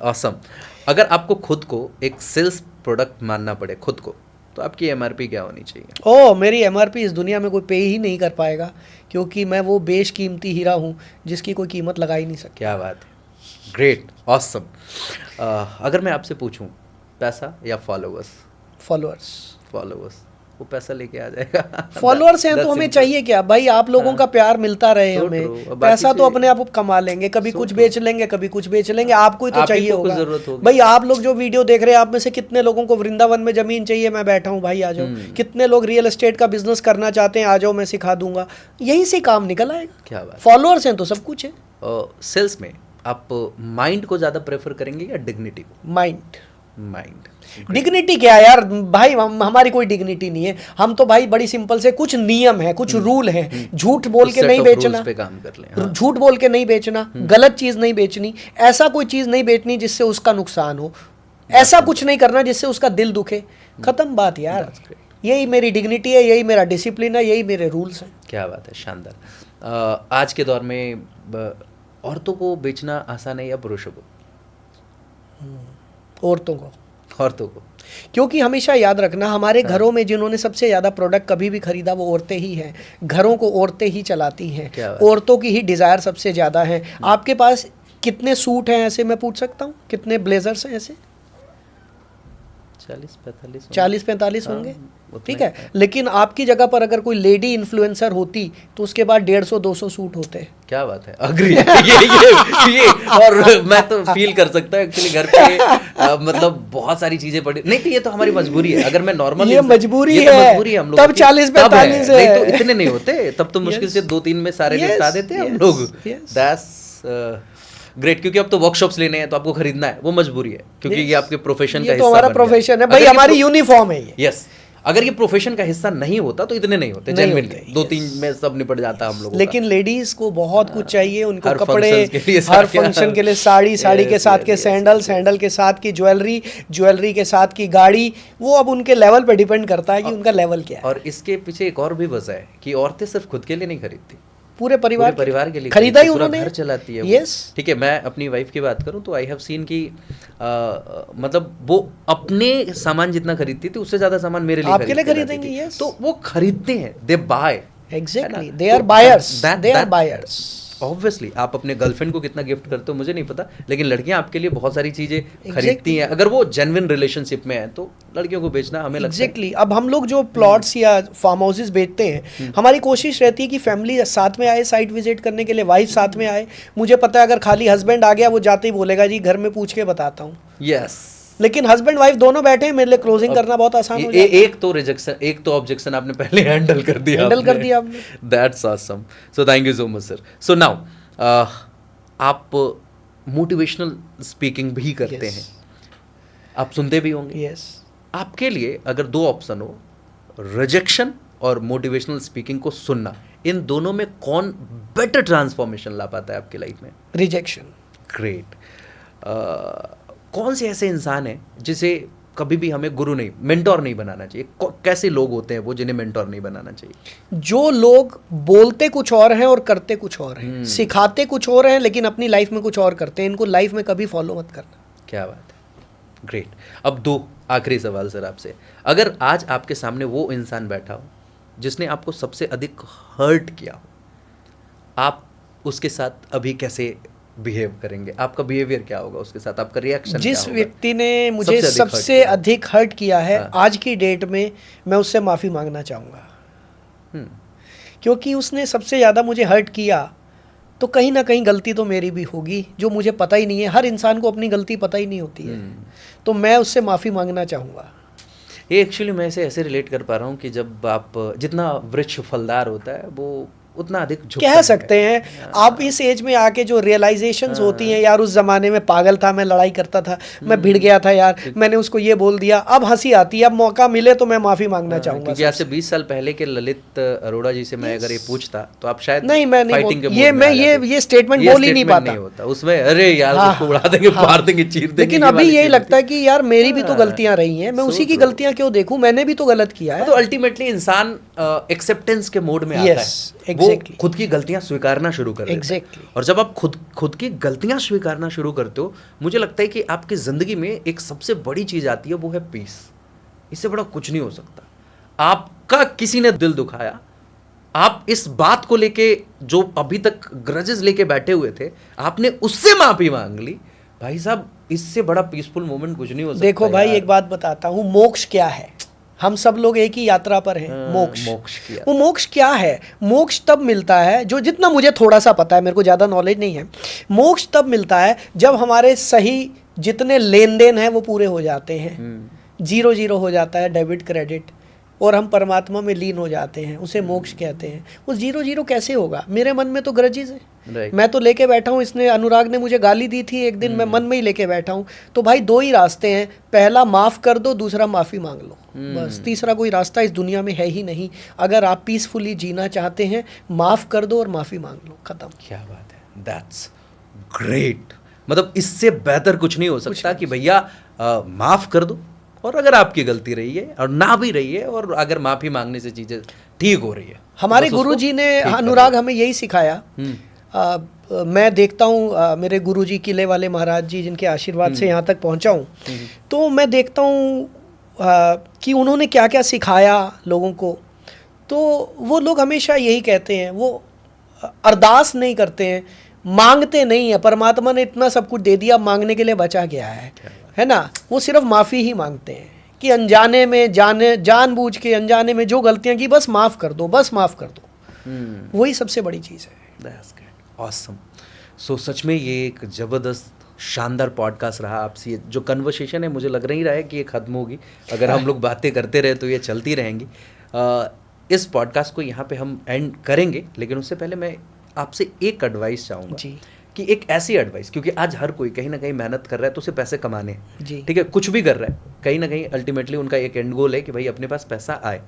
ऑसम। अगर आपको खुद को एक सेल्स प्रोडक्ट मानना पड़े खुद को, तो आपकी एमआरपी क्या होनी चाहिए? ओह मेरी एमआरपी इस दुनिया में कोई पे ही नहीं कर पाएगा, क्योंकि मैं वो बेशकीमती हीरा हूँ जिसकी कोई कीमत लगा ही नहीं सकती। क्या बात है, ग्रेट, ऑसम। अगर मैं आपसे पूछूं पैसा या फॉलोअर्स? फॉलोअर्स। वो पैसा लेके आ जाएगा। फॉलोअर्स हैं तो हमें चाहिए क्या भाई? आप लोगों का प्यार मिलता रहे हमें। पैसा तो अपने आप कमा लेंगे, कभी कुछ बेच लेंगे, कभी कुछ बेच लेंगे। आपको ही तो चाहिए होगा भाई। आप लोग जो वीडियो देख रहे हैं, आप में से कितने लोगों को वृंदावन में जमीन चाहिए? मैं बैठा हूँ भाई, आ जाओ। कितने लोग रियल एस्टेट का बिजनेस करना चाहते हैं? आ जाओ, मैं सिखा दूंगा। यहीं से काम निकल आएगा। क्या बात। फॉलोअर्स हैं तो सब कुछ है। सेल्स में आप माइंड को ज्यादा प्रेफर करेंगे या डिग्निटी को? माइंड। डिग्निटी क्या है यार भाई? हमारी कोई डिग्निटी नहीं है। हम तो भाई बड़ी सिंपल से, कुछ नियम है, कुछ रूल है। झूठ बोल के नहीं बेचना, पे काम कर लें। झूठ बोल के नहीं बेचना, गलत चीज नहीं बेचनी, ऐसा कोई चीज नहीं बेचनी जिससे उसका नुकसान हो, ऐसा कुछ नहीं करना जिससे उसका दिल दुखे। खत्म बात यार। यही मेरी डिग्निटी है, यही मेरा डिसिप्लिन है, यही मेरे रूल्स हैं। क्या बात है, शानदार। आज के दौर में औरतों को बेचना आसान है या पुरुषों को? औरतों को। क्योंकि हमेशा याद रखना, हमारे घरों में जिन्होंने सबसे ज़्यादा प्रोडक्ट कभी भी खरीदा वो औरतें ही हैं। घरों को औरतें ही चलाती हैं। औरतों की ही डिज़ायर सबसे ज़्यादा है। आपके पास कितने सूट हैं ऐसे, मैं पूछ सकता हूँ? कितने ब्लेजर्स हैं ऐसे? 40-45 होंगे। ठीक है, लेकिन आपकी जगह पर अगर कोई लेडी इन्फ्लुएंसर होती तो उसके बाद 150-200 सूट होते। क्या बात है, अग्री। ये और मैं तो फील कर सकता हूँ एक्चुअली। घर पे मतलब बहुत सारी चीजें पड़ी नहीं, तो ये तो हमारी मजबूरी है। अगर मैं नॉर्मल, ये मजबूरी है हम लोग, तब 40-45 है। नहीं तो इतने नहीं होते, तब तो मुश्किल से 2-3 में सारे निपटा देते हैं हम लोग। ग्रेट, क्योंकि अब तो वर्कशॉप्स लेने हैं तो आपको खरीदना है, वो मजबूरी है, क्योंकि ये आपके प्रोफेशन का ये हिस्सा तो हमारा बन गया। प्रोफेशन है भाई, अगर ये हमारी यूनिफॉर्म है ये। यस, अगर ये प्रोफेशन का हिस्सा नहीं होता तो इतने नहीं होते, नहीं जेन्युइनली होते, 2-3 में सब निपट जाता हम लोगों लेकिन लेडीज को बहुत कुछ चाहिए, उनको हर कपड़े, functions के लिए हर साड़ियाँ। फंक्शन के लिए साड़ी, साड़ी के Yes, साथ yes, के yes, सैंडल, yes, सैंडल के साथ की ज्वेलरी, ज्वेलरी के साथ की गाड़ी। वो अब उनके लेवल पे डिपेंड करता है कि उनका लेवल क्या है। और इसके पीछे एक और भी वजह है कि औरतें सिर्फ खुद के लिए नहीं खरीदती, पूरे परिवार के लिए खरीदा ही खरीदती, पूरा उन्होंने, घर चलाती है वो। यस। ठीक है, मैं अपनी वाइफ की बात करूं तो आई हैव सीन कि मतलब वो अपने सामान जितना खरीदती थी उससे ज्यादा सामान मेरे लिए आपके लिए खरीद के लाती खरीदेंगी, थी। yes। तो वो खरीदते हैं, they buy, exactly, they are buyers, they are buyers. Obviously आप अपने गर्लफ्रेंड को कितना गिफ्ट करते हो मुझे नहीं पता, लेकिन लड़कियां आपके लिए बहुत सारी चीजें खरीदती हैं। अगर वो जेन्युइन रिलेशनशिप में है तो लड़कियों को बेचना हमें लगता है। एग्जैक्टली। अब हम लोग जो प्लॉट्स या फार्म हाउसेस बेचते हैं, हमारी कोशिश रहती है कि फैमिली साथ में आए, साइट विजिट करने के लिए वाइफ साथ में आए। मुझे पता है अगर खाली हस्बैंड आ गया, वो जाते ही बोलेगा जी घर में पूछ के बताता हूँ। यस, लेकिन हस्बैंड वाइफ दोनों बैठे हैं, मेरे लिए क्लोजिंग करना बहुत आसान हो जाता है। एक तो रिजेक्शन, एक तो ऑब्जेक्शन आपने पहले हैंडल कर दिया, आपने। That's awesome, so thank you so much sir. So now आप मोटिवेशनल स्पीकिंग भी करते हैं, आप सुनते भी होंगे। यस। आपके लिए अगर 2 ऑप्शन हो, रिजेक्शन और मोटिवेशनल स्पीकिंग को सुनना, इन दोनों में कौन बेटर ट्रांसफॉर्मेशन ला पाता है आपकी लाइफ में? रिजेक्शन। ग्रेट। कौन से ऐसे इंसान हैं जिसे कभी भी हमें गुरु नहीं, मेंटोर नहीं बनाना चाहिए? कैसे लोग होते हैं वो जिन्हें मेंटोर नहीं बनाना चाहिए? जो लोग बोलते कुछ और हैं और करते कुछ और हैं, सिखाते कुछ और हैं लेकिन अपनी लाइफ में कुछ और करते हैं, इनको लाइफ में कभी फॉलो मत करना। क्या बात है, ग्रेट। अब 2 आखिरी सवाल सर आपसे। अगर आज आपके सामने वो इंसान बैठा हो जिसने आपको सबसे अधिक हर्ट किया हो, आप उसके साथ अभी कैसे बिहेव करेंगे? आपका बिहेवियर क्या होगा उसके साथ, आपका रिएक्शन क्या जिस होगा? व्यक्ति ने मुझे सबसे अधिक हर्ट किया है, आज की डेट में मैं उससे माफ़ी मांगना चाहूँगा, क्योंकि उसने सबसे ज़्यादा मुझे हर्ट किया। तो कहीं ना कहीं गलती तो मेरी भी होगी जो मुझे पता ही नहीं है। हर इंसान को अपनी गलती पता ही नहीं होती है, तो मैं उससे माफ़ी मांगना चाहूँगा। ये एक्चुअली मैं इसे ऐसे रिलेट कर पा रहा हूँ कि जब आप, जितना वृक्ष फलदार होता है वो उतना अधिक कह सकते हैं। आप इस एज में आके जो रियलाइजेशंस होती हैं, यार उस ज़माने में पागल था, मैं लड़ाई करता था, मैं भिड़ गया था यार, मैंने उसको ये बोल दिया। अब हंसी आती है, अब मौका मिले तो मैं माफ़ी मांगना चाहूँगा। क्योंकि आज से 20 साल पहले के ललित अरोड़ा जी से मैं अगर ये पूछता तो आप शायद नहीं, मैं नहीं फाइटिंग के ये मैं ये स्टेटमेंट बोल ही नहीं पाता होता उसमें। अरे यार उसको उड़ा देंगे, मार देंगे, चीर देंगे। लेकिन अभी यही लगता है कि यार मेरी भी तो गलतियां रही हैं, मैं उसी की गलतियां क्यों देखूं, मैंने भी तो गलत किया है। तो अल्टीमेटली इंसान एक्सेप्टेंस के मोड में आता है, वो खुद की गलतियां स्वीकारना शुरू कर देता है। और जब आप खुद की गलतियां स्वीकारना शुरू करते हो, मुझे लगता है कि आपकी जिंदगी में एक सबसे बड़ी चीज आती है, वो है पीस। इससे बड़ा कुछ नहीं हो सकता। आपका किसी ने दिल दुखाया, आप इस बात को लेके जो अभी तक ग्रजेस लेके बैठे हुए थे, आपने उससे माफी मांग ली। भाई साहब, इससे बड़ा पीसफुल मोमेंट कुछ नहीं हो सकता। देखो भाई, एक बात बताता हूँ, मोक्ष क्या है? हम सब लोग एक ही यात्रा पर हैं। मोक्ष वो मोक्ष क्या है? मोक्ष तब मिलता है, जो जितना मुझे थोड़ा सा पता है, मेरे को ज़्यादा नॉलेज नहीं है, मोक्ष तब मिलता है जब हमारे सही जितने लेन देन हैं वो पूरे हो जाते हैं, 0-0 हो जाता है, डेबिट क्रेडिट, और हम परमात्मा में लीन हो जाते हैं, उसे मोक्ष कहते हैं। वो 0-0 कैसे होगा? मेरे मन में तो ग्रजेस है, मैं तो लेके बैठा हूँ। इसने, अनुराग ने मुझे गाली दी थी एक दिन, मैं मन में ही लेके बैठा हूँ। तो भाई 2 ही रास्ते हैं, पहला माफ़ कर दो, दूसरा माफ़ी मांग लो, बस। तीसरा कोई रास्ता इस दुनिया में है ही नहीं। अगर आप पीसफुली जीना चाहते हैं, माफ़ कर दो और माफ़ी मांग लो, ख़त्म। क्या बात है, दैट्स ग्रेट। मतलब इससे बेहतर कुछ नहीं हो सकता कि भैया माफ़ कर दो, और अगर आपकी गलती रही है और ना भी रही है, और अगर माफ़ी मांगने से चीज़ें ठीक हो रही है, हमारे गुरुजी ने, अनुराग, हमें यही सिखाया। मैं देखता हूँ मेरे गुरुजी, किले वाले महाराज जी, जिनके आशीर्वाद से यहाँ तक पहुँचा हूँ, तो मैं देखता हूँ कि उन्होंने क्या क्या सिखाया लोगों को। तो वो लोग हमेशा यही कहते हैं, वो अरदास नहीं करते हैं, मांगते नहीं है। परमात्मा ने इतना सब कुछ दे दिया, मांगने के लिए बचा गया है ना? वो सिर्फ माफ़ी ही मांगते हैं कि अनजाने में, जानबूझ के अनजाने में जो गलतियाँ की, बस माफ़ कर दो, बस माफ़ कर दो। वही सबसे बड़ी चीज़ है। That's great, awesome. So सच में ये एक ज़बरदस्त शानदार पॉडकास्ट रहा आपसे। जो कन्वर्सेशन है, मुझे लग नहीं रहा है कि ये ख़त्म होगी। अगर हम लोग बातें करते रहे तो ये चलती रहेंगी। इस पॉडकास्ट को यहाँ पे हम एंड करेंगे, लेकिन उससे पहले मैं आपसे एक एडवाइस चाहूँगा कि एक ऐसी एडवाइस, क्योंकि आज हर कोई कहीं ना कहीं मेहनत कर रहा है तो उसे पैसे कमाने हैं, जी। ठीक है, कुछ भी कर रहा है, कहीं ना कहीं अल्टीमेटली उनका एक एंड गोल है कि भाई अपने पास पैसा आए।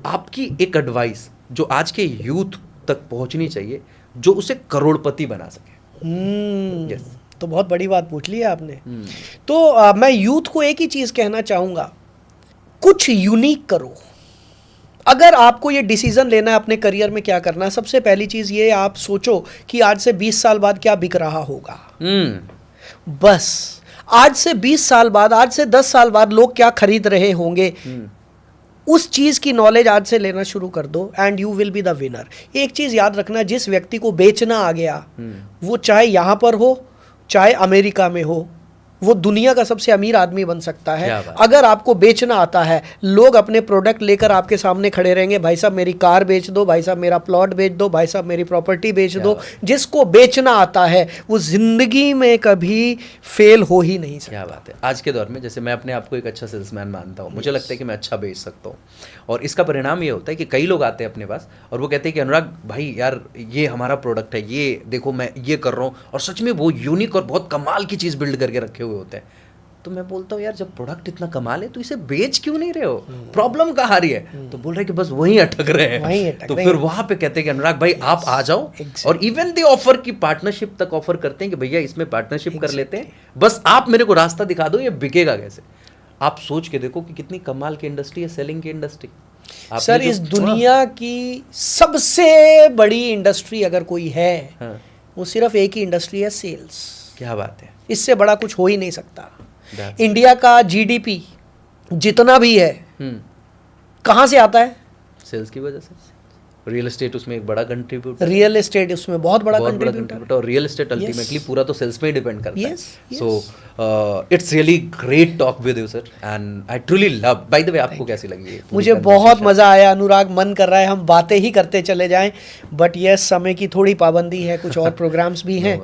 आपकी एक एडवाइस जो आज के यूथ तक पहुंचनी चाहिए, जो उसे करोड़पति बना सके। Yes. तो बहुत बड़ी बात पूछ ली है आपने। तो मैं यूथ को एक ही चीज कहना चाहूंगा, कुछ यूनिक करो। अगर आपको ये डिसीजन लेना है अपने करियर में क्या करना है, सबसे पहली चीज ये आप सोचो कि आज से 20 साल बाद क्या बिक रहा होगा। बस आज से 20 साल बाद, आज से 10 साल बाद लोग क्या खरीद रहे होंगे, उस चीज की नॉलेज आज से लेना शुरू कर दो and you will be the winner. एक चीज याद रखना, जिस व्यक्ति को बेचना आ गया वो चाहे यहां पर हो चाहे अमेरिका में हो, वो दुनिया का सबसे अमीर आदमी बन सकता है। अगर आपको बेचना आता है, लोग अपने प्रोडक्ट लेकर आपके सामने खड़े रहेंगे, भाई साहब मेरी कार बेच दो, भाई साहब मेरा प्लॉट बेच दो, भाई साहब मेरी प्रॉपर्टी बेच दो। जिसको बेचना आता है वो जिंदगी में कभी फेल हो ही नहीं सकता। क्या बात है। आज के दौर में जैसे मैं अपने आप को एक अच्छा सेल्समैन मानता हूँ, मुझे लगता है कि मैं अच्छा बेच सकता हूँ, और इसका परिणाम ये होता है कि कई लोग आते हैं अपने पास और वो कहते हैं कि अनुराग भाई यार ये हमारा प्रोडक्ट है, ये देखो मैं ये कर रहा हूँ, और सच में वो यूनिक और बहुत कमाल की चीज़ बिल्ड करके रखे हुए होते हैं। तो मैं बोलता हूँ यार जब प्रोडक्ट इतना कमाल है तो इसे बेच क्यों नहीं रहे हो, प्रॉब्लम कहाँ आ रही है? तो बोल रहे हैं कि बस वहीं अटक रहे हैं। तो फिर वहां पे कहते हैं कि अनुराग भाई आप आ जाओ, और इवन दे ऑफर की पार्टनरशिप तक ऑफर करते हैं कि भैया इसमें पार्टनरशिप कर लेते हैं, बस आप मेरे को रास्ता दिखा दो ये बिकेगा कैसे। आप सोच के देखो कि कितनी कमाल की इंडस्ट्री है सेलिंग की इंडस्ट्री। सर इस दुनिया की सबसे बड़ी इंडस्ट्री अगर कोई है, वो सिर्फ एक ही इंडस्ट्री है, सेल्स। क्या बात है। इससे बड़ा कुछ हो ही नहीं सकता। इंडिया का जीडीपी जितना भी है कहां से आता है? सेल्स की वजह से। रियल एस्टेट उसमें एक बड़ा कंट्रीब्यूटर, रियल एस्टेट उसमें बहुत बड़ा कंट्रीब्यूटर, और रियल एस्टेट अल्टीमेटली पूरा तो सेल्स पे ही डिपेंड करता है। So it's really great talk with you sir, and I truly love. Bye the वे आपको कैसी लगी? मुझे बहुत मजा आया अनुराग, मन कर रहा है हम बातें ही करते चले जाएं, बट यस समय की थोड़ी पाबंदी है, कुछ और प्रोग्राम्स भी हैं,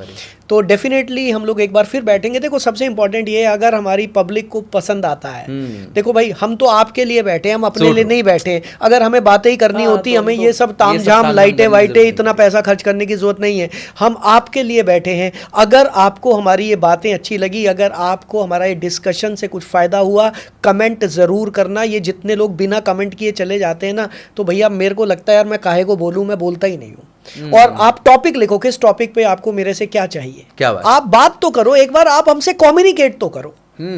तो डेफिनेटली हम लोग एक बार फिर बैठेंगे। देखो सबसे इंपॉर्टेंट ये है, अगर हमारी पब्लिक को पसंद आता है, देखो भाई हम तो आपके लिए बैठे हैं, हम अपने लिए नहीं बैठे। अगर हमें बातें ही करनी होती, हमें ये सब तामझाम लाइटें वाइटें इतना पैसा खर्च करने की जरूरत नहीं है, हम आपके लिए बैठे हैं। अगर आपको हमारी ये बातें अच्छी लगी, अगर आपको हमारा ये डिस्कशन से कुछ फ़ायदा हुआ, कमेंट ज़रूर करना। ये जितने लोग बिना कमेंट किए चले जाते हैं ना, तो भैया मेरे को लगता है यार मैं काहे को बोलूँ, मैं बोलता ही नहीं हूँ। और आप टॉपिक लिखो, किस टॉपिक पे आपको मेरे से क्या चाहिए, क्या बात? आप बात तो करो, एक बार आप हमसे कम्युनिकेट तो करो,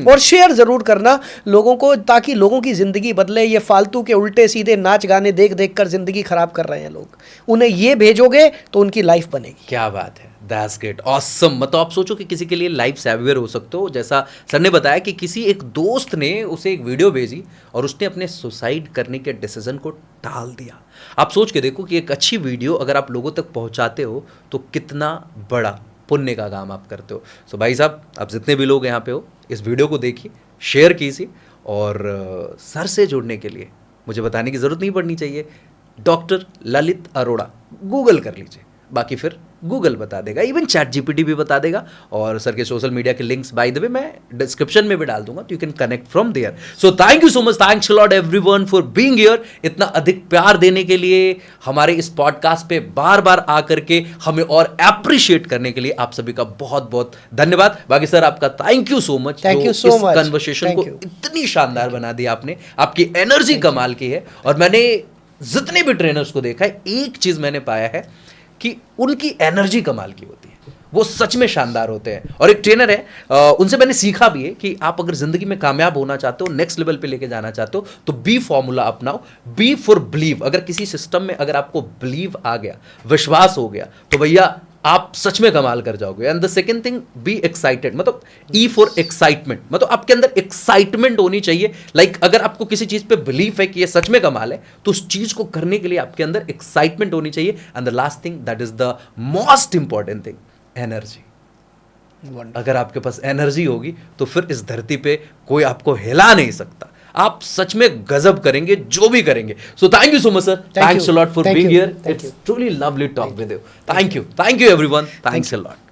और शेयर जरूर करना लोगों को, ताकि लोगों की जिंदगी बदले। ये फालतू के उल्टे सीधे नाच गाने देख देख कर जिंदगी खराब कर रहे हैं लोग, उन्हें ये भेजोगे तो उनकी लाइफ बनेगी। क्या बात है, दैट्स ग्रेट, ऑसम। मतलब आप सोचो कि किसी के लिए लाइफ सेवियर हो सकते हो। जैसा सर ने बताया कि किसी एक दोस्त ने उसे एक वीडियो भेजी और उसने अपने सुसाइड करने के डिसीजन को टाल दिया। आप सोच के देखो कि एक अच्छी वीडियो अगर आप लोगों तक पहुंचाते हो तो कितना बड़ा पुण्य का काम आप करते हो। सो भाई साहब आप जितने भी लोग यहाँ पे हो, इस वीडियो को देखिए, शेयर कीजिए, और सर से जुड़ने के लिए मुझे बताने की ज़रूरत नहीं पड़नी चाहिए, डॉक्टर ललित अरोड़ा गूगल कर लीजिए, बाकी फिर गूगल बता देगा, इवन चैट जीपीटी भी बता देगा। और सर के सोशल मीडिया के लिंक्स बाय द वे मैं डिस्क्रिप्शन में भी डाल दूंगा, तो you can connect from there. So thank you so much, thanks a lot everyone for being here. इतना अधिक प्यार देने के लिए, हमारे इस पॉडकास्ट पे बार बार आकर के हमें और अप्रिशिएट करने के लिए आप सभी का बहुत बहुत धन्यवाद। बाकी सर आपका thank you so much, thank you so much, conversation को इतनी शानदार बना दिया आपने, आपकी एनर्जी कमाल की है। और मैंने जितने भी ट्रेनर्स को देखा है, एक चीज मैंने पाया है कि उनकी एनर्जी कमाल की होती है, वो सच में शानदार होते हैं। और एक ट्रेनर है, उनसे मैंने सीखा भी है कि आप अगर जिंदगी में कामयाब होना चाहते हो, नेक्स्ट लेवल पे लेके जाना चाहते हो, तो बी फॉर्मूला अपनाओ, बी फॉर बिलीव। अगर किसी सिस्टम में अगर आपको बिलीव आ गया, विश्वास हो गया, तो भैया आप सच में कमाल कर जाओगे। And the second thing, be excited, मतलब ई फॉर एक्साइटमेंट, मतलब आपके अंदर एक्साइटमेंट होनी चाहिए। लाइक अगर आपको किसी चीज पे बिलीफ है कि ये सच में कमाल है, तो उस चीज को करने के लिए आपके अंदर एक्साइटमेंट होनी चाहिए। And the last thing, that is the most important thing, energy. अगर आपके पास एनर्जी होगी तो फिर इस धरती पे कोई आपको हिला नहीं सकता, आप सच में गजब करेंगे जो भी करेंगे। सो thank you so much sir, thanks a lot for being here, it's truly lovely talk with you. Thank you everyone, thanks a lot.